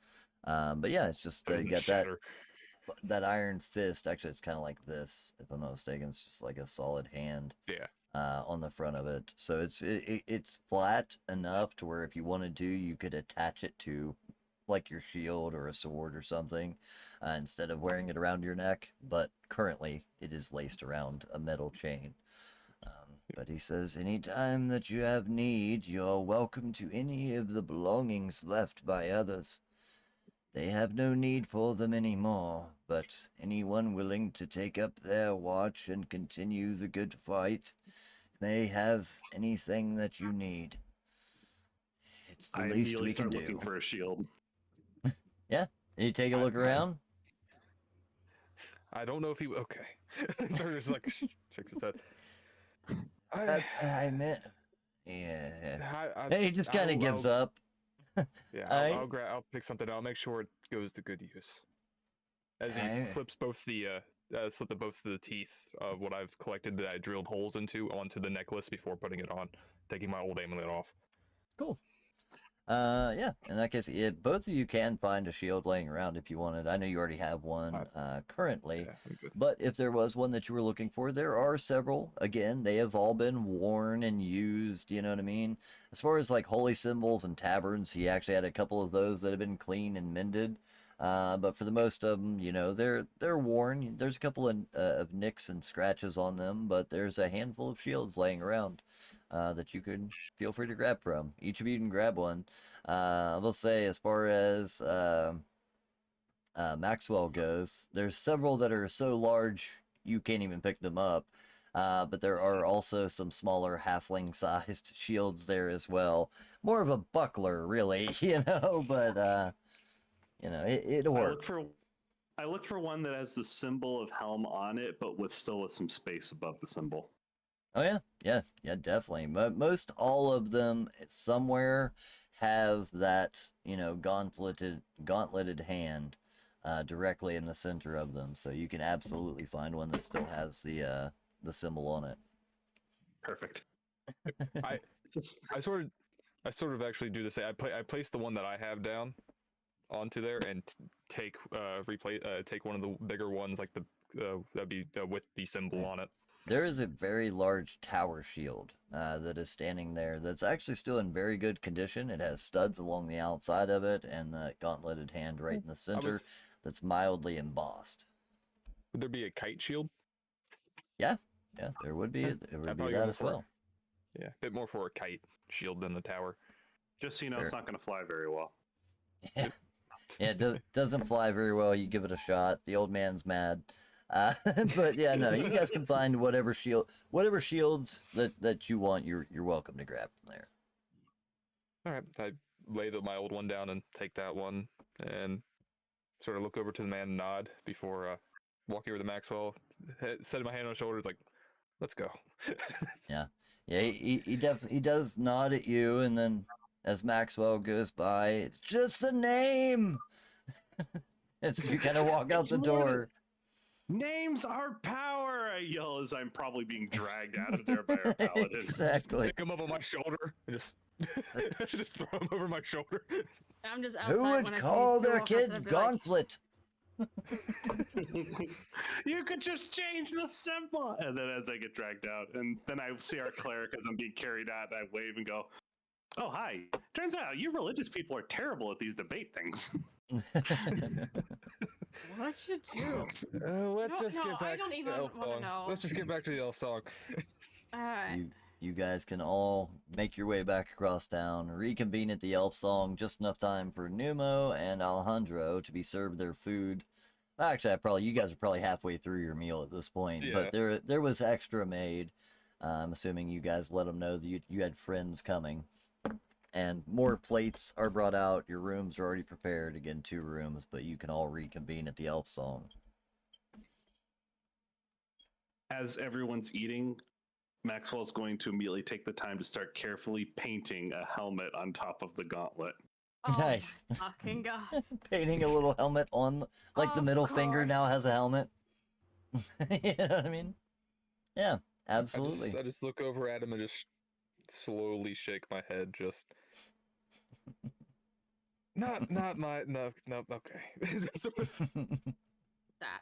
But yeah, it's just you got that iron fist. Actually, it's kind of like this, if I'm not mistaken. It's just like a solid hand. Yeah. On the front of it, so it's flat enough to where if you wanted to, you could attach it to like your shield or a sword or something, instead of wearing it around your neck. But currently, it is laced around a metal chain. But he says, anytime that you have need, you're welcome to any of the belongings left by others. They have no need for them anymore, but anyone willing to take up their watch and continue the good fight may have anything that you need. It's the least we can do. Looking for a shield. Yeah, you take a look around. I don't know if he. Okay. So just like shakes his head. I meant. Yeah. He just kind of gives up. Yeah, Alright. I'll pick something. I'll make sure it goes to good use. As he Alright. flips both both the teeth of what I've collected that I drilled holes into onto the necklace before putting it on, taking my old amulet off. Cool. Yeah, in that case, both of you can find a shield laying around if you wanted. I know you already have one currently, Yeah, I'm good. but if there was one that you were looking for, there are several. Again, they have all been worn and used, you know what I mean? As far as like holy symbols and tabards, he actually had a couple of those that have been cleaned and mended. But for the most of them, you know, they're worn. There's a couple of nicks and scratches on them, but there's a handful of shields laying around. That you could feel free to grab from. Each of you can grab one. I will say, as far as Maxwell goes, there's several that are so large you can't even pick them up. But there are also some smaller halfling-sized shields there as well. More of a buckler, really, you know. But you know, it'll work. I look for one that has the symbol of helm on it, but with some space above the symbol. Oh yeah, definitely. Most all of them somewhere have that, you know, gauntleted hand directly in the center of them. So you can absolutely find one that still has the symbol on it. Perfect. I sort of actually do the same. I place the one that I have down onto there and take one of the bigger ones, like that'd be with the symbol on it. There is a very large tower shield that is standing there that's actually still in very good condition. It has studs along the outside of it and the gauntleted hand right in the center that's mildly embossed. Would there be a kite shield? Yeah, there would be. There would be that as well. Yeah, a bit more for a kite shield than the tower. Just so you know, It's not going to fly very well. Yeah, it doesn't fly very well. You give it a shot. The old man's mad. But yeah, no, you guys can find whatever shields that you want. You're welcome to grab from there. All right, I lay my old one down and take that one, and sort of look over to the man and nod before walking over to Maxwell, setting my hand on his shoulders, like, "Let's go." Yeah, he does nod at you, and then as Maxwell goes by, it's just a name. As you kind of walk out the door. Names are power! I yell as I'm probably being dragged out of there by our paladin. Exactly. Pick him up on my shoulder and just throw him over my shoulder. I'm just outside. Who would when call I see their these two walk outside, kid I'd be Gauntlet? You could just change the symbol! And then as I get dragged out, and then I see our cleric as I'm being carried out, and I wave and go, "Oh, hi. Turns out you religious people are terrible at these debate things." What should you? Let's No, just no, get I back don't to even the elf wanna song. know. Let's just get back to the elf song. All right. You guys can all make your way back across town, reconvene at the Elf Song just enough time for Numo and Alejandro to be served their food. Actually, you guys are probably halfway through your meal at this point, Yeah. but there was extra made. I'm assuming you guys let them know that you had friends coming. And more plates are brought out. Your rooms are already prepared. Again, 2 rooms, but you can all reconvene at the Elf Song. As everyone's eating, Maxwell's going to immediately take the time to start carefully painting a helmet on top of the gauntlet. Oh Nice. my fucking god. Painting a little helmet on, like the Of middle finger now course. has a helmet. You know what I mean? Yeah, absolutely. I just look over at him and just slowly shake my head. Just not my no okay. Sort of- That.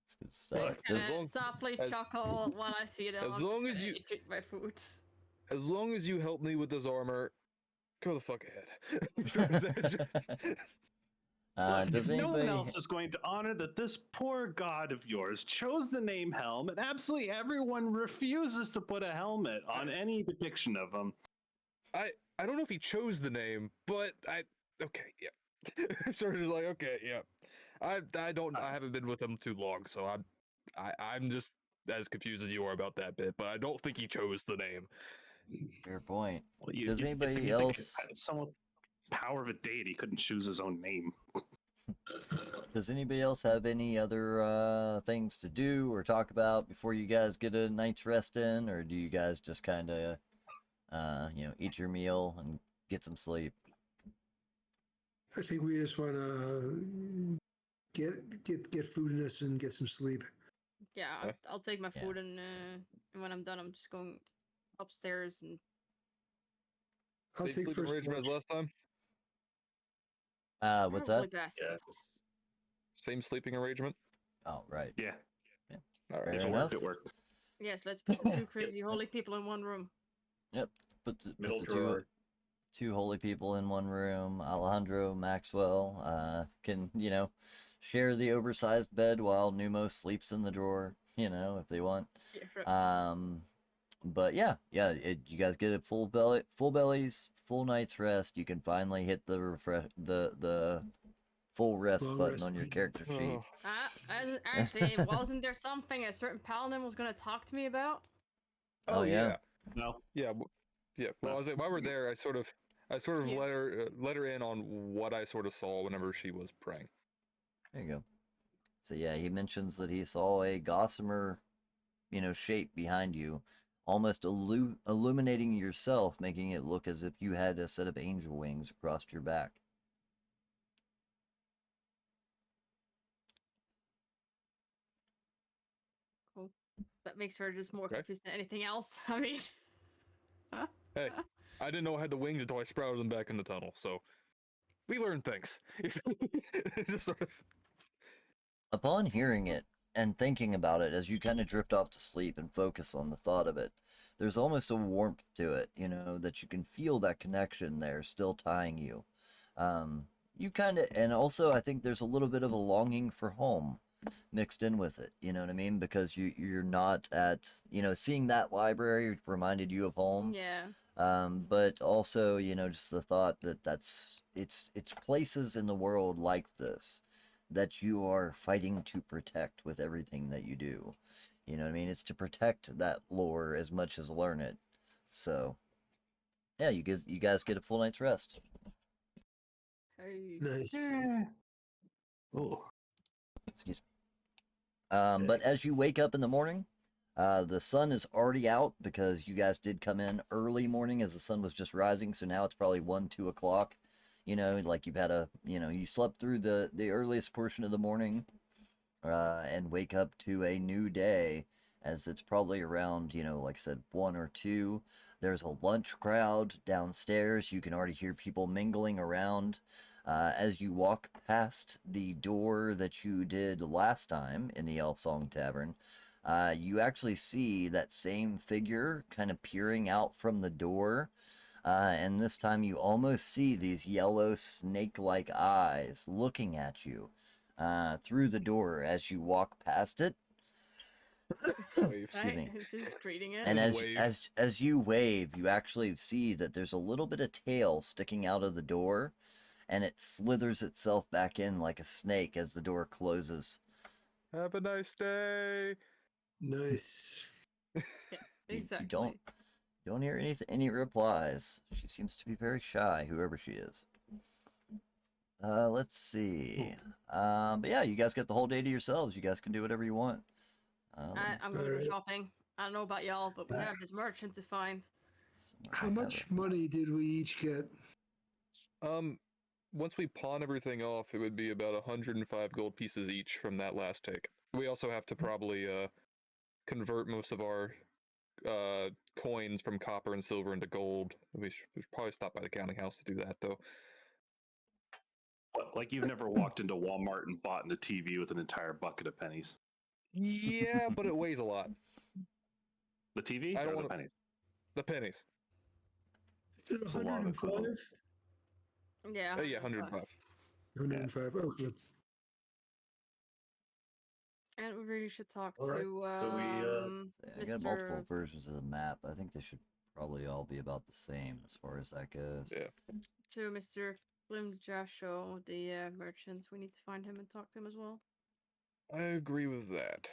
It's good stuff. Kinda Just- long- softly as- chuckle while I see it. as long as you- eat my food. as long as you help me with this armor, go the fuck ahead. Sort of says, just- does if no one anybody? else is going to honor that this poor god of yours chose the name Helm, and absolutely everyone refuses to put a helmet on any depiction of him. I don't know if he chose the name, but okay, yeah. Sort of just like, okay, yeah. I haven't been with him too long, so I'm just as confused as you are about that bit, but I don't think he chose the name. Fair point. Well, Does anybody think else? Someone with the power of a deity couldn't choose his own name. Does anybody else have any other things to do or talk about before you guys get a night's rest in, or do you guys just kind of, eat your meal and get some sleep? I think we just want to get food in us and get some sleep. Yeah, Okay. I'll take my Yeah. food and when I'm done, I'm just going upstairs and I'll Same take sleeping first arrangement as watch. last time. What's probably that? best. Yeah. Same sleeping arrangement. Oh, right. Yeah, All right. Fair if it enough. worked, it worked. Yes, let's put the 2 crazy holy people in one room. Put the Middle two drawer. holy people in one room. Alejandro, Maxwell, can share the oversized bed while Numo sleeps in the drawer. If they want. Yeah, But yeah, you guys get a full bellies, full night's rest. You can finally hit the full rest Long button rest on your button. character sheet. Oh, Actually, wasn't there something a certain paladin was going to talk to me about? Oh, yeah. No, Yeah. Yeah. Well, I was like, while we're there, I sort of Yeah. let her in on what I sort of saw whenever she was praying. There you go. So yeah, he mentions that he saw a gossamer, shape behind you, almost illuminating yourself, making it look as if you had a set of angel wings across your back. Cool. That makes her just more Okay. confused than anything else. I mean, Hey, I didn't know I had the wings until I sprouted them back in the tunnel. So we learned things. Just sort of. Upon hearing it and thinking about it as you kind of drift off to sleep and focus on the thought of it, there's almost a warmth to it, that you can feel that connection there still tying you. You kind of, and also I think there's a little bit of a longing for home mixed in with it, you know what I mean? Because you're not at, seeing that library reminded you of home. yeah. But also, just the thought that it's places in the world like this that you are fighting to protect with everything that you do. You know what I mean? It's to protect that lore as much as learn it. So, yeah, you guys get a full night's rest. Hey. Nice. oh, Excuse me. But as you wake up in the morning, the sun is already out because you guys did come in early morning as the sun was just rising. So now it's probably 1, 2 o'clock. Like you've had you slept through the earliest portion of the morning, and wake up to a new day as it's probably around, like I said, 1 or 2. There's a lunch crowd downstairs. You can already hear people mingling around. As you walk past the door that you did last time in the Elf Song Tavern, you actually see that same figure kind of peering out from the door. And this time you almost see these yellow snake-like eyes looking at you through the door as you walk past it. Wave. Excuse Right? me. Just greeting it. And Just as wave. as you wave, you actually see that there's a little bit of tail sticking out of the door, and it slithers itself back in like a snake as the door closes. Have a nice day. Nice. You Exactly. don't hear any replies. She seems to be very shy, whoever she is. Let's see. But yeah, you guys got the whole day to yourselves. You guys can do whatever you want. I'm gonna go Alright. shopping. I don't know about y'all, but we have this merchant to find. How much money did we each get? Once we pawn everything off, it would be about 105 gold pieces each from that last take. We also have to probably convert most of our coins from copper and silver into gold. We should probably stop by the counting house to do that, though. What, like you've never walked into Walmart and bought a TV with an entire bucket of pennies? Yeah, but it weighs a lot. The TV I don't or the wanna- pennies? The pennies. Is it It's a lot of 105? equivalent. Yeah. Yeah, 105. 105. Okay. And we really should talk All right, to so we, I got multiple Mr. versions of the map. I think they should probably all be about the same as far as that goes. Yeah. to Mr. Glim Jasho, the merchant. We need to find him and talk to him as well. I agree with that.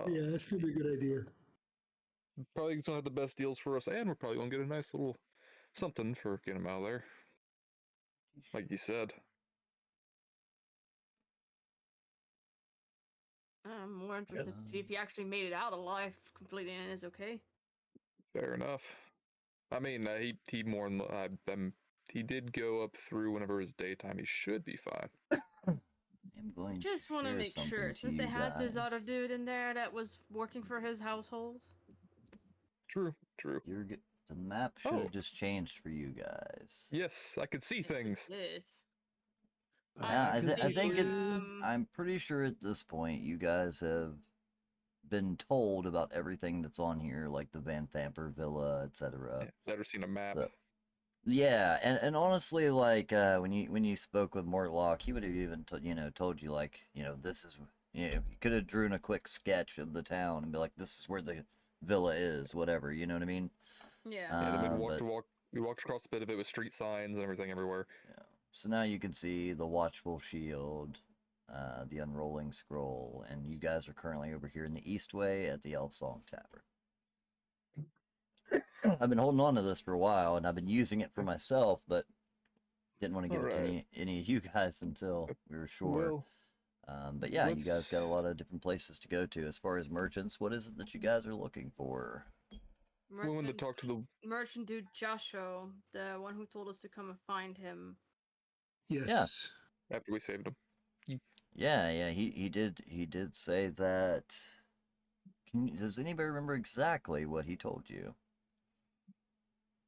Yeah, that's probably a good idea. Probably gonna have the best deals for us, and we're probably gonna get a nice little something for getting him out of there. Like you said. I'm more interested to see if he actually made it out alive completely and is okay. Fair enough. I mean, he more than he did go up through whenever it's daytime. He should be fine. I'm going Just want to share make something sure, to since you they had this other guys. dude in there that was working for his household. True. True. The map should Oh. have just changed for you guys. Yes, I could see things. Yes. Yeah, I think um, I'm pretty sure at this point you guys have been told about everything that's on here, like the Van Thamper Villa, etc. Yeah, never seen a map. Yeah, and honestly, like when you spoke with Mortlock, he would have even told you like this is you could have drawn a quick sketch of the town and be like this is where the villa is, whatever. You know what I mean? yeah. Yeah, then but- we walked across a bit of it with street signs and everything everywhere. Yeah. So now you can see the Watchful Shield, the Unrolling Scroll, and you guys are currently over here in the Eastway at the Elf Song Tavern. I've been holding on to this for a while, and I've been using it for myself, but didn't want to give it to Alright. any of you guys until we were sure. Well, But yeah, you guys got a let's- lot of different places to go to. As far as merchants, what is it that you guys are looking for? we wanted to Merchant, talk to the merchant dude Jasho, the one who told us to come and find him. Yes. after we saved him. Yeah, he did say that. Does anybody remember exactly what he told you?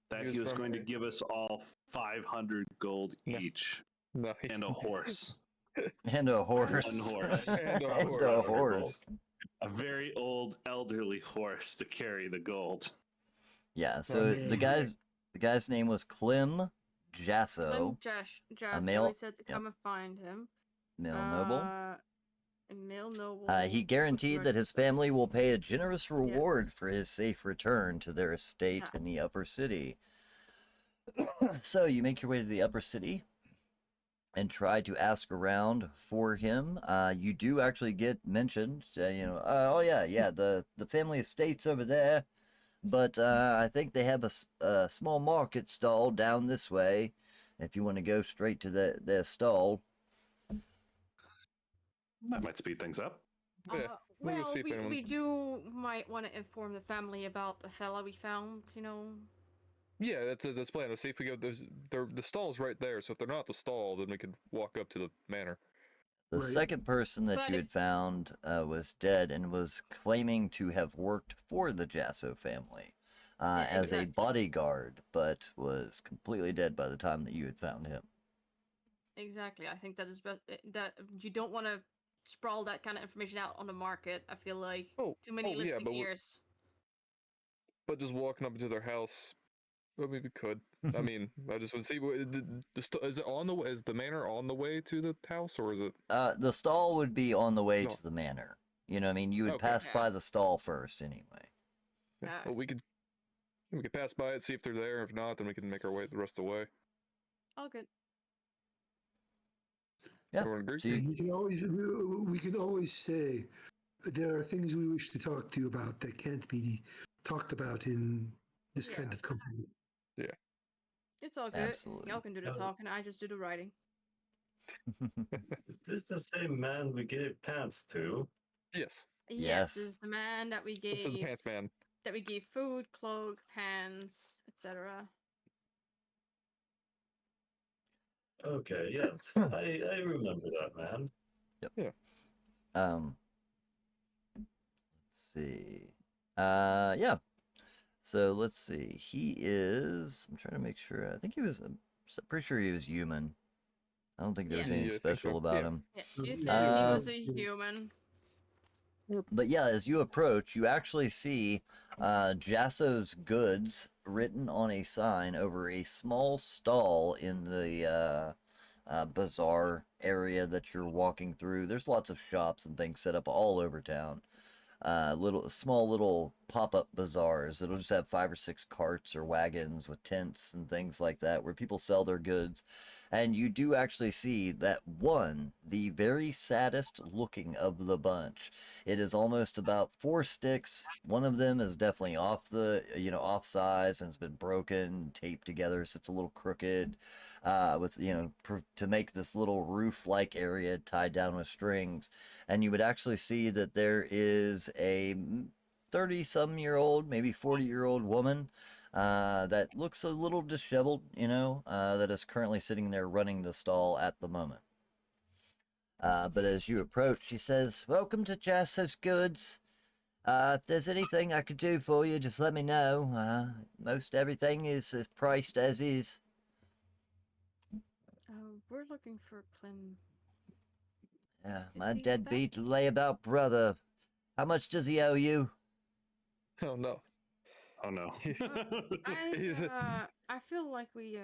That He he was was from going to a- give us all 500 gold No. each No, and a horse. And a horse. One horse. And a And horse. a horse. A very old, elderly horse to carry the gold. Yeah, so Okay. the guy's name was Clem Jasso, Jasho, male- he said to yep. come and find him. male noble. A male noble. He was guaranteed that his merchant. family will pay a generous reward for his safe return to their estate Yeah. in the upper city. So you make your way to the upper city and try to ask around for him. You do actually get mentioned, oh yeah, the family estate's over there, but I think they have a small market stall down this way. If you want to go straight to their stall. That might speed things up. Yeah, we'll go Well, see if anyone- we do might want to inform the family about the fella we found, you know. Yeah, that's plan. Let's see if we go. The stall's right there. So if they're not the stall, then we could walk up to the manor. The Right. second person that But you if- had found was dead and was claiming to have worked for the Jasso family Yeah, as a exactly. bodyguard, but was completely dead by the time that you had found him. Exactly. I think that is that you don't want to sprawl that kind of information out on the market. I feel like Oh, too many yeah, listening but ears. But just walking up to their house, I mean, we could. I mean, I just want to see. Is it on the way? Is the manor on the way to the house, or is it? The stall would be on the way No. to the manor. You know what I mean? You would Okay. pass Yeah. by the stall first anyway. Yeah, Uh, well, we could pass by it, see if they're there. If not, then we can make our way the rest of the way. all good. Yeah. Everyone agree? So you, And we can always say there are things we wish to talk to you about that can't be talked about in this kind Yeah. of company. It's all good. Absolutely. Y'all can do the Oh. talking. I just do the writing. Is this the same man we gave pants to? Yes. Yes, Yes. this is the man that we This is the gave pants man. food, cloak, pants, etc. Okay, yes, I remember that man. Let's see. Yeah. So let's see. He is. I'm trying to make sure. I think he was. I'm pretty sure he was human. I don't think there was Yeah. anything Yeah, I think special so. about Yeah. him. Yes, you said he was a Uh, human. But yeah, as you approach, you actually see Jasso's goods written on a sign over a small stall in the bazaar area that you're walking through. There's lots of shops and things set up all over town. Small little pop-up bazaars. It'll just have 5 or 6 carts or wagons with tents and things like that where people sell their goods. And you do actually see that one, the very saddest looking of the bunch. It is almost about 4 sticks. One of them is definitely off size and has been broken, taped together, so it's a little crooked. With to make this little roof-like area tied down with strings. And you would actually see that there is a 30-some-year-old, maybe 40-year-old woman that looks a little disheveled, that is currently sitting there running the stall at the moment. But as you approach, she says, "Welcome to Jasso's Goods. If there's anything I could do for you, just let me know. Most everything is priced as is." We're looking for Clem. Yeah, Is my he back? deadbeat layabout brother. How much does he owe you? Oh no. Oh no. I feel like we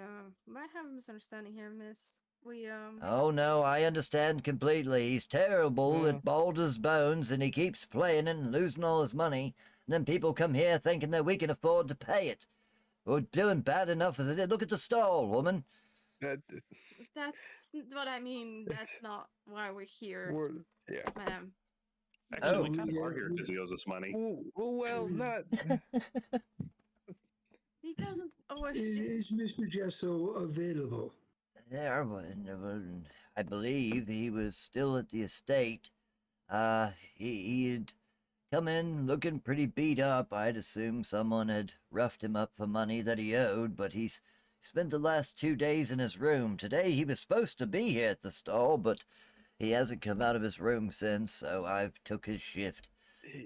might have a misunderstanding here, miss. We Oh no, I understand completely. He's terrible Yeah. at Baldur's Bones and he keeps playing and losing all his money. And then people come here thinking that we can afford to pay it. We're doing bad enough as it is. Look at the stall, woman. that's what I mean. That's not why we're here, Yeah. ma'am. Actually, we Oh. kind of are here because he owes us money. Well, not. He doesn't. Oh, Is Mr. Jesso available? Yeah, I believe he was still at the estate. He had come in looking pretty beat up. I'd assume someone had roughed him up for money that he owed, but he's spent the last 2 days in his room. Today he was supposed to be here at the stall, but he hasn't come out of his room since, so I've took his shift.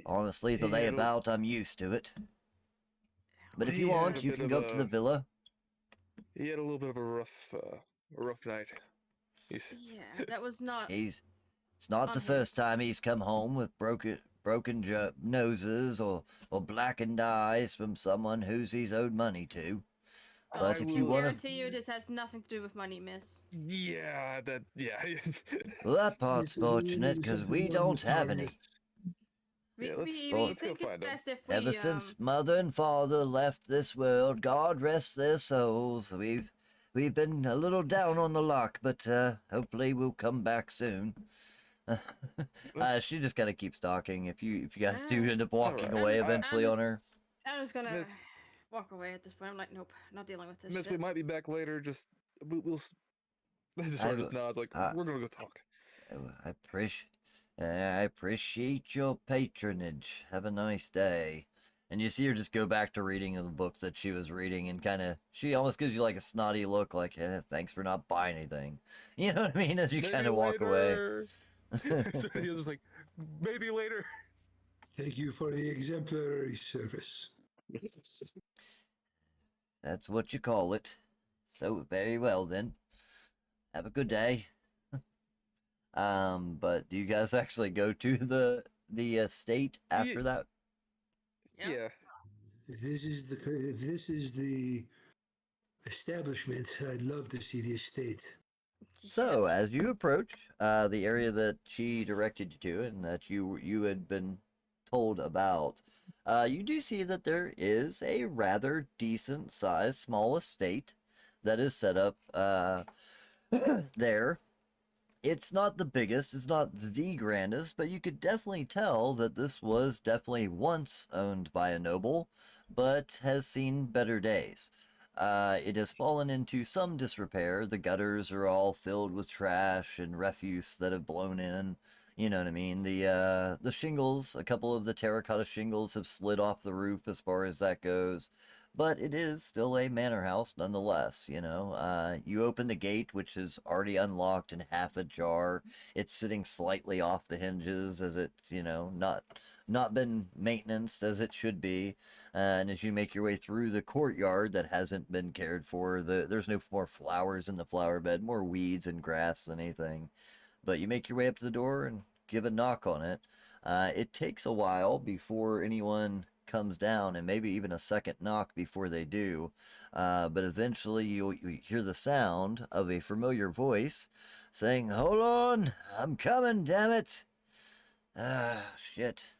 Honestly, the he had a- layabout, I'm used to it. But if He you had want, a you bit can of go up to the a- villa. He had a little bit of a rough night. yeah, that was not. It's not the on first his- time he's come home with broken noses or blackened eyes from someone whose he's owed money to. But I if you will- want guarantee you, this has nothing to do with money, miss. Yeah, yeah. well, that part's This is fortunate because something we more don't have any. nefarious. Yeah, let's We go think it's find him. best if we Ever since mother and father left this world, God rest their souls, we've been a little down on the luck, but hopefully we'll come back soon. She just kind of keeps talking. If you guys do end up walking Alright. away eventually on her. I'm just gonna Miss- walk away at this point. I'm like, nope, not dealing with this Miss, shit. we might be back later. Just we'll. Just I sort of will- just nods like I- we're gonna go talk. I appreciate your patronage. Have a nice day. And you see her just go back to reading the book that she was reading, and she almost gives you like a snotty look, like, thanks for not buying anything. You know what I mean? As you Maybe kind of walk away. later. So he was just like, maybe later. Thank you for the exemplary service. That's what you call it. So very well then. Have a good day. But do you guys actually go to the estate after that? Yep. Yeah. This is the establishment. I'd love to see the estate. So, as you approach the area that she directed you to and that you had been told about, you do see that there is a rather decent sized small estate that is set up there. It's not the biggest, it's not the grandest, but you could definitely tell that this was definitely once owned by a noble, but has seen better days. It has fallen into some disrepair. The gutters are all filled with trash and refuse that have blown in. You know what I mean? The shingles, a couple of the terracotta shingles have slid off the roof as far as that goes. But it is still a manor house nonetheless, you know. You open the gate, which is already unlocked and half ajar. It's sitting slightly off the hinges as it's, you know, not been maintenanced as it should be. And as you make your way through the courtyard that hasn't been cared for, there's no more flowers in the flower bed, more weeds and grass than anything. But you make your way up to the door and give a knock on it. It takes a while before anyone comes down, and maybe even a second knock before they do. But eventually you hear the sound of a familiar voice saying, "Hold on, I'm coming, damn it." Shit.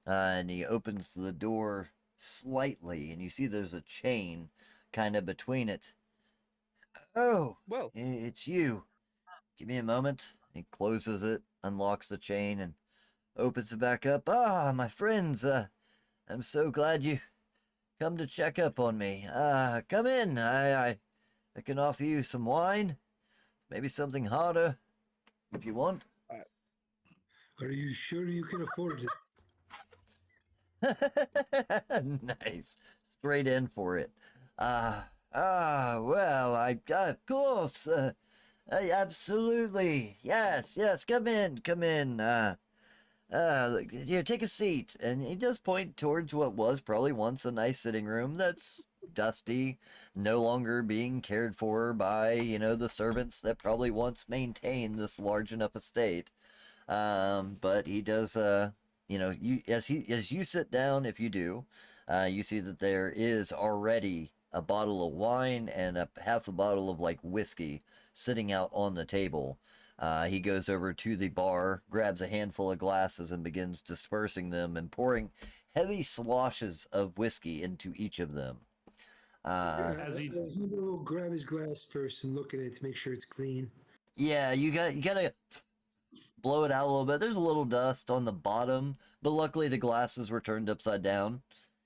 And he opens the door slightly, and you see there's a chain kind of between it. "Oh, Well, it's you. Give me a moment." He closes it, unlocks the chain, and opens it back up. "Ah, my friends, I'm so glad you come to check up on me. Come in. I can offer you some wine, maybe something hotter, if you want." Are you sure you can afford it? Nice. Straight in for it. Well, of course, absolutely. Yes, come in. Here, take a seat. And he does point towards what was probably once a nice sitting room that's dusty, no longer being cared for by, you know, the servants that probably once maintained this large enough estate. But he does, you know, as you sit down, if you do, you see that there is already a bottle of wine and half a bottle of like whiskey sitting out on the table. He goes over to the bar, grabs a handful of glasses, and begins dispersing them and pouring heavy sloshes of whiskey into each of them. As he- He will grab his glass first and look at it to make sure it's clean. Yeah, you gotta blow it out a little bit. There's a little dust on the bottom, but luckily the glasses were turned upside down.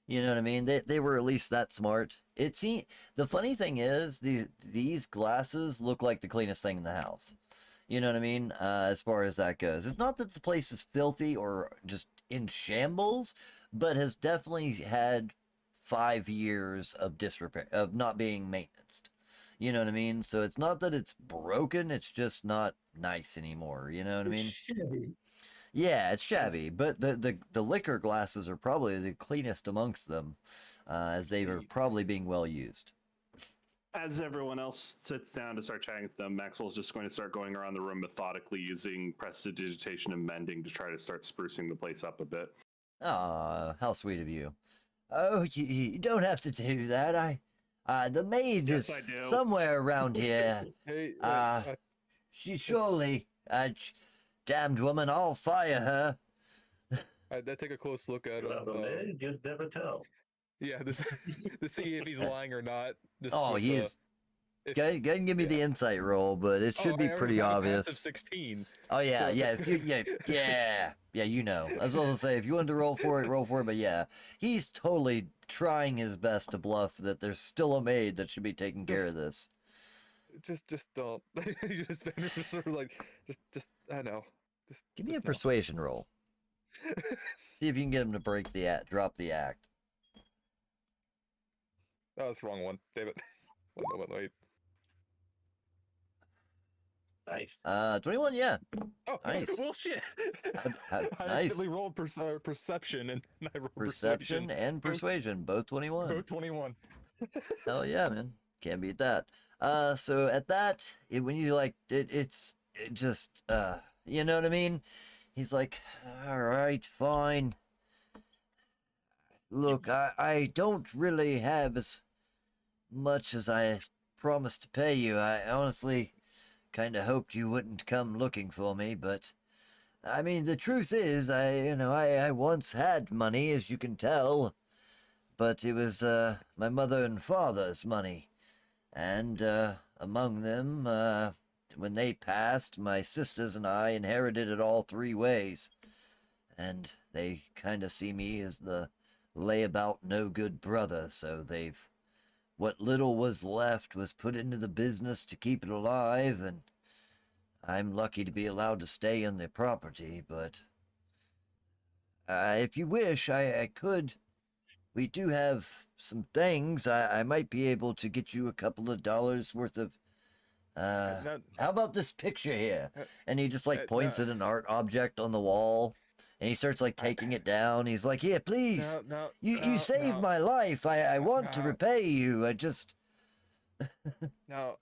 You know what I mean? They were at least that smart. The funny thing is these glasses look like the cleanest thing in the house. You know what I mean? As far as that goes, it's not that the place is filthy or just in shambles, but has definitely had 5 years of disrepair, of not being maintained. You know what I mean? So it's not that it's broken, it's just not nice anymore. You know what I mean? It's shabby. Yeah, it's shabby, but the liquor glasses are probably the cleanest amongst them, as they were probably being well used. As everyone else sits down to start chatting with them, Maxwell's just going to start going around the room methodically using prestidigitation and mending to try to start sprucing the place up a bit. Ah, how sweet of you. Oh, you don't have to do that. The maid Yes, is I do. somewhere around here. hey, She surely, damned woman, I'll fire her. I take a close look at You have a him. maid, you'd never tell. Yeah, this to see if he's lying or not. Just Oh, with, he is. if- Go ahead and give me the insight roll, but it should oh, be I already pretty have a obvious. passive 16. Oh yeah, So yeah. that's If you, yeah, you know. As well as say, if you wanted to roll for it, roll for it. But yeah, he's totally trying his best to bluff that there's still a maid that should be taking care of this. Just don't. You just sort of like, just I know. Give me a just no. persuasion roll. See if you can get him to drop the act. Oh, that's the wrong one. Damn it. 1 moment, wait. Nice. 21, yeah. Oh, Nice. well, shit. How- I nice. accidentally rolled perception and I rolled Perception and persuasion, both 21. Both 21. Hell yeah, man. Can't beat that. So at that, when you like, it's just, you know what I mean? He's like, all right, fine. Look, I don't really have as much as I promised to pay you. I honestly kind of hoped you wouldn't come looking for me, but I mean, the truth is, I once had money, as you can tell, but it was my mother and father's money, and among them, when they passed, my sisters and I inherited it all three ways, and they kind of see me as the layabout no good brother, so what little was left was put into the business to keep it alive, and I'm lucky to be allowed to stay on the property, but if you wish, I could. We do have some things. I might be able to get you a couple of dollars worth of. No, How about this picture here? And he just like points no. at an art object on the wall, and he starts like taking it down. He's like, "Here, please. You saved my life. I want to repay you. I just." No,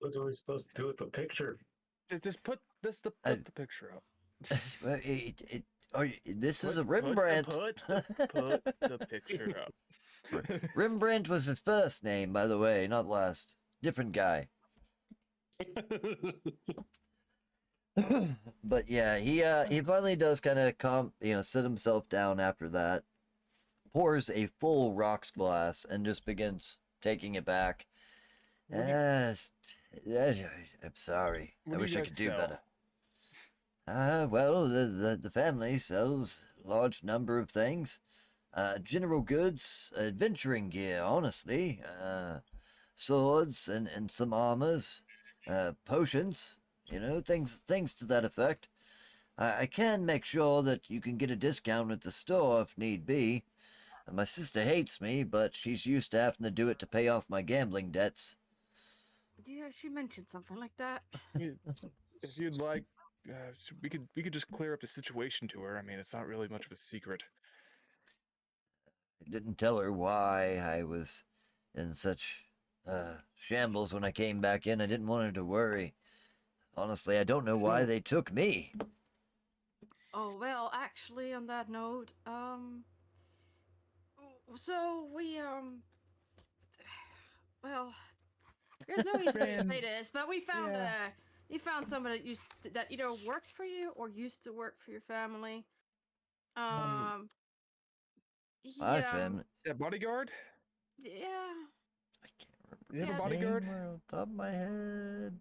What are we supposed to do with the picture? just put the picture up. This is a Rembrandt. Put the picture up. Rembrandt was his first name, by the way, not last. Different guy. But yeah, he finally does kind of sit himself down after that, pours a full rocks glass, and just begins taking it back. I'm sorry. I wish I could do better. Well, the family sells a large number of things. General goods, adventuring gear, honestly. Swords and some armors. Potions, things to that effect. I can make sure that you can get a discount at the store if need be. My sister hates me, but she's used to having to do it to pay off my gambling debts. Yeah, she mentioned something like that. If you'd like, we could just clear up the situation to her. I mean, it's not really much of a secret. I didn't tell her why I was in such shambles when I came back in. I didn't want her to worry. Honestly, I don't know why they took me. Oh, well, actually, on that note, so we, well, there's no easy way to say this, but we found, you found somebody that either works for you or used to work for your family. My Yeah, family. Yeah, bodyguard. yeah. I can't remember. You have a his bodyguard? name right on top of my head.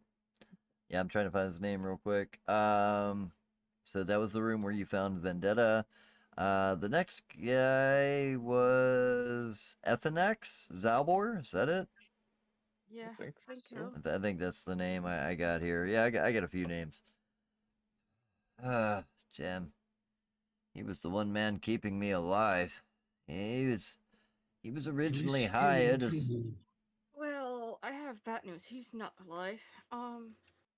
Yeah, I'm trying to find his name real quick. So that was the room where you found Vendetta. The next guy was FNX Zalbor. Is that it? Yeah, I think so. I think that's the name I got here. Yeah, I got a few names. Jim. He was the one man keeping me alive. He was originally hired as. Well, I have bad news. He's not alive.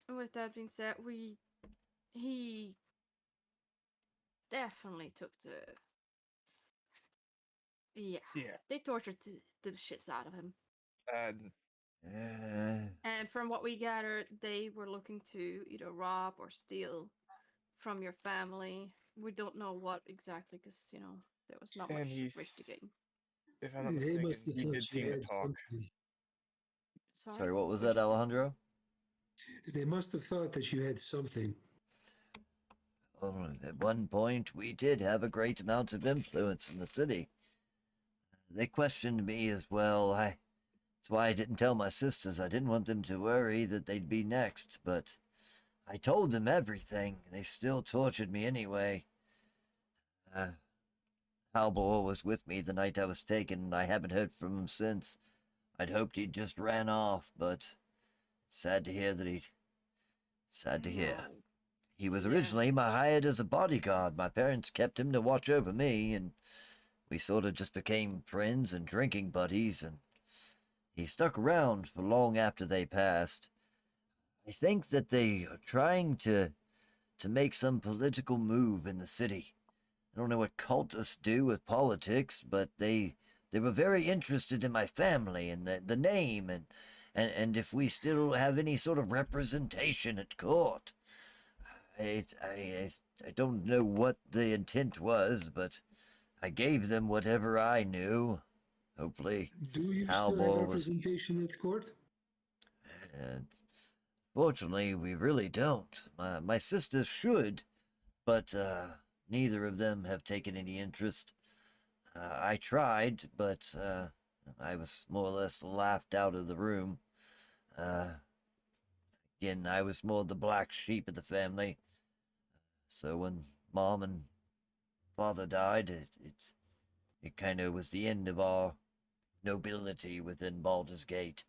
With that being said, he definitely took yeah. They tortured the shits out of him. And from what we gathered, they were looking to either rob or steal from your family. We don't know what exactly, because there was not And much he's- risk to gain. If I'm not They mistaken, must have he thought did you seem to had talk. something. Sorry, what was that, Alejandro? They must have thought that you had something. Well, at one point, we did have a great amount of influence in the city. They questioned me as well. That's why I didn't tell my sisters. I didn't want them to worry that they'd be next, but I told them everything. They still tortured me anyway. Halbor was with me the night I was taken, and I haven't heard from him since. I'd hoped he'd just ran off, but it's sad to hear that Sad to hear. No. He was Yeah. originally hired as a bodyguard. My parents kept him to watch over me, and we sort of just became friends and drinking buddies, and he stuck around for long after they passed. I think that they are trying to make some political move in the city. I don't know what cultists do with politics, but they were very interested in my family and the name and if we still have any sort of representation at court. I don't know what the intent was, but I gave them whatever I knew. Hopefully, Do you still Halbor have was. representation at court? And fortunately, we really don't. My sisters should, but neither of them have taken any interest. I tried, but I was more or less laughed out of the room. Again, I was more the black sheep of the family. So when Mom and Father died, it kind of was the end of our nobility within Baldur's Gate.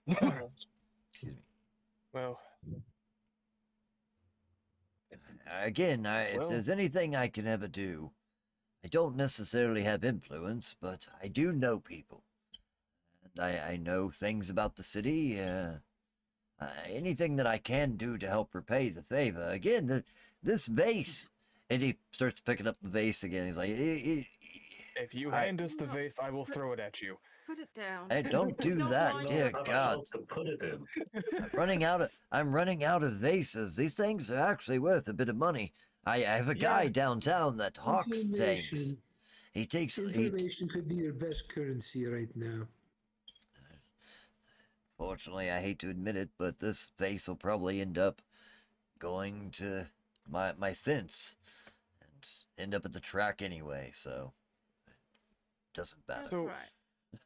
Well, Excuse me. well, Again, if Well- there's anything I can ever do, I don't necessarily have influence, but I do know people. And I know things about the city. Anything that I can do to help repay the favor. Again, this vase. And he starts picking up the vase again. He's like, if you I- hand us the vase, I will throw it at you. Put it down. Hey, don't do Don't that, want dear you- How God. else to put it in? I'm running out of vases. These things are actually worth a bit of money. I have a guy Yeah. downtown that hawks things. He takes Information could be your best currency right now. Fortunately, I hate to admit it, but this vase will probably end up going to my fence and end up at the track anyway, so it doesn't matter. That's So- right.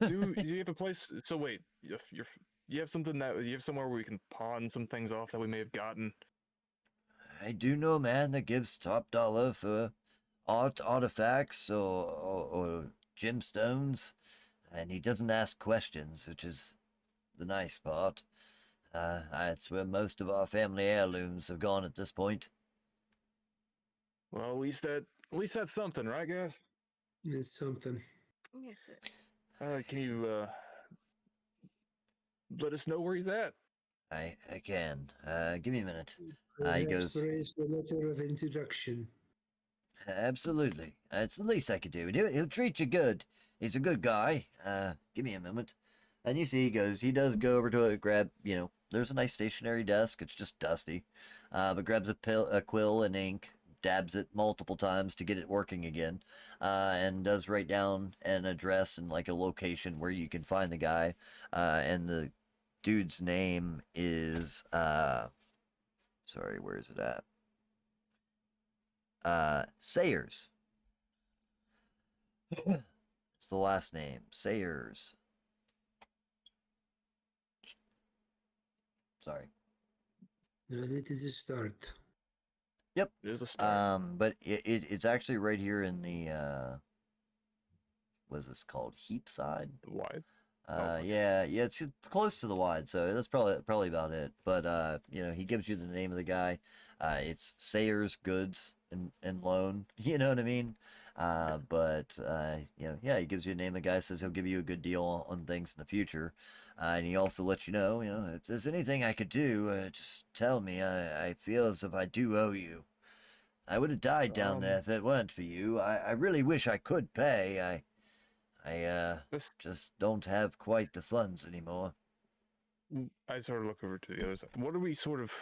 Do you have a place? So wait, if you have something that you have somewhere where we can pawn some things off that we may have gotten. I do know a man that gives top dollar for artifacts or gemstones, and he doesn't ask questions, which is the nice part. That's where most of our family heirlooms have gone at this point. Well, at least that's something, right, guys? It's something. Yes, it's. Can you let us know where he's at? I can. Give me a minute. He Perhaps goes, raise the letter of introduction. absolutely. It's the least I could do. And he'll treat you good. He's a good guy. Give me a moment. And you see he does go over to grab, there's a nice stationary desk. It's just dusty. But grabs a quill and ink, dabs it multiple times to get it working again, and does write down an address and like a location where you can find the guy. And the dude's name is, sorry, where is it at? Sayers. It's the last name, Sayers. Sorry. Now it is a start. It is a start. But it's actually right here in the what's this called? Heap side? The wide. Yeah, it's close to the wide, so that's probably about it. But he gives you the name of the guy. It's Sayers Goods and Loan. You know what I mean? Yeah, he gives you a name of the guy, says he'll give you a good deal on things in the future. And he also lets you know, if there's anything I could do, just tell me. I feel as if I do owe you. I would have died down there if it weren't for you. I really wish I could pay. I This- just don't have quite the funds anymore. I sort of look over to the other side. What are we sort of?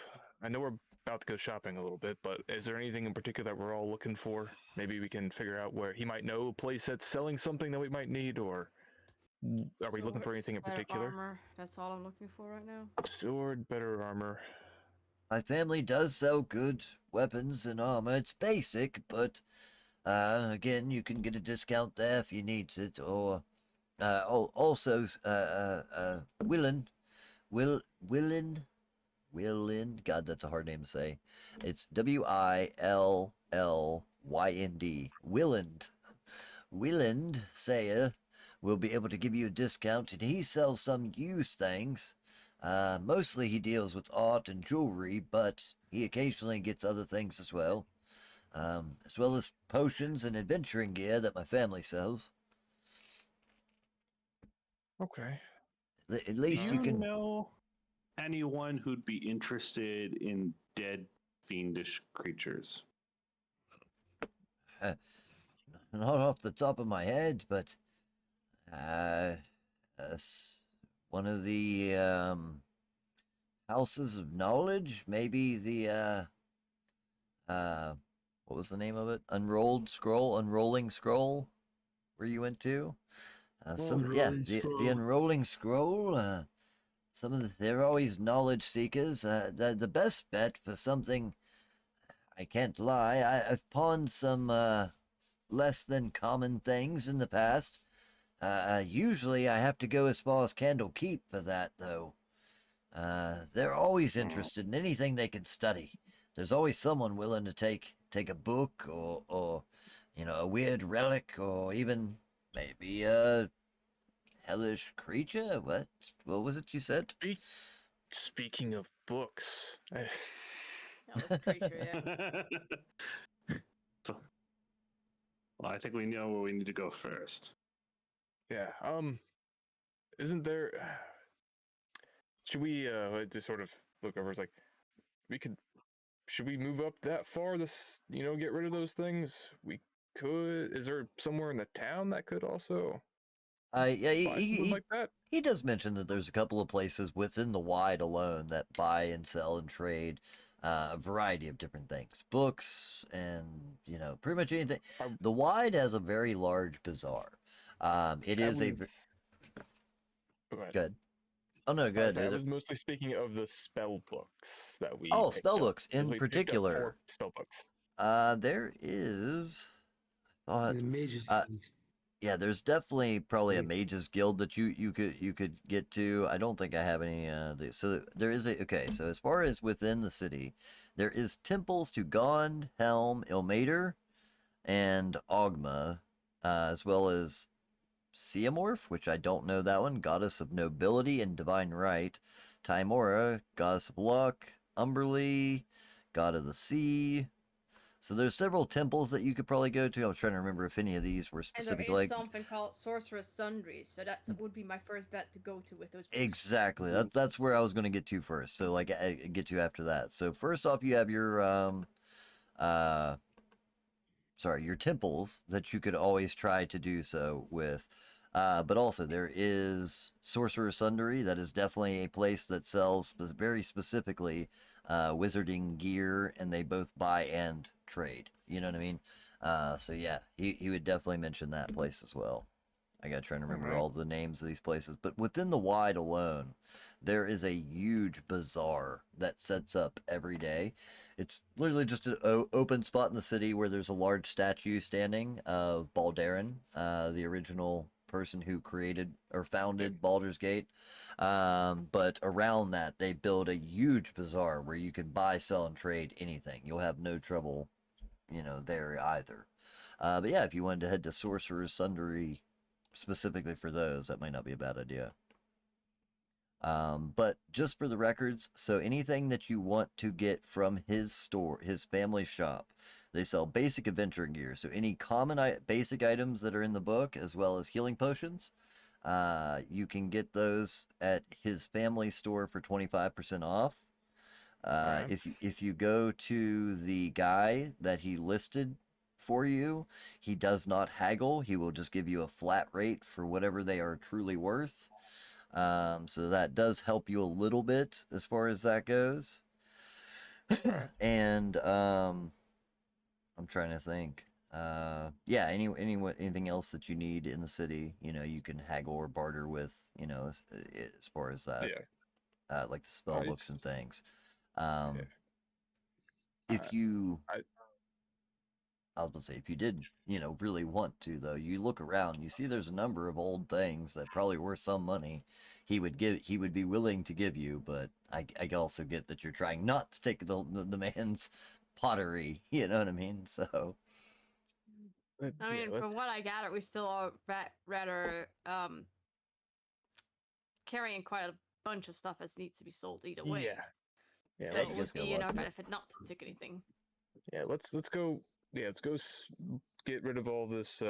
I know we're about to go shopping a little bit, but is there anything in particular that we're all looking for? Maybe we can figure out where he might know a place that's selling something that we might need, or are we looking for anything in Better particular? Armor. That's all I'm looking for right now. Sword, better armor. My family does sell good weapons and armor. It's basic, but again, you can get a discount there if you need it. Or also, Willin. God, that's a hard name to say. It's Willynd. Willand Sayer will be able to give you a discount, and he sells some used things. Mostly he deals with art and jewelry, but he occasionally gets other things as well. As well as potions and adventuring gear that my family sells. Okay. At least Do you can. know anyone who'd be interested in dead fiendish creatures? Not off the top of my head, but one of the houses of knowledge, maybe the what was the name of it? Unrolling scroll, where you went to. Enrolling the scroll. enrolling scroll. They're always knowledge seekers. The best bet for something, I can't lie. I've pawned some less than common things in the past. Usually I have to go as far as Candlekeep for that, though. They're always interested in anything they can study. There's always someone willing to take a book or a weird relic or even maybe a hellish creature. What was it you said? Speaking of books, That was a creature, yeah. So, well, I think we know where we need to go first. yeah. Isn't there? Should we just sort of look over? It's like we could. Should we move up that far? Get rid of those things. We could. Is there somewhere in the town that could also Yeah, buy something like that? he does mention that there's a couple of places within the Wide alone that buy and sell and trade a variety of different things, books and pretty much anything. The Wide has a very large bazaar. It is a Go ahead. good. Oh no, good. I was mostly speaking of the spell books that we. Oh, picked spell up, books 'cause in we picked up particular. 4 spell books. There is. I thought. The mages. Yeah, there's definitely probably a Yeah. mages guild that you could get to. I don't think I have any. So there is so as far as within the city, there is temples to Gond, Helm, Ilmater, and Ogma, as well as Seamorph, which I don't know that one, goddess of nobility and divine right, Timora, goddess of luck, Umberly, god of the sea. So there's several temples that you could probably go to. I was trying to remember if any of these were And there specifically is like something called Sorcerer's Sundry, so that would be my first bet to go to with those books. exactly. That's where I was going to get to first. So like get to after that. So first off, you have your your temples that you could always try to do so with. But also there is Sorcerer's Sundry. That is definitely a place that sells very specifically wizarding gear, and they both buy and trade. You know what I mean? So yeah, he would definitely mention that place as well. I gotta try and remember Alright. all the names of these places. But within the Wide alone, there is a huge bazaar that sets up every day. It's literally just an open spot in the city where there's a large statue standing of Baldarin, the original person who created or founded Baldur's Gate. But around that, they build a huge bazaar where you can buy, sell, and trade anything. You'll have no trouble, there either. But yeah, if you wanted to head to Sorcerer's Sundry specifically for those, that might not be a bad idea. But just for the records, so anything that you want to get from his store, his family shop, they sell basic adventure gear. So any common basic items that are in the book, as well as healing potions, you can get those at his family store for 25% off. Alright. If you go to the guy that he listed for you, he does not haggle. He will just give you a flat rate for whatever they are truly worth. So that does help you a little bit as far as that goes. And I'm trying to think. Yeah, anything else that you need in the city, you can haggle or barter with, as far as that. Yeah. Like the spell books and things. Yeah. If you I- I was gonna say, if you did, really want to, though, you look around, you see there's a number of old things that probably worth some money. He would be willing to give you, but I also get that you're trying not to take the man's pottery. You know what I mean? So I mean, from what I gather, we still are rather carrying quite a bunch of stuff that needs to be sold either way. Yeah. So Yeah, it you would guys got be in lots our of it. benefit not to take anything. Yeah, let's go. Yeah, let's go get rid of all this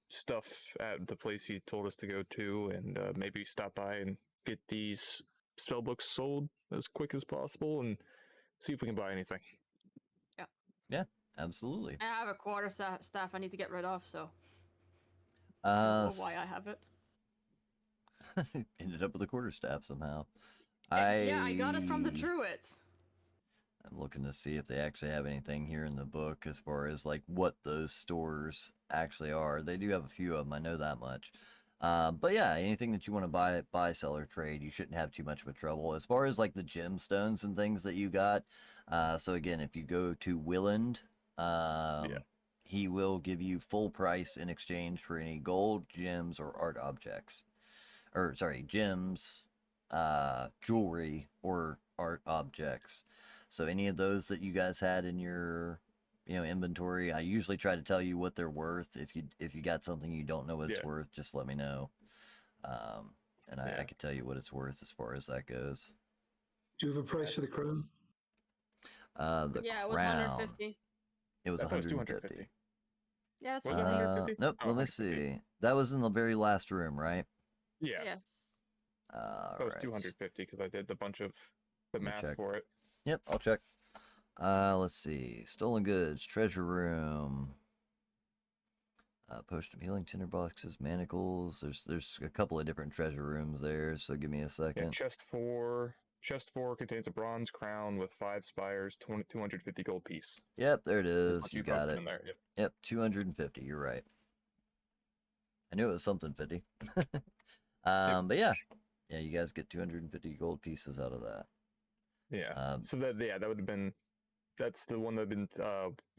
stuff at the place he told us to go to, and maybe stop by and get these spell books sold as quick as possible, and see if we can buy anything. yeah, absolutely. I have a quarter staff I need to get rid of, so I don't know why I have it. Ended up with a quarterstaff somehow. Yeah, I got it from the Druids. I'm looking to see if they actually have anything here in the book as far as like what those stores actually are. They do have a few of them, I know that much. But yeah, anything that you want to buy, sell, or trade, you shouldn't have too much of a trouble. As far as like the gemstones and things that you got, so again, if you go to Willand, Yeah. he will give you full price in exchange for any gold, gems, or art objects. Or sorry, gems, jewelry, or art objects. So any of those that you guys had in your inventory, I usually try to tell you what they're worth. If you got something you don't know what it's Yeah. worth, just let me know, and I Yeah. can tell you what it's worth as far as that goes. Do you have a price for the crown? The Yeah, it was crown, 150. it was I thought it was 150. 250. Yeah, that's Was what it I'm saying. 150? Nope, Oh, let me 150. see. That was in the very last room, right? Yeah. Yes. All That was right. 250 because I did a bunch of the Let me math check. for it. Yep, I'll check. Let's see. Stolen goods, treasure room. Potion of healing, tinderboxes, manacles. There's a couple of different treasure rooms there, so give me a Yeah, second. chest 4. Chest 4 contains a bronze crown with 5 spires, 250 gold piece. Yep, there it That's is. what You got posted it. in there. Yep. Yep, 250. You're right. I knew it was something 50. But yeah, you guys get 250 gold pieces out of that. Yeah. So that would have been, that's the one that been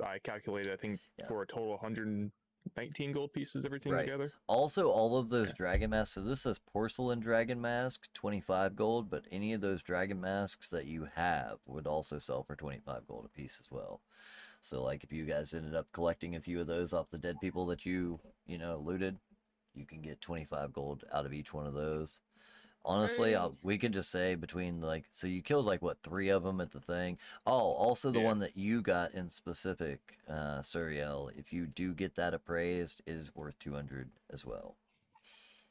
I calculated, I think, Yeah. for a total 119 gold pieces, everything Right. together. Also, all of those dragon masks. So this says porcelain dragon mask, 25 gold, but any of those dragon masks that you have would also sell for 25 gold a piece as well. So like if you guys ended up collecting a few of those off the dead people that you looted, you can get 25 gold out of each one of those. Honestly, Hey. we can just say between like, so you killed like what, 3 of them at the thing. Oh, also the Yeah. one that you got in specific, Suriel, if you do get that appraised, it is worth 200 as well.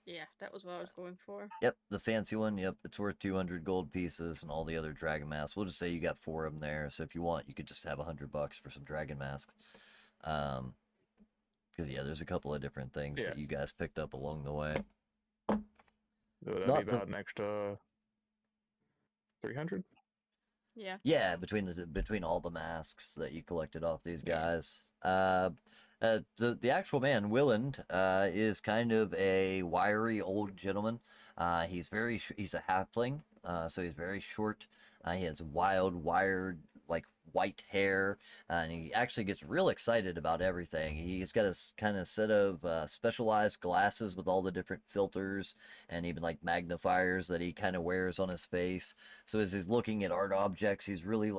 Yeah, that was what I was going for. Yep, the fancy one, yep, it's worth 200 gold pieces, and all the other dragon masks. We'll just say you got 4 of them there, so if you want, you could just have $100 for some dragon masks. Because yeah, there's a couple of different things Yeah. that you guys picked up along the way. So that'd Not be the- about an extra 300. Yeah. Yeah, between all the masks that you collected off these Yeah. guys. The actual man, Willand, is kind of a wiry old gentleman. He's he's a halfling, so he's very short. He has wild, wired, like white hair, and he actually gets real excited about everything. He's got a kind of set of specialized glasses with all the different filters and even like magnifiers that he kind of wears on his face. So as he's looking at art objects, he's really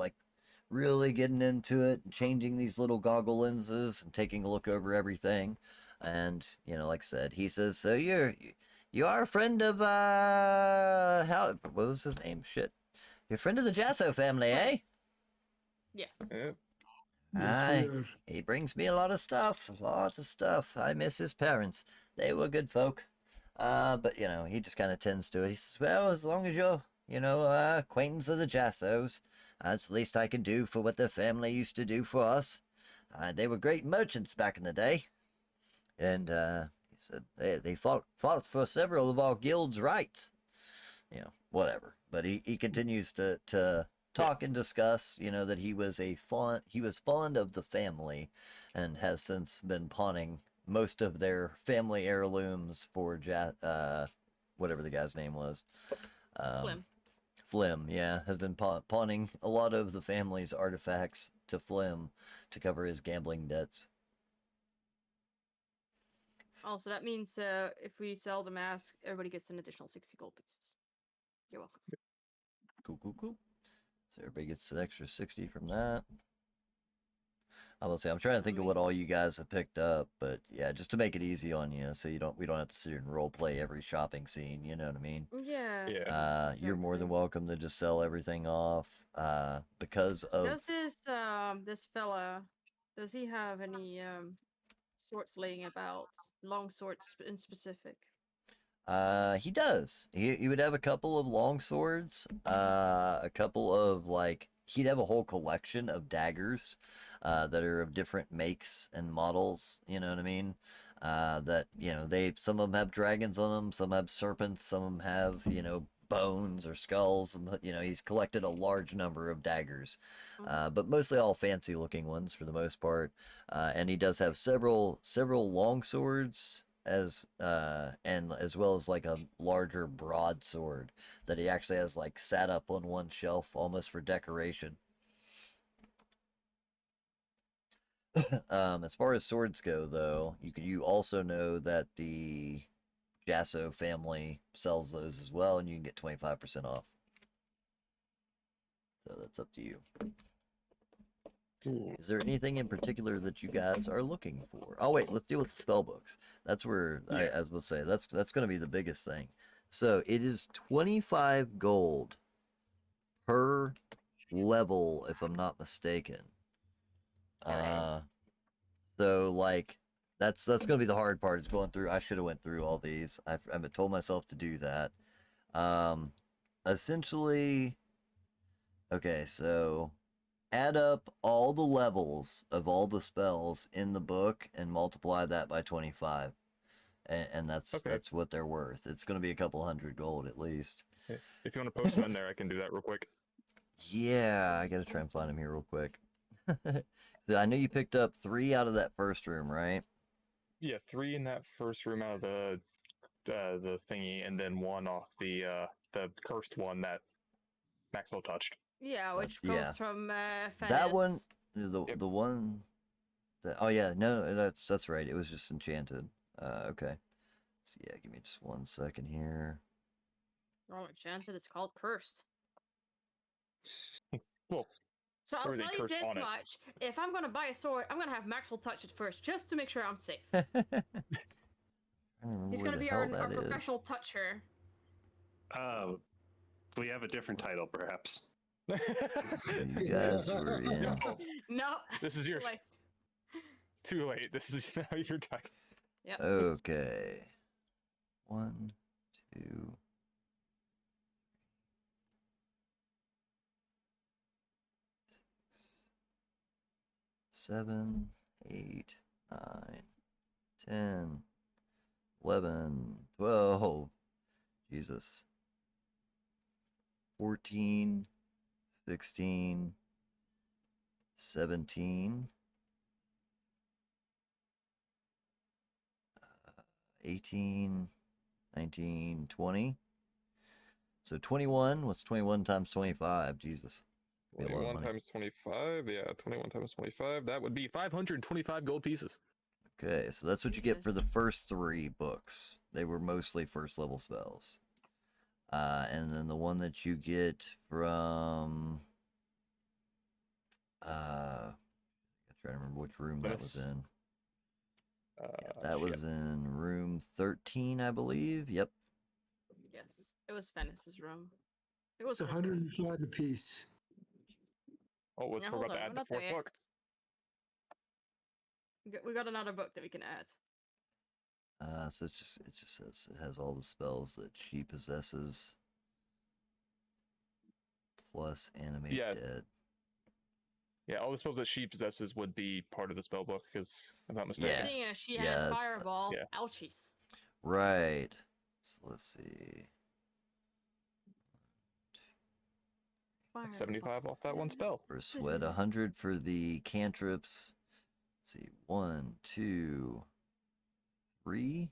getting into it and changing these little goggle lenses and taking a look over everything. And like I said, he says, "So you are a friend of what was his name? Shit, you're a friend of the Jasso family, eh?" Yes. Yep. Yes, Aye. we are. He brings me a lot of stuff. I miss his parents. They were good folk. But he just kind of tends to it. He says, "Well, as long as you're, acquaintance of the Jassos, that's the least I can do for what their family used to do for us. They were great merchants back in the day." And he said they fought for several of our guild's rights. Whatever. But he continues to talk and discuss, that he was fond of the family, and has since been pawning most of their family heirlooms for whatever the guy's name was. Flim. Flim, yeah, has been pawning a lot of the family's artifacts to Flim to cover his gambling debts. Also, that means if we sell the mask, everybody gets an additional 60 gold pieces. You're welcome. Cool. So everybody gets an extra 60 from that. I will say, I'm trying to think of what all you guys have picked up, but yeah, just to make it easy on you, so we don't have to sit here and role play every shopping scene. You know what I mean? Yeah. Yeah. You're more than exactly. welcome to just sell everything off. Because of Does this fella, does he have any swords laying about? Long swords in specific? he does. He would have a couple of long swords, a couple of he'd have a whole collection of daggers, that are of different makes and models. You know what I mean? That some of them have dragons on them, some have serpents, some of them have bones or skulls. He's collected a large number of daggers, but mostly all fancy looking ones for the most part. And he does have several long swords. and as well as like a larger broadsword that he actually has like sat up on one shelf almost for decoration. As far as swords go, though, you also know that the Jasso family sells those as well, and you can get 25% off. So that's up to you. Is there anything in particular that you guys are looking for? Oh wait, let's deal with the spell books. That's where I was going to say that's going to be the biggest thing. So it is 25 gold per level, if I'm not mistaken. So like that's going to be the hard part. Is going through. I should have went through all these. I've told myself to do that. Essentially, okay, so add up all the levels of all the spells in the book and multiply that by 25, and that's what they're worth. It's going to be a couple hundred gold at least. If you want to post them in there, I can do that real quick. Yeah, I got to try and find them here real quick. So I know you picked up 3 out of that first room, right? Yeah, 3 in that first room out of the thingy, and then 1 off the cursed one that Maxwell touched. Yeah, which Yeah. comes from Fennis. That one, the one that, oh yeah, no, that's right. It was just enchanted. Okay. So yeah, give me just 1 second here. Oh, enchanted. It's called cursed. Well, So I'll everything tell you cursed this on it. much: if I'm gonna buy a sword, I'm gonna have Maxwell touch it first, just to make sure I'm safe. I don't remember He's where gonna the be hell our that is. professional toucher. We have a different title, perhaps. So you guys were in. No. This is your Like, too late. This is now your time. yep. Okay. 1, 2. 7, 8, 9, 10, 11, 12. Jesus. 14, 16, 17, 18, 19, 20. So 21. What's 21 times 25? Jesus. Be a lot of 21 money. times 25. Yeah, 21 times 25. That would be 525 gold pieces. Okay, so that's what you get for the Jesus. first 3 books. They were mostly first level spells. And then the one that you get from I'm trying to remember which room that was Venice. in. That was in room 13, I believe. Yep. Yes, it was Fennis's room. It was It's 105 apiece. Oh, we're Yeah, about hold to on, add we're the not there 4th yet. book. We got another book that we can add. So it just says it has all the spells that she possesses, plus animate Yeah. dead. Yeah, all the spells that she possesses would be part of the spell book, because I'm not mistaken. Yeah. Seeing as she Yeah, has that's- Fireball, yeah. ouchies. Right. So let's see. That's 75 off that one spell. For sweat, 100 for the cantrips. Let's see. 1, 2, 3,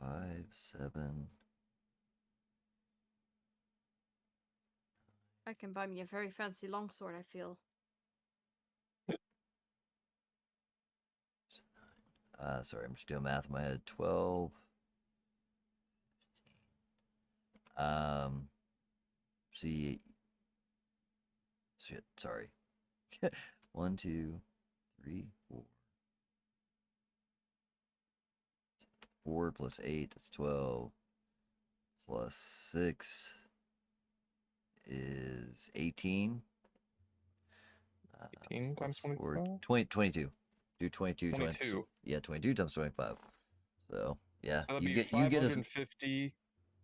5, 7. I can buy me a very fancy longsword, I feel. Sorry, I'm just doing math in my head. 12. 15. See. Shit, sorry. 1, 2, 3, 4. 4 plus 8, that's 12. Plus 6 is 18. 18 times plus 4, 25? 22. Do 22 times 22. yeah, 22 times 25. So yeah, So that'd you be get 550.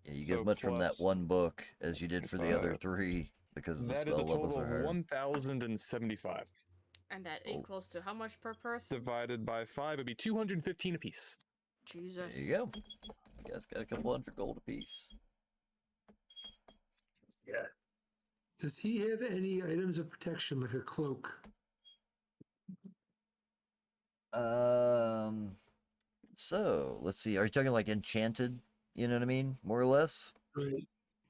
yeah, you get as so much from that plus one book as you did for the other 3 because the That is spell a levels total are of higher. 1,075. And that Oh. equals to how much per person? Divided by 5, it'd be 215 apiece. Jesus. There you go. You guys got a couple hundred gold apiece. Yeah. Does he have any items of protection like a cloak? So let's see. Are you talking like enchanted? You know what I mean? More or less. Right.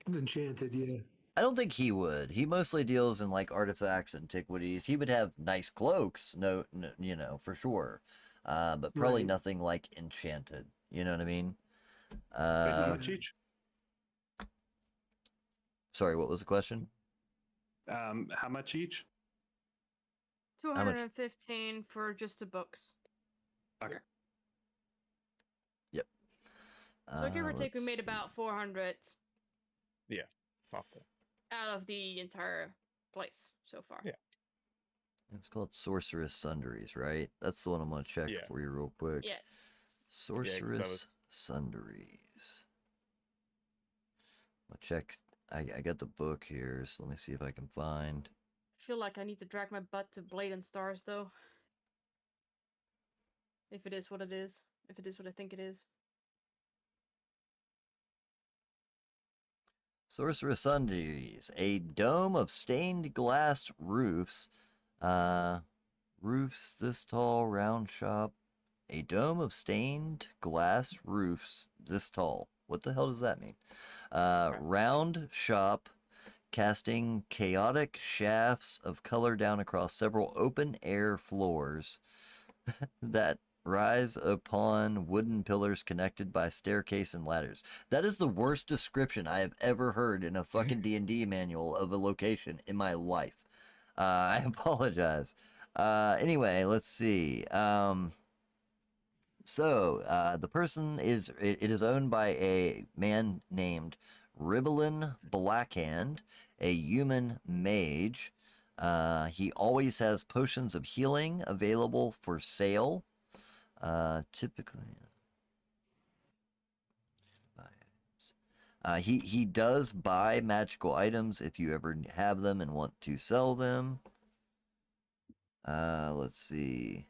Enchanted, yeah. I don't think he would. He mostly deals in like artifacts, antiquities. He would have nice cloaks, no, no you know, for sure. But probably Right. nothing like enchanted. You know what I mean? Wait, how Uh, much each? sorry, what was the question? How much each? How much? 215 for just the books. Okay. Yep. So give or take, we let's made see. about 400 Off the- out of the entire place so far. Yeah. It's called Sorceress Sundries, right? That's the one I'm gonna check Yeah. for you real quick. Yes. Sorceress Sundries. I'll check. I got the book here, so let me see if I can find. I feel like I need to drag my butt to Blade and Stars, though. If it is what it is. If it is what I think it is. Sorceress Sundries, a dome of stained glass roofs. Roofs this tall, round shop. A dome of stained glass roofs this tall. What the hell does that mean? Round shop, casting chaotic shafts of color down across several open air floors that rise upon wooden pillars connected by staircase and ladders. That is the worst description I have ever heard in a fucking D&D manual of a location in my life. I apologize. Anyway, let's see. The person it is owned by a man named Ribbelin Blackhand, a human mage. He always has potions of healing available for sale. Typically, he does buy magical items if you ever have them and want to sell them. Let's see.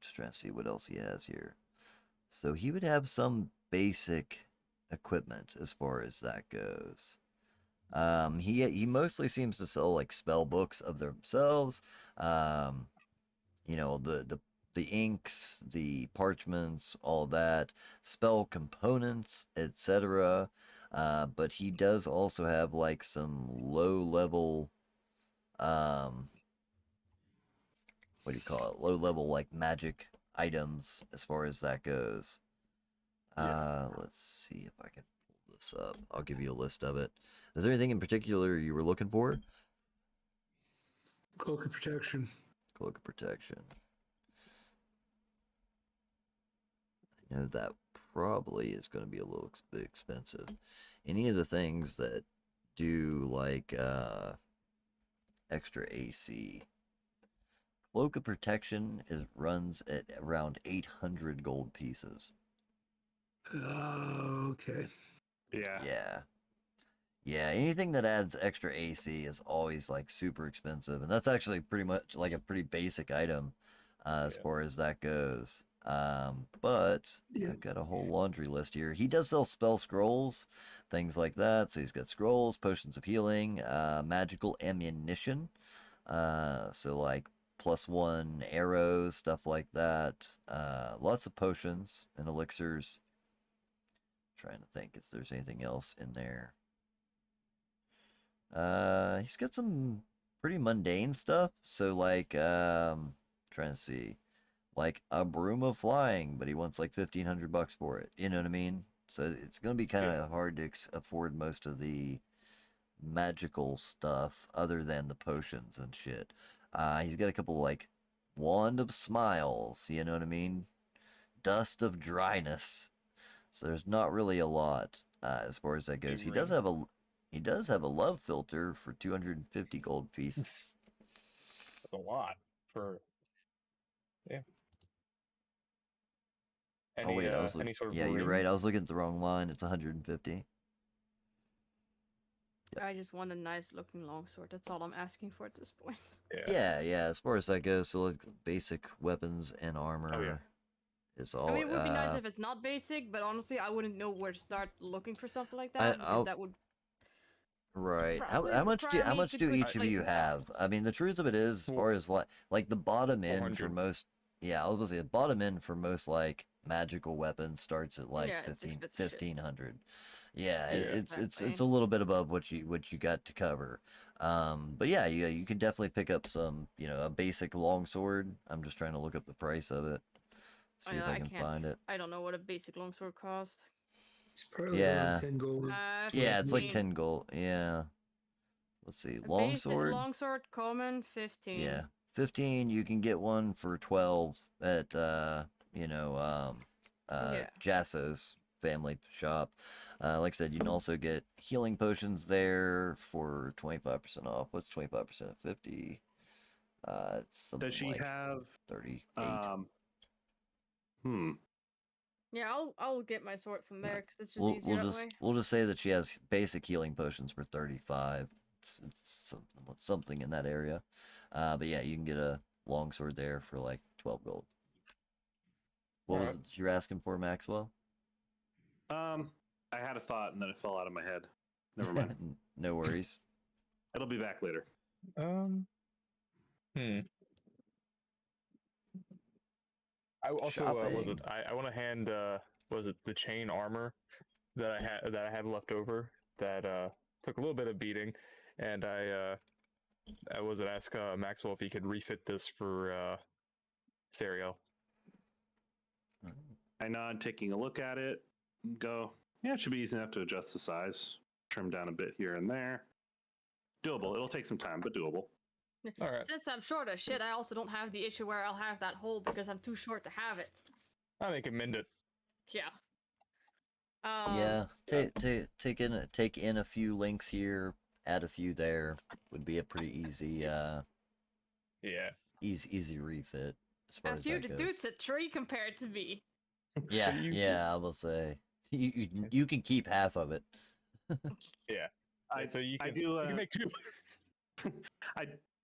Just trying to see what else he has here. So he would have some basic equipment as far as that goes. He mostly seems to sell like spell books of themselves. You know, the inks, the parchments, all that, spell components, etc. But he does also have like some low level what do you call it? Low level like magic items as far as that goes. Let's see if I can pull this up. I'll give you a list of it. Is there anything in particular you were looking for? Cloak of protection. Cloak of protection. I know that probably is going to be a little bit expensive. Any of the things that do like extra AC. Cloak of protection runs at around 800 gold pieces. Okay. Yeah. Yeah. Yeah, anything that adds extra AC is always like super expensive, and that's actually pretty much like a pretty basic item as Yeah. far as that goes. But Yeah. I've got a whole laundry list here. He does sell spell scrolls, things like that. So he's got scrolls, potions of healing, magical ammunition. So like +1 arrows, stuff like that. Lots of potions and elixirs. Trying to think if there's anything else in there. He's got some pretty mundane stuff. So like, trying to see, like a broom of flying, but he wants like $1,500 for it. You know what I mean? So it's gonna be kind of hard to afford most of the magical stuff other than the potions and shit. He's got a couple like wand of smiles. You know what I mean? Dust of dryness. So there's not really a lot as far as that goes. He does have a love filter for 250 gold pieces. That's a lot for. Yeah. Oh wait, I was Any sort of yeah, you're ring? right. I was looking at the wrong line. It's 150. Yep. I just want a nice looking longsword. That's all I'm asking for at this point. Yeah, yeah. As far as that goes, so like basic weapons and armor Oh, yeah. is all. I mean, it would be nice if it's not basic, but honestly, I wouldn't know where to start looking for something like that because I'll- that would. Right. How Probably how much do require me to each of quickly you have? decide. I mean, the truth of it is, as Well, far as like the bottom end for 400. most, yeah, I was gonna say the bottom end for most like magical weapons starts at like Yeah, it's expensive shit. 1500. Yeah, Yeah. it's Exactly. a little bit above what you got to cover. But yeah, you can definitely pick up some, a basic longsword. I'm just trying to look up the price of it, Oh, see yeah, if I I can can't. find it. I don't know what a basic longsword costs. It's probably around Yeah, 10 gold. yeah, it's like 15. 10 gold. Yeah. Let's see, A basic longsword. longsword, common, 15. Yeah, 15. You can get one for 12 at Yeah. Jasso's family shop. Like I said, you can also get healing potions there for 25% off. What's 25% of 50? It's something Does she like have 38. Hmm. Yeah, I'll get my sword from there because it's just We'll easier that way. we'll just say that she has basic healing potions for 35. It's something in that area. But yeah, you can get a longsword there for like 12 gold. What was Alright. it that you're asking for, Maxwell? I had a thought and then it fell out of my head. Never mind. No worries. It'll be back later. Hmm. I also Shopping. I want to hand was it the chain armor that I had left over that took a little bit of beating, and I was at ask Maxwell if he could refit this for Serial. I nod, taking a look at it, and go, yeah, it should be easy enough to adjust the size, trim down a bit here and there. Doable. It'll take some time, but doable. All right, Since I'm short as shit, I also don't have the issue where I'll have that hole because I'm too short to have it. I think mend it. Yeah. Yeah, take in a few links here, add a few there. Would be a pretty easy Yeah. easy refit as far A as few that goes. dudes a tree compared to me. Yeah, you- yeah, I will say you can keep half of it. Yeah. So you I can do. you can make two.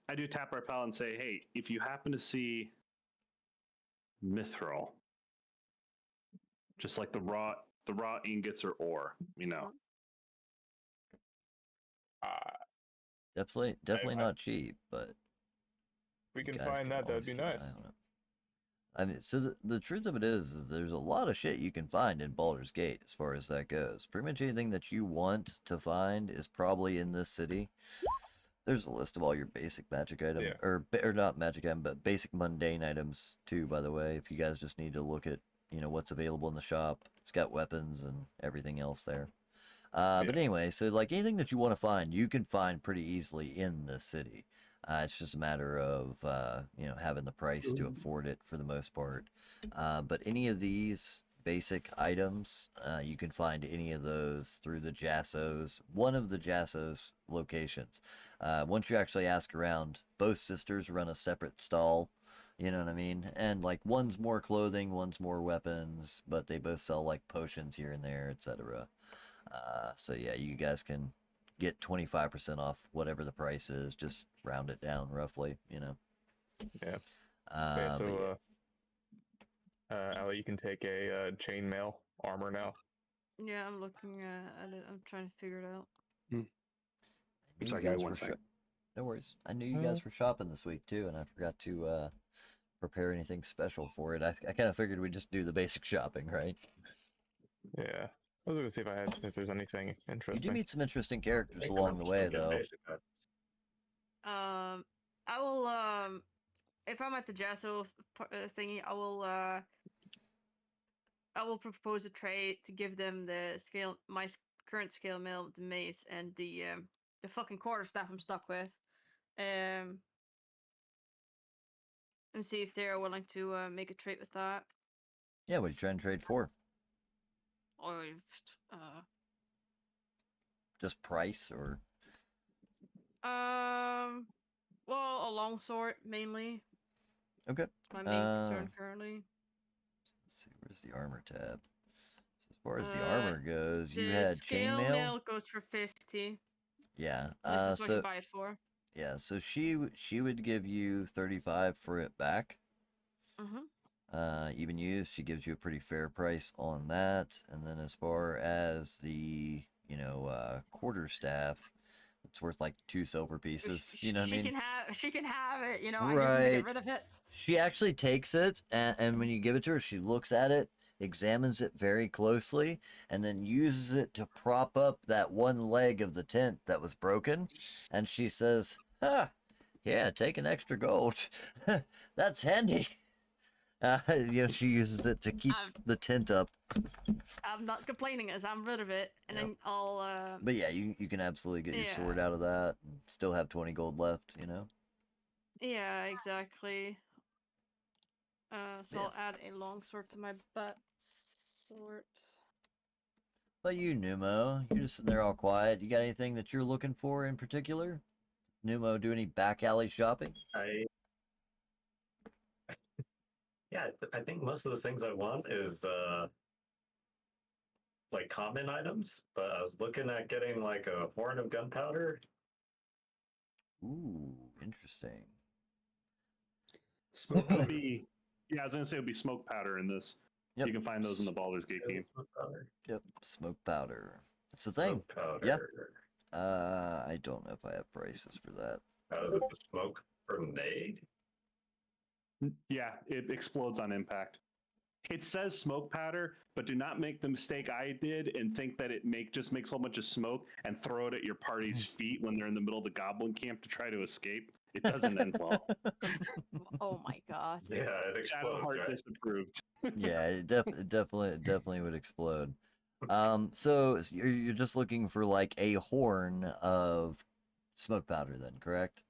I do tap our pal and say, hey, if you happen to see mithril, just like the raw ingots or ore, Uh, Definitely I- not cheap, but we you can guys find that. That'd always be keep an eye nice. on it. I mean, so the truth of it is there's a lot of shit you can find in Baldur's Gate as far as that goes. Pretty much anything that you want to find is probably in this city. There's a list of all your basic magic items, Yeah. or not magic item, but basic mundane items too. By the way, if you guys just need to look at what's available in the shop, it's got weapons and everything else there. But Yeah. anyway, so like anything that you want to find, you can find pretty easily in the city. It's just a matter of having the price to afford it for the most part. But any of these basic items, you can find any of those through the Jassos, one of the Jassos locations. Once you actually ask around, both sisters run a separate stall. You know what I mean? And like one's more clothing, one's more weapons, but they both sell like potions here and there, etc. So yeah, you guys can get 25% off whatever the price is. Just round it down roughly, Yeah. But Okay, yeah. so Ali, you can take a chainmail armor now. Yeah, I'm looking at it. I'm trying to figure it out. I knew you Sorry, give me guys one were second. no worries. I knew you guys were shopping this week too, and I forgot to prepare anything special for it. I kind of figured we'd just do the basic shopping, right? Yeah. I was gonna see if there's anything You do interesting. meet some interesting characters Make along the enough way, to get though. basic items. I will if I'm at the Jasso thingy, I will propose a trade to give them the current scale mill, the mace, and the fucking quarterstaff I'm stuck with, and see if they're willing to make a trade with that. Yeah, what are you trying to trade for? Or Just price, or well, a longsword mainly. okay? My main concern currently. Let's see, where's the armor tab? So as far as the Uh, armor goes, you The had scale chainmail. mill goes for 50. Yeah. This is what I So can buy it for. yeah, so she would give you 35 for it back. Even used, she gives you a pretty fair price on that. And then as far as the quarterstaff, it's worth like 2 silver pieces. You know what I mean? She can have it. You know, I just need to get rid of it. She actually takes it, and when you give it to her, she looks at it, examines it very closely, and then uses it to prop up that one leg of the tent that was broken. And she says, "Ah, yeah, take an extra gold. That's handy." She uses it to keep the tent up. I'm not complaining as I'm rid of it, and then I'll. But yeah, you can absolutely get your sword out of that and still have 20 gold left, you know? Yeah, exactly. So I'll add a longsword to my butt sword. But you, Numo, you're just sitting there all quiet. You got anything that you're looking for in particular? Numo, do any back alley shopping? I think most of the things I want is like common items, but I was looking at getting like a horn of gunpowder. Ooh, interesting. Smoke It would powder. be, yeah, I was gonna say it would be smoke powder in this. Yep. You can find those in the Baldur's Gate game. Smoke powder. Yep, smoke powder. That's the thing. Smoke powder. Yeah. I don't know if I have prices for that. Is it the smoke grenade? Yeah, it explodes on impact. It says smoke powder, but do not make the mistake I did and think that it just makes a whole bunch of smoke and throw it at your party's feet when they're in the middle of the goblin camp to try to escape. It doesn't end well. Oh my god. Yeah, it explodes. Shadowheart Right? disapproved. Yeah, it definitely would explode. So you're just looking for like a horn of smoke powder, then, correct?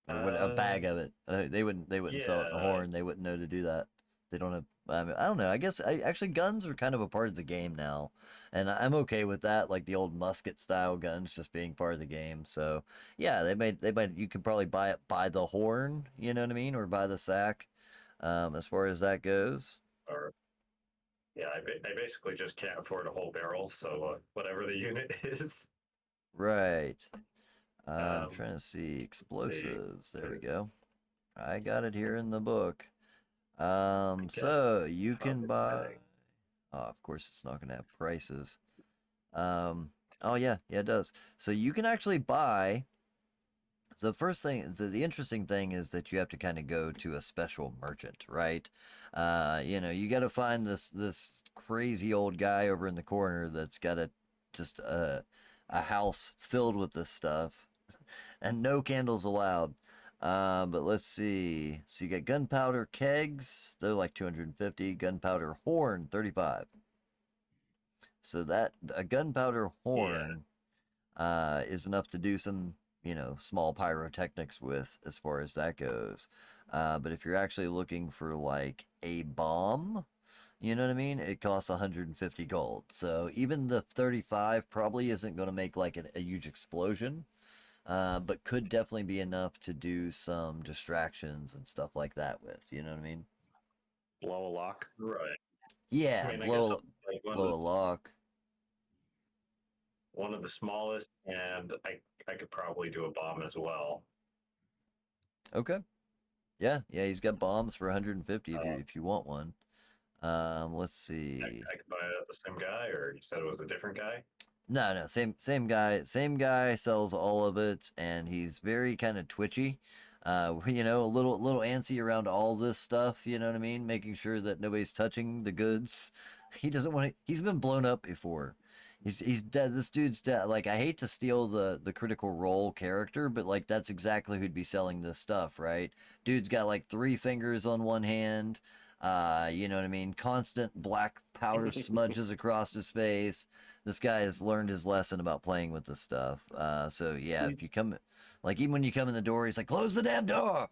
Or what, a bag of it? They wouldn't sell it in a horn. They wouldn't know to do that. They don't have. I mean, I don't know. I guess actually guns are kind of a part of the game now, and I'm okay with that. Like the old musket style guns just being part of the game. So yeah, they might. You can probably buy it by the horn. You know what I mean, or by the sack. As far as that goes. Or yeah, I basically just can't afford a whole barrel, so whatever the unit is. Right. I'm trying to see explosives. There we go. I got it here in the book. So you can buy. Oh, of course, it's not going to have prices. Oh yeah, it does. So you can actually buy. The first thing, the interesting thing is that you have to kind of go to a special merchant, right? You got to find this crazy old guy over in the corner that's got a house filled with this stuff, and no candles allowed. But let's see. So you get gunpowder kegs, they're like 250. Gunpowder horn, 35. So that a gunpowder horn is enough to do some, small pyrotechnics with as far as that goes. But if you're actually looking for like a bomb, you know what I mean? It costs 150 gold. So even the 35 probably isn't going to make like a huge explosion. But could definitely be enough to do some distractions and stuff like that with. You know what I mean? Blow a lock. Right. Yeah, I mean, blow like a lock. One of the smallest, and I could probably do a bomb as well. Okay. Yeah, he's got bombs for 150 if you want one. Let's see. I could buy it at the same guy, or you said it was a different guy? No, same guy. Same guy sells all of it, and he's very kind of twitchy. A little antsy around all this stuff. You know what I mean? Making sure that nobody's touching the goods. He doesn't want to. He's been blown up before. He's dead. This dude's dead. Like, I hate to steal the Critical Role character, but like that's exactly who'd be selling this stuff, right? Dude's got like 3 fingers on one hand. You know what I mean? Constant black powder smudges across his face. This guy has learned his lesson about playing with this stuff. So yeah, if you come, like even when you come in the door, he's like, "Close the damn door.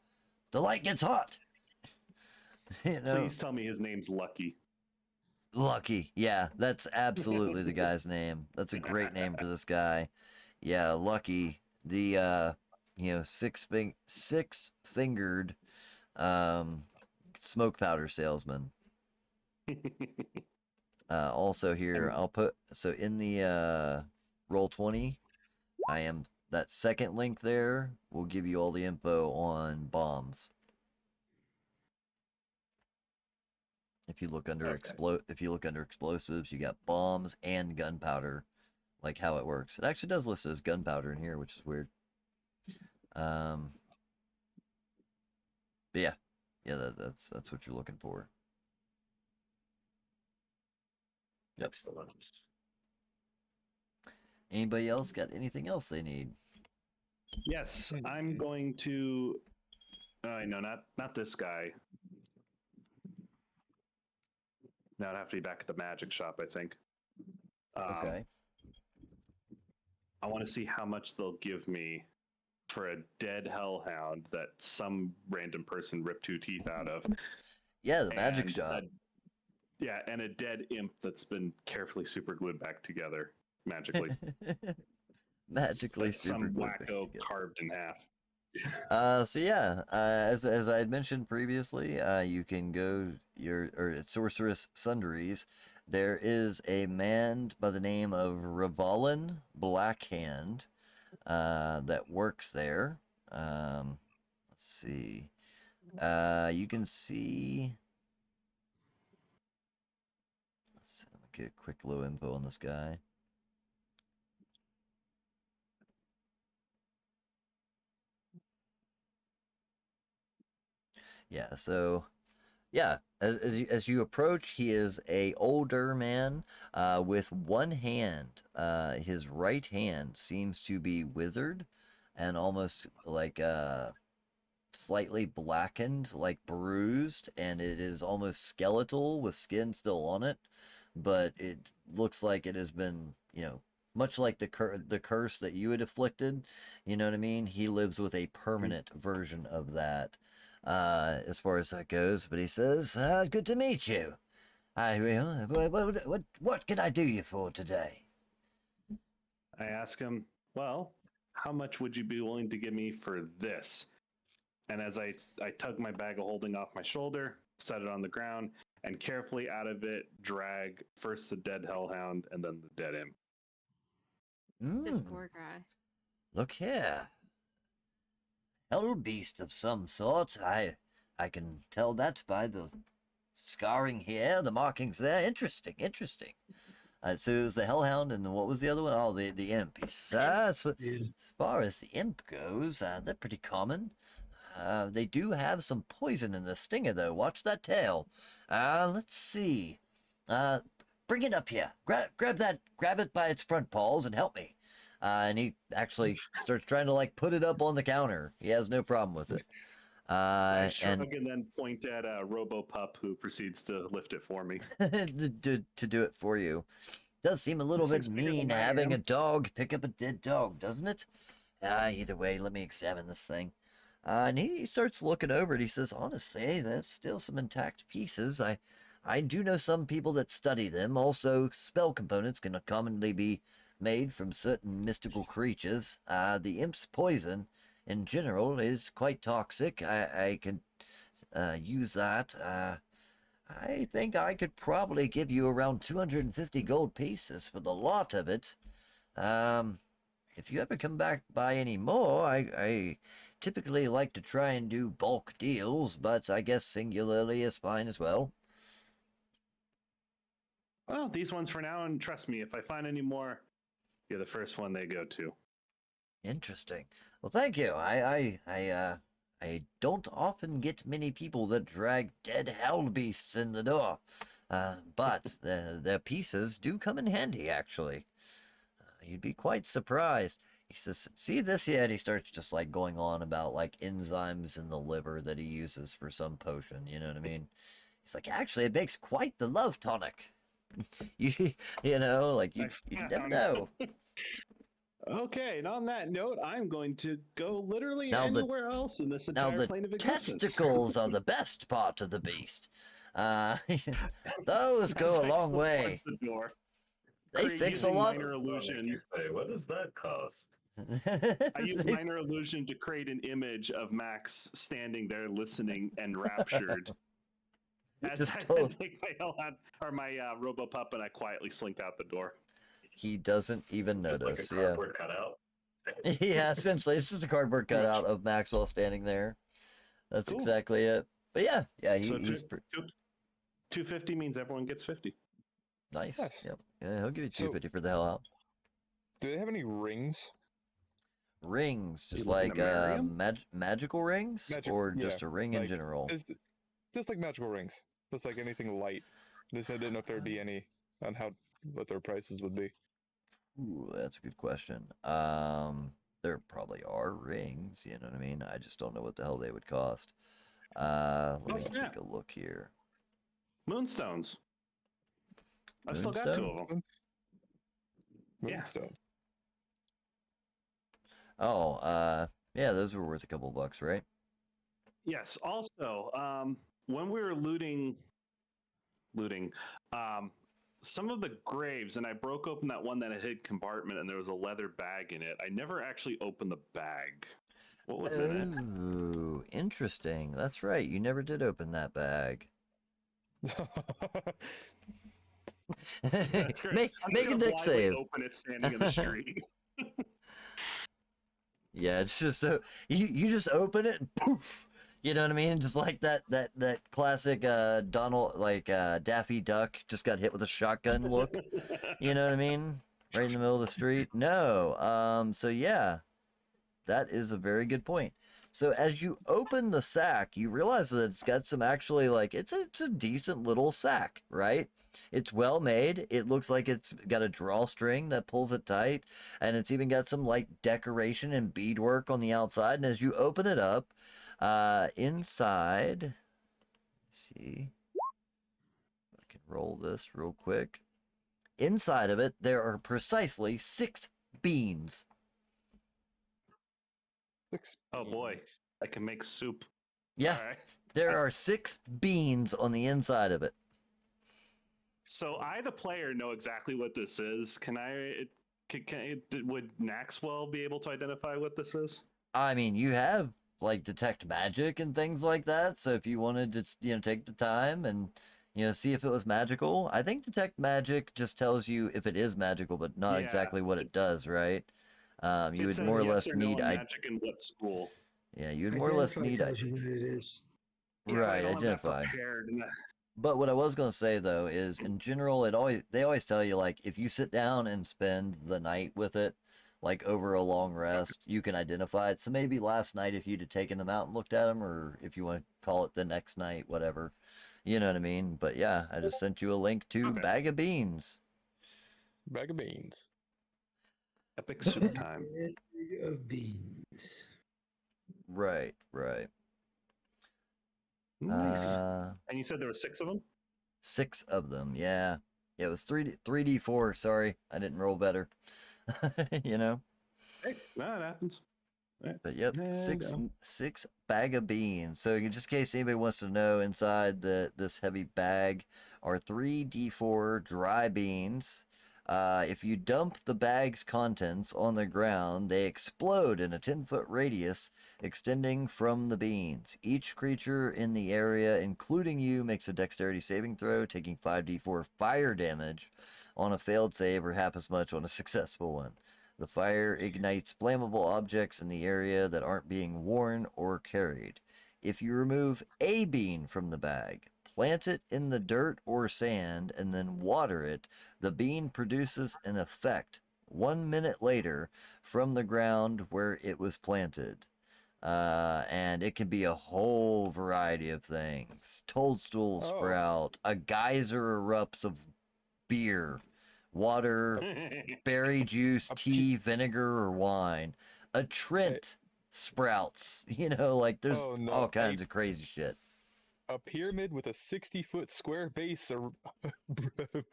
The light gets hot." Please tell me his name's Lucky. Lucky. Yeah, that's absolutely the guy's name. That's a great name for this guy. Yeah, Lucky. The six-fingered smoke powder salesman. Also here, I'll put so in the Roll20, I am that second link there will give you all the info on bombs. If you look under explosives, you got bombs and gunpowder like how it works. It actually does list it as gunpowder in here, which is weird. But yeah, that's what you're looking for. Yep. Excellent. Anybody else got anything else they need? Yes, I'm going to. No, not this guy. Now I'd have to be back at the magic shop, I think. Okay. I want to see how much they'll give me for a dead hellhound that some random person ripped 2 teeth out of. Yeah, the magic and shop. and a dead imp that's been carefully superglued back together magically. Magically Like some super wacko carved in half. So yeah, as I had mentioned previously, you can go at Sorceress Sundries. There is a man by the name of Ravalin Blackhand that works there. Let's see. You can see. Let me get a quick little info on this guy. Yeah, so yeah, as you approach, he is a older man with one hand. His right hand seems to be withered and almost like slightly blackened, like bruised, and it is almost skeletal with skin still on it, but it looks like it has been, much like the curse that you had afflicted. You know what I mean? He lives with a permanent version of that, as far as that goes. But he says, "Good to meet you. What can I do you for today?" I ask him, well, how much would you be willing to give me for this? And as I tug my bag of holding off my shoulder, set it on the ground, and carefully out of it drag first the dead hellhound and then the dead imp. This Mm, poor guy. look here. Hell beast of some sort. I can tell that by the scarring here, the markings there. Interesting. So it was the hellhound, and what was the other one? Oh, the imp. He says, Yeah. as far as the imp goes, they're pretty common. They do have some poison in the stinger, though. Watch that tail. Let's see. Bring it up here. Grab it by its front paws and help me. And he actually starts trying to put it up on the counter. He has no problem with it. I shrug And and then point at RoboPup, who proceeds to lift it for me. to do it for you. Does seem a little bit 6 bigger than mean I having a am. dog pick up a dead dog, doesn't it? Either way, let me examine this thing. And he starts looking over it. He says, honestly, there's still some intact pieces. I do know some people that study them. Also, spell components can commonly be made from certain mystical creatures. The imp's poison, in general, is quite toxic. I can use that. I think I could probably give you around 250 gold pieces for the lot of it. If you ever come back by any more, I typically like to try and do bulk deals, but I guess singularly is fine as well. Well, these ones for now, and trust me, if I find any more, you're the first one they go to. Interesting. Well, thank you. I don't often get many people that drag dead hell beasts in the door, but their pieces do come in handy, actually. You'd be quite surprised. He says, see this here? And he starts just going on about enzymes in the liver that he uses for some potion. You know what I mean? He's like, actually, it makes quite the love tonic. you never know. Okay, and on that note, I'm going to go literally Now anywhere else in this Now entire the plane of existence. testicles are the best part of the beast. Those go As a I long slip way. towards the door, They Cree, fix a using lot. minor What did you illusion. say? What does that cost? I use minor illusion to create an image of Max standing there listening and raptured. As Just I told- take my Hellhound or my RoboPup and I quietly slink out the door. He doesn't even Just like a notice. Yeah. cardboard cutout. Yeah, essentially, it's just a cardboard Pretty much. cutout of Maxwell standing there. That's Cool. exactly it. But yeah, So he's 250 means everyone gets 50. nice. Nice. Yep. Yeah, he'll give you So- 250 for the hell out. Do they have any rings? Rings, You just looking like to marry 'em? magical rings, or yeah, just a ring in like, general? just like magical rings. Just like anything light. Just I didn't know if there'd be any on what their prices would be. Ooh, that's a good question. There probably are rings, you know what I mean? I just don't know what the hell they would cost. Let me snap. take a look here. Moonstones. I've still got 2 of them. Yeah. Moonstone. Oh, yeah, those were worth a couple bucks, right? Yes. Also, when we were looting, some of the graves, and I broke open that one that had compartment, and there was a leather bag in it. I never actually opened the bag. What was in it? Ooh, interesting. That's right. You never did open that bag. That's great. Make I'm make a just deck gonna blindly save. open it standing in the street. Yeah, it's just you just open it and poof. You know what I mean? Just like that classic Donald Daffy Duck just got hit with a shotgun look. You know what I mean? Right in the middle of the street. No. So yeah, that is a very good point. So as you open the sack, you realize that it's got some actually it's a decent little sack, right? It's well made. It looks like it's got a drawstring that pulls it tight, and it's even got some decoration and beadwork on the outside. And as you open it up, inside, let's see, I can roll this real quick. Inside of it, there are precisely 6 beans. 6 Oh boy, beans. I can make soup. Yeah, All right. there are 6 beans on the inside of it. So I, the player, know exactly what this is. Would Maxwell be able to identify what this is? I mean, you have detect magic and things like that. So if you wanted to, take the time and see if it was magical, I think detect magic just tells you if it is magical, but not Yeah. exactly what it does, right? You It would says more or yes less or no need on magic in what school? yeah, you would more or less Identify need tells you what it is. Yeah, but I right don't have that identify. prepared. But what I was going to say though is in general they always tell you if you sit down and spend the night with it over a long rest, you can identify it. So maybe last night if you'd have taken them out and looked at them, or if you want to call it the next night, whatever. You know what I mean? But yeah, I just sent you a link to Okay. Bag of Beans. Bag of beans. Epic soup time. Bag of beans. Right, right. Nice. And you said there were 6 of them? 6 of them, yeah. It was 3D4, sorry. I didn't roll better. You know? Hey, no, it happens. Right. But yep, There you go. six bag of beans. So just in case anybody wants to know, inside this heavy bag are 3d4 dry beans. If you dump the bag's contents on the ground, they explode in a 10-foot radius extending from the beans. Each creature in the area, including you, makes a dexterity saving throw, taking 5d4 fire damage on a failed save, or half as much on a successful one. The fire ignites flammable objects in the area that aren't being worn or carried. If you remove a bean from the bag, plant it in the dirt or sand, and then water it, the bean produces an effect 1 minute later from the ground where it was planted. And it can be a whole variety of things. Toadstool sprout, a geyser erupts of beer, water, berry juice, tea, vinegar, or wine. A Trent sprouts. There's Oh, no. all kinds of crazy shit. A pyramid with a 60-foot square base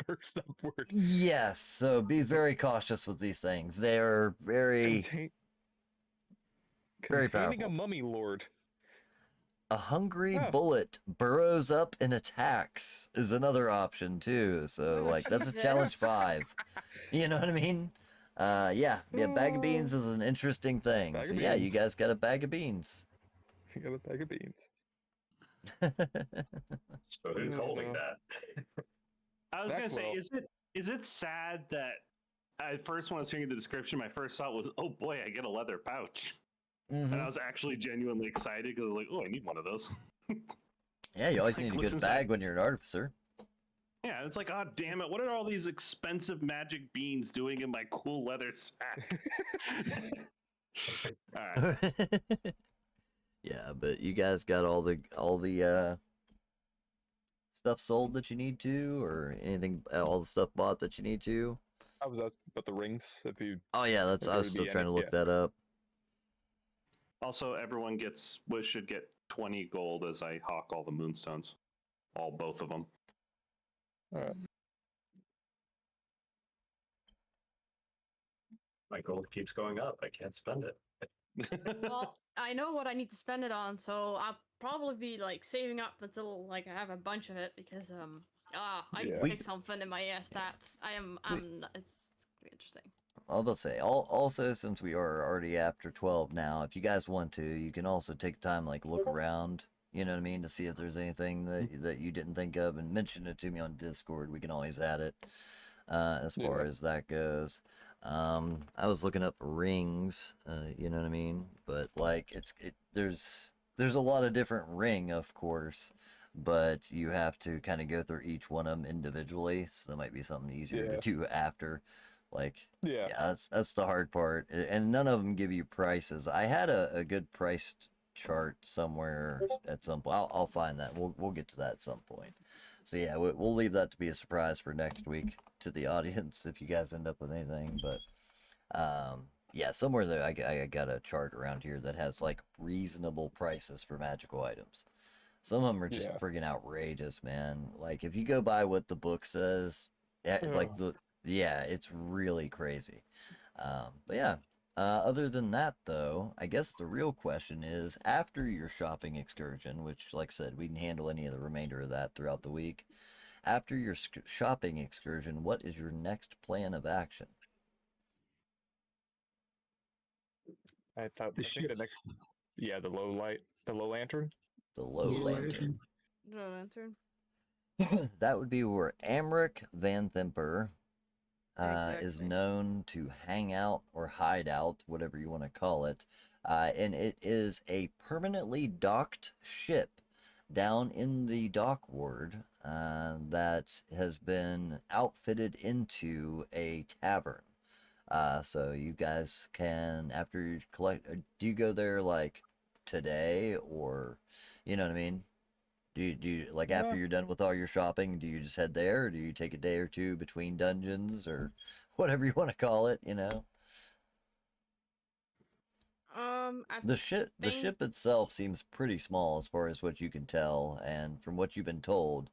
burst upward. Yes, so be very cautious with these things. They are very, very Containing a powerful. mummy lord. A hungry Oh. bullet burrows up and attacks is another option too. So that's a challenge 5. You know what I mean? Yeah, bag of beans is an interesting thing. Bag So of yeah, you beans. guys got a bag of beans. You got a bag of beans. So who's holding that? I was gonna say, Maxwell. is it sad that I first when I was reading the description, my first thought was, oh boy, I get a leather pouch. Mhm. And I was actually genuinely excited because I was like, oh, I need one of those. Yeah, you always like, need a what's good inside? bag when you're an artificer. Yeah, it's like, oh damn it! What are all these expensive magic beans doing in my cool leather sack? All right. Yeah, but you guys got all the stuff sold that you need to, or anything, all the stuff bought that you need to. I was asking about the rings. If you Oh yeah, that's if I there was would still be trying any, to look yeah. that up. Also, everyone should get 20 gold as I hawk all the moonstones, both of them. My gold keeps going up. I can't spend it. Well, I know what I need to spend it on, so I'll probably be like saving up until like I have a bunch of it because I need to Yeah. fix something in my stats. It's gonna be interesting. I was about to say, also since we are already after 12 now, if you guys want to, you can also take time like look around. You know what I mean, to see if there's anything that you didn't think of, and mention it to me on Discord. We can always add it. As far Yeah. as that goes. I was looking up rings, you know what I mean? But like there's a lot of different ring, of course, but you have to kind of go through each one of them individually, so that might be something easier Yeah. to do after. Like, Yeah. yeah, that's the hard part, and none of them give you prices. I had a good priced chart somewhere at some point. I'll find that. We'll get to that at some point. So yeah, we'll leave that to be a surprise for next week to the audience if you guys end up with anything. But yeah, somewhere there I got a chart around here that has like reasonable prices for magical items. Some of them are just Yeah. friggin' outrageous, man. Like if you go by what the book says, yeah, it's really crazy. But yeah, other than that, though, I guess the real question is after your shopping excursion, which, like I said, we can handle any of the remainder of that throughout the week. After your shopping excursion, what is your next plan of action? I The think ship. the next, yeah, the low lantern. The Low Low Lantern. No lantern. That would be where Amric Van Thimper is Exactly. known to hang out or hide out, whatever you want to call it. And it is a permanently docked ship down in the dock ward that has been outfitted into a tavern. So you guys can, after you collect, do you go there like today, or, you know what I mean? Do you like after Yeah. you're done with all your shopping, do you just head there, or do you take a day or two between dungeons, or whatever you want to call it, you know? I The think ship itself seems pretty small as far as what you can tell, and from what you've been told,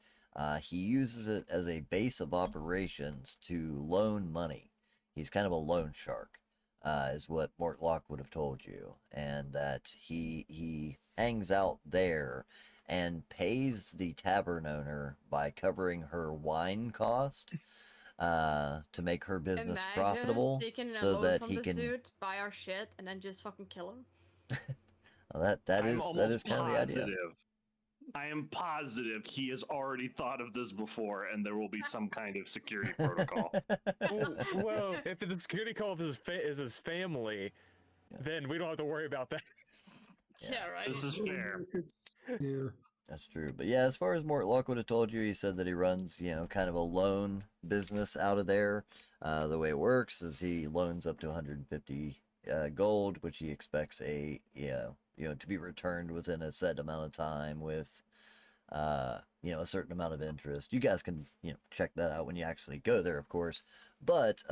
he uses it as a base of operations to loan money. He's kind of a loan shark, is what Mortlock would have told you, and that he hangs out there and pays the tavern owner by covering her wine cost, to make her business imagine profitable, taking a so loan that from he this can. dude, buy our shit, and then just fucking kill him. Well, that I'm is almost kind of the idea. positive. I am positive he has already thought of this before, and there will be some kind of security protocol. Well, if the security call is his family, then we don't have to worry about that. Yeah, right. This is fair. Yeah. That's true. But yeah, as far as Mortlock would have told you, he said that he runs, kind of a loan business out of there. The way it works is he loans up to 150 gold, which he expects to be returned within a set amount of time with, a certain amount of interest. You guys can, check that out when you actually go there, of course. But,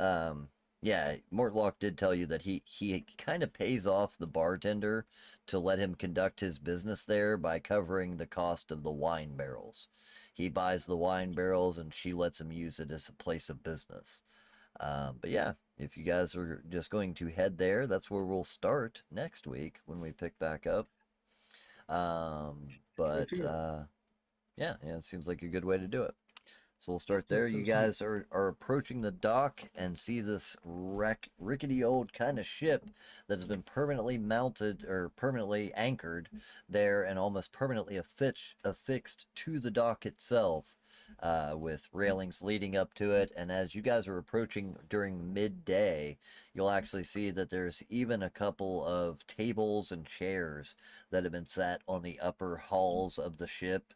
yeah, Mortlock did tell you that he kind of pays off the bartender to let him conduct his business there by covering the cost of the wine barrels. He buys the wine barrels and she lets him use it as a place of business. But yeah, if you guys are just going to head there, that's where we'll start next week when we pick back up. But Okay. yeah, it seems like a good way to do it. So we'll start That there. You sounds good. guys are approaching the dock and see this rickety old kind of ship that has been permanently mounted or permanently anchored there and almost permanently affixed to the dock itself, with railings leading up to it. And as you guys are approaching during midday, you'll actually see that there's even a couple of tables and chairs that have been set on the upper halls of the ship,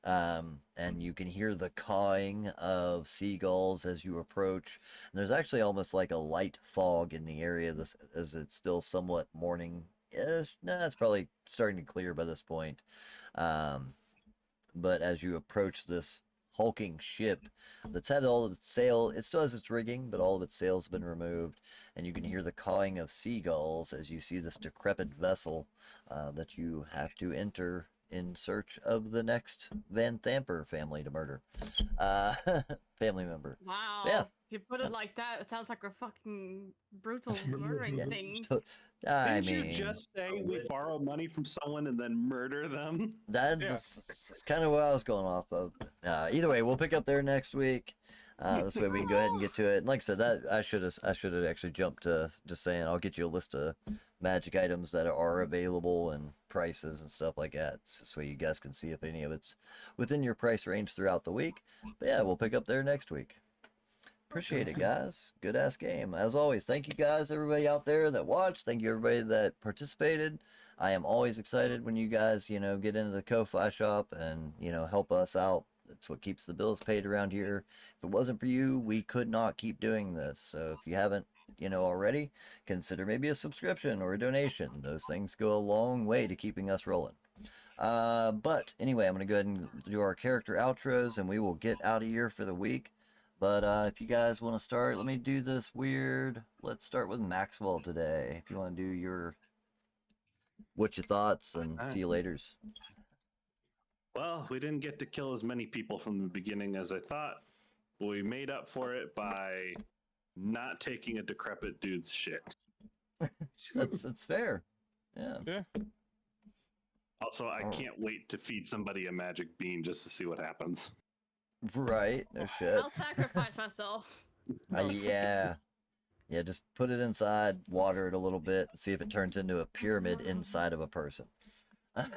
and you can hear the cawing of seagulls as you approach. And there's actually almost like a light fog in the area, this as it's still somewhat morning-ish. Nah, it's probably starting to clear by this point. Um, but as you approach this hulking ship that's had all of its sail, it still has its rigging, but all of its sails have been removed, and you can hear the cawing of seagulls as you see this decrepit vessel that you have to enter in search of the next Van Thamper family to murder. Uh, family member. Wow. Yeah. If you put it like that, it sounds like we're fucking brutal murdering Yeah. things. I Didn't mean, you just say we borrow money from someone and then murder them? that's kind of what I was going off of. Either way, we'll pick up there next week. This way we can go ahead and get to it. And like I said, that I should have actually jumped to just saying I'll get you a list of magic items that are available and prices and stuff like that. So this way you guys can see if any of it's within your price range throughout the week. But yeah, we'll pick up there next week. Appreciate it, guys. Good ass game. As always, thank you guys, everybody out there that watched. Thank you, everybody that participated. I am always excited when you guys, get into the Ko-Fi shop and, help us out. That's what keeps the bills paid around here. If it wasn't for you, we could not keep doing this. So if you haven't, already, consider maybe a subscription or a donation. Those things go a long way to keeping us rolling. But anyway, I'm going to go ahead and do our character outros and we will get out of here for the week. But if you guys want to start, let me do this weird. Let's start with Maxwell today. If you want to do what's your thoughts and see you laters. Well, we didn't get to kill as many people from the beginning as I thought, but we made up for it by not taking a decrepit dude's shit. That's fair. Yeah. Yeah. Also, I can't wait to feed somebody a magic bean just to see what happens. Right. No shit. I'll sacrifice myself. Yeah. Yeah, just put it inside, water it a little bit, and see if it turns into a pyramid inside of a person.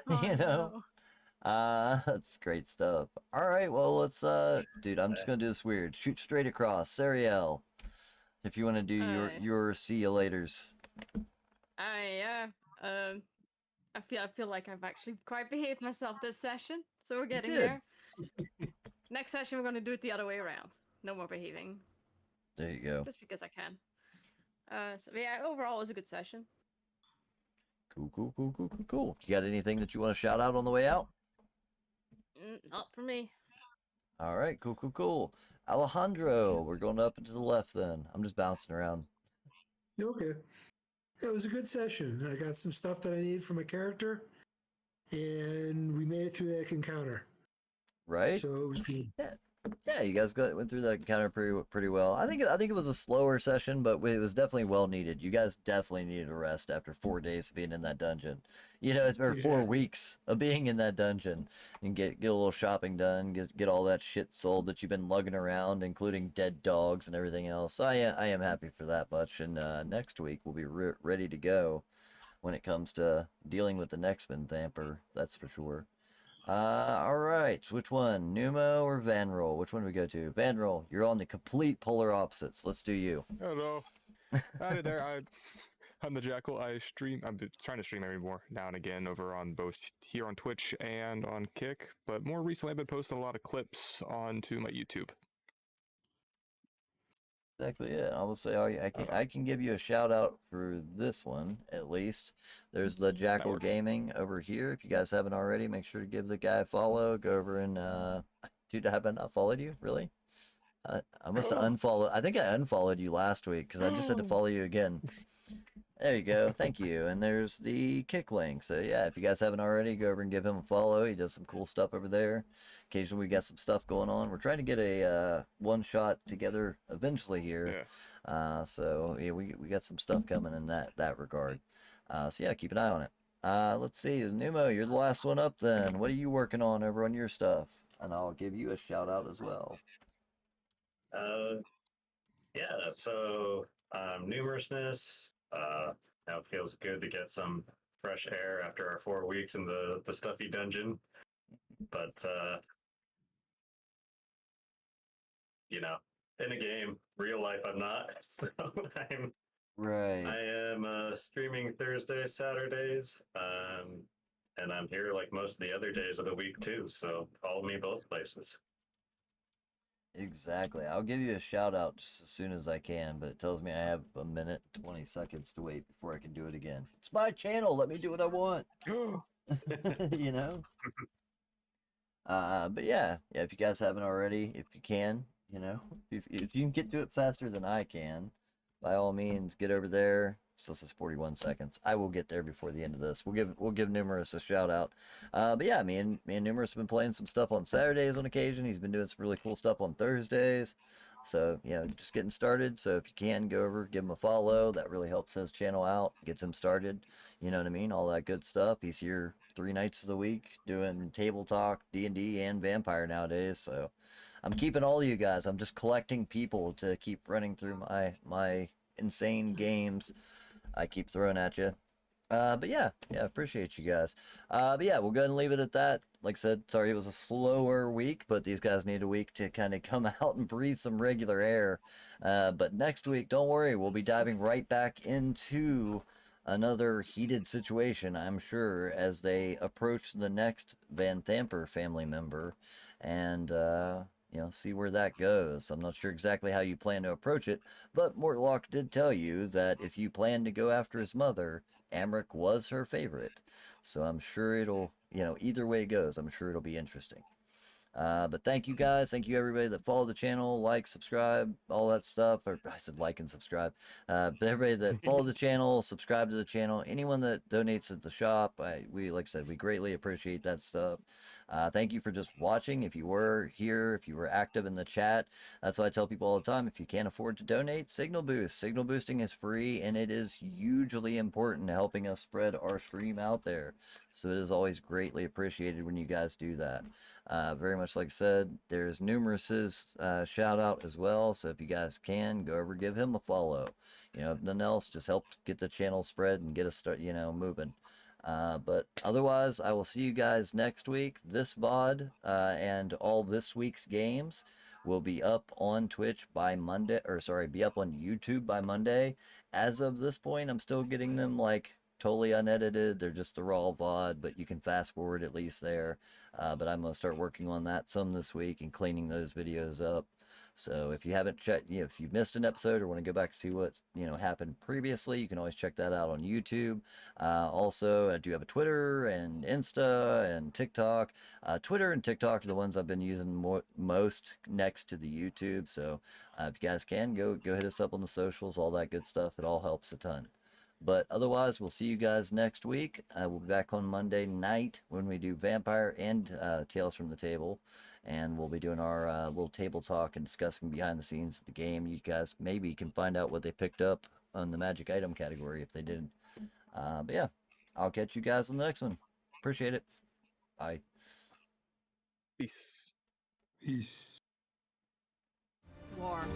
No. That's great stuff. All right, well, let's dude, I'm just gonna do this weird. Shoot straight across. Sariel, if you want to do your see you laters. Yeah. I feel like I've actually quite behaved myself this session, so we're getting did. there. Next session, we're going to do it the other way around. No more behaving, There you go. just because I can. So yeah, overall, it was a good session. Cool. You got anything that you want to shout out on the way out? Not for me. All right, cool. Alejandro, we're going up and to the left then. I'm just bouncing around. Okay. It was a good session. I got some stuff that I needed for my character, and we made it through that encounter. Right? So it was good. Yeah, you guys went through that encounter pretty well. I think it was a slower session, but it was definitely well needed. You guys definitely needed a rest after 4 days of being in that dungeon. It's been 4 weeks of being in that dungeon, and get a little shopping done, get all that shit sold that you've been lugging around, including dead dogs and everything else. So I am happy for that much. And next week we'll be ready to go when it comes to dealing with the next Van Thamper. That's for sure. All right. Which one, Numo or Vanroll? Which one do we go to? Vanroll, you're on the complete polar opposites. Let's do you. Hello. Howdy there. I'm the Jackal. I'm trying to stream every more now and again over on both here on Twitch and on Kick. But more recently, I've been posting a lot of clips onto my YouTube. Exactly it. I will say I can give you a shout out for this one at least. There's the Jackal works. Gaming over here. If you guys haven't already, make sure to give the guy a follow. Go over and dude, have I not followed you? Really? I must have unfollowed. I think I unfollowed you last week because I just had to follow you again. There you go. Thank you. And there's the Kick link. So yeah, if you guys haven't already, go over and give him a follow. He does some cool stuff over there. Occasionally we got some stuff going on. We're trying to get a one shot together eventually here. Yeah. So yeah, we got some stuff coming in that regard. So yeah, keep an eye on it. Let's see, Numo, you're the last one up then. What are you working on over on your stuff? And I'll give you a shout out as well. Yeah, so numerousness. Now it feels good to get some fresh air after our 4 weeks in the stuffy dungeon. But in a game, real life, I'm not. So Right. I am streaming Thursdays, Saturdays, and I'm here like most of the other days of the week too. So follow me both places. Exactly. I'll give you a shout out just as soon as I can, but it tells me I have a minute, 20 seconds to wait before I can do it again. It's my channel. Let me do what I want. You know? But yeah, if you guys haven't already, if you can, if you can get to it faster than I can, by all means, get over there. It still says 41 seconds. I will get there before the end of this. We'll give Numerous a shout out. But yeah, me and Numerous have been playing some stuff on Saturdays on occasion. He's been doing some really cool stuff on Thursdays. So, just getting started. So if you can go over, give him a follow. That really helps his channel out, gets him started. You know what I mean? All that good stuff. He's here 3 nights of the week doing table talk, D&D, and vampire nowadays. So I'm keeping all of you guys. I'm just collecting people to keep running through my insane games I keep throwing at you. But yeah, appreciate you guys. But yeah, we'll go ahead and leave it at that. Like I said, sorry it was a slower week, but these guys need a week to kind of come out and breathe some regular air. But next week, don't worry, we'll be diving right back into another heated situation, I'm sure, as they approach the next Van Thamper family member, and see where that goes. I'm not sure exactly how you plan to approach it, but Mortlock did tell you that if you plan to go after his mother, Amric was her favorite. So I'm sure it'll, either way it goes, I'm sure it'll be interesting. But thank you guys. Thank you everybody that followed the channel, like, subscribe, all that stuff. Or I said like and subscribe. But everybody that followed the channel, subscribe to the channel. Anyone that donates at the shop, like I said, we greatly appreciate that stuff. Thank you for just watching. If you were here, if you were active in the chat, that's why I tell people all the time, if you can't afford to donate, Signal Boost. Signal boosting is free, and it is hugely important to helping us spread our stream out there. So it is always greatly appreciated when you guys do that. Very much like I said, there's Numerous's shout out as well. So if you guys can, go over, give him a follow. If nothing else, just help get the channel spread and get us moving. But otherwise, I will see you guys next week. This VOD and all this week's games will be up on Twitch by Monday, be up on YouTube by Monday. As of this point, I'm still getting them totally unedited. They're just the raw VOD, but you can fast forward at least there. But I'm going to start working on that some this week and cleaning those videos up. So if you haven't checked, if you've missed an episode or want to go back and see what happened previously, you can always check that out on YouTube. Also, I do have a Twitter and Insta and TikTok. Twitter and TikTok are the ones I've been using most next to the YouTube. So if you guys can, go hit us up on the socials, all that good stuff. It all helps a ton. But otherwise, we'll see you guys next week. We'll be back on Monday night when we do Vampire and Tales from the Table. And we'll be doing our little table talk and discussing behind the scenes of the game. You guys maybe can find out what they picked up on the magic item category if they did. But yeah, I'll catch you guys on the next one. Appreciate it. Bye. Peace. Peace. Warm.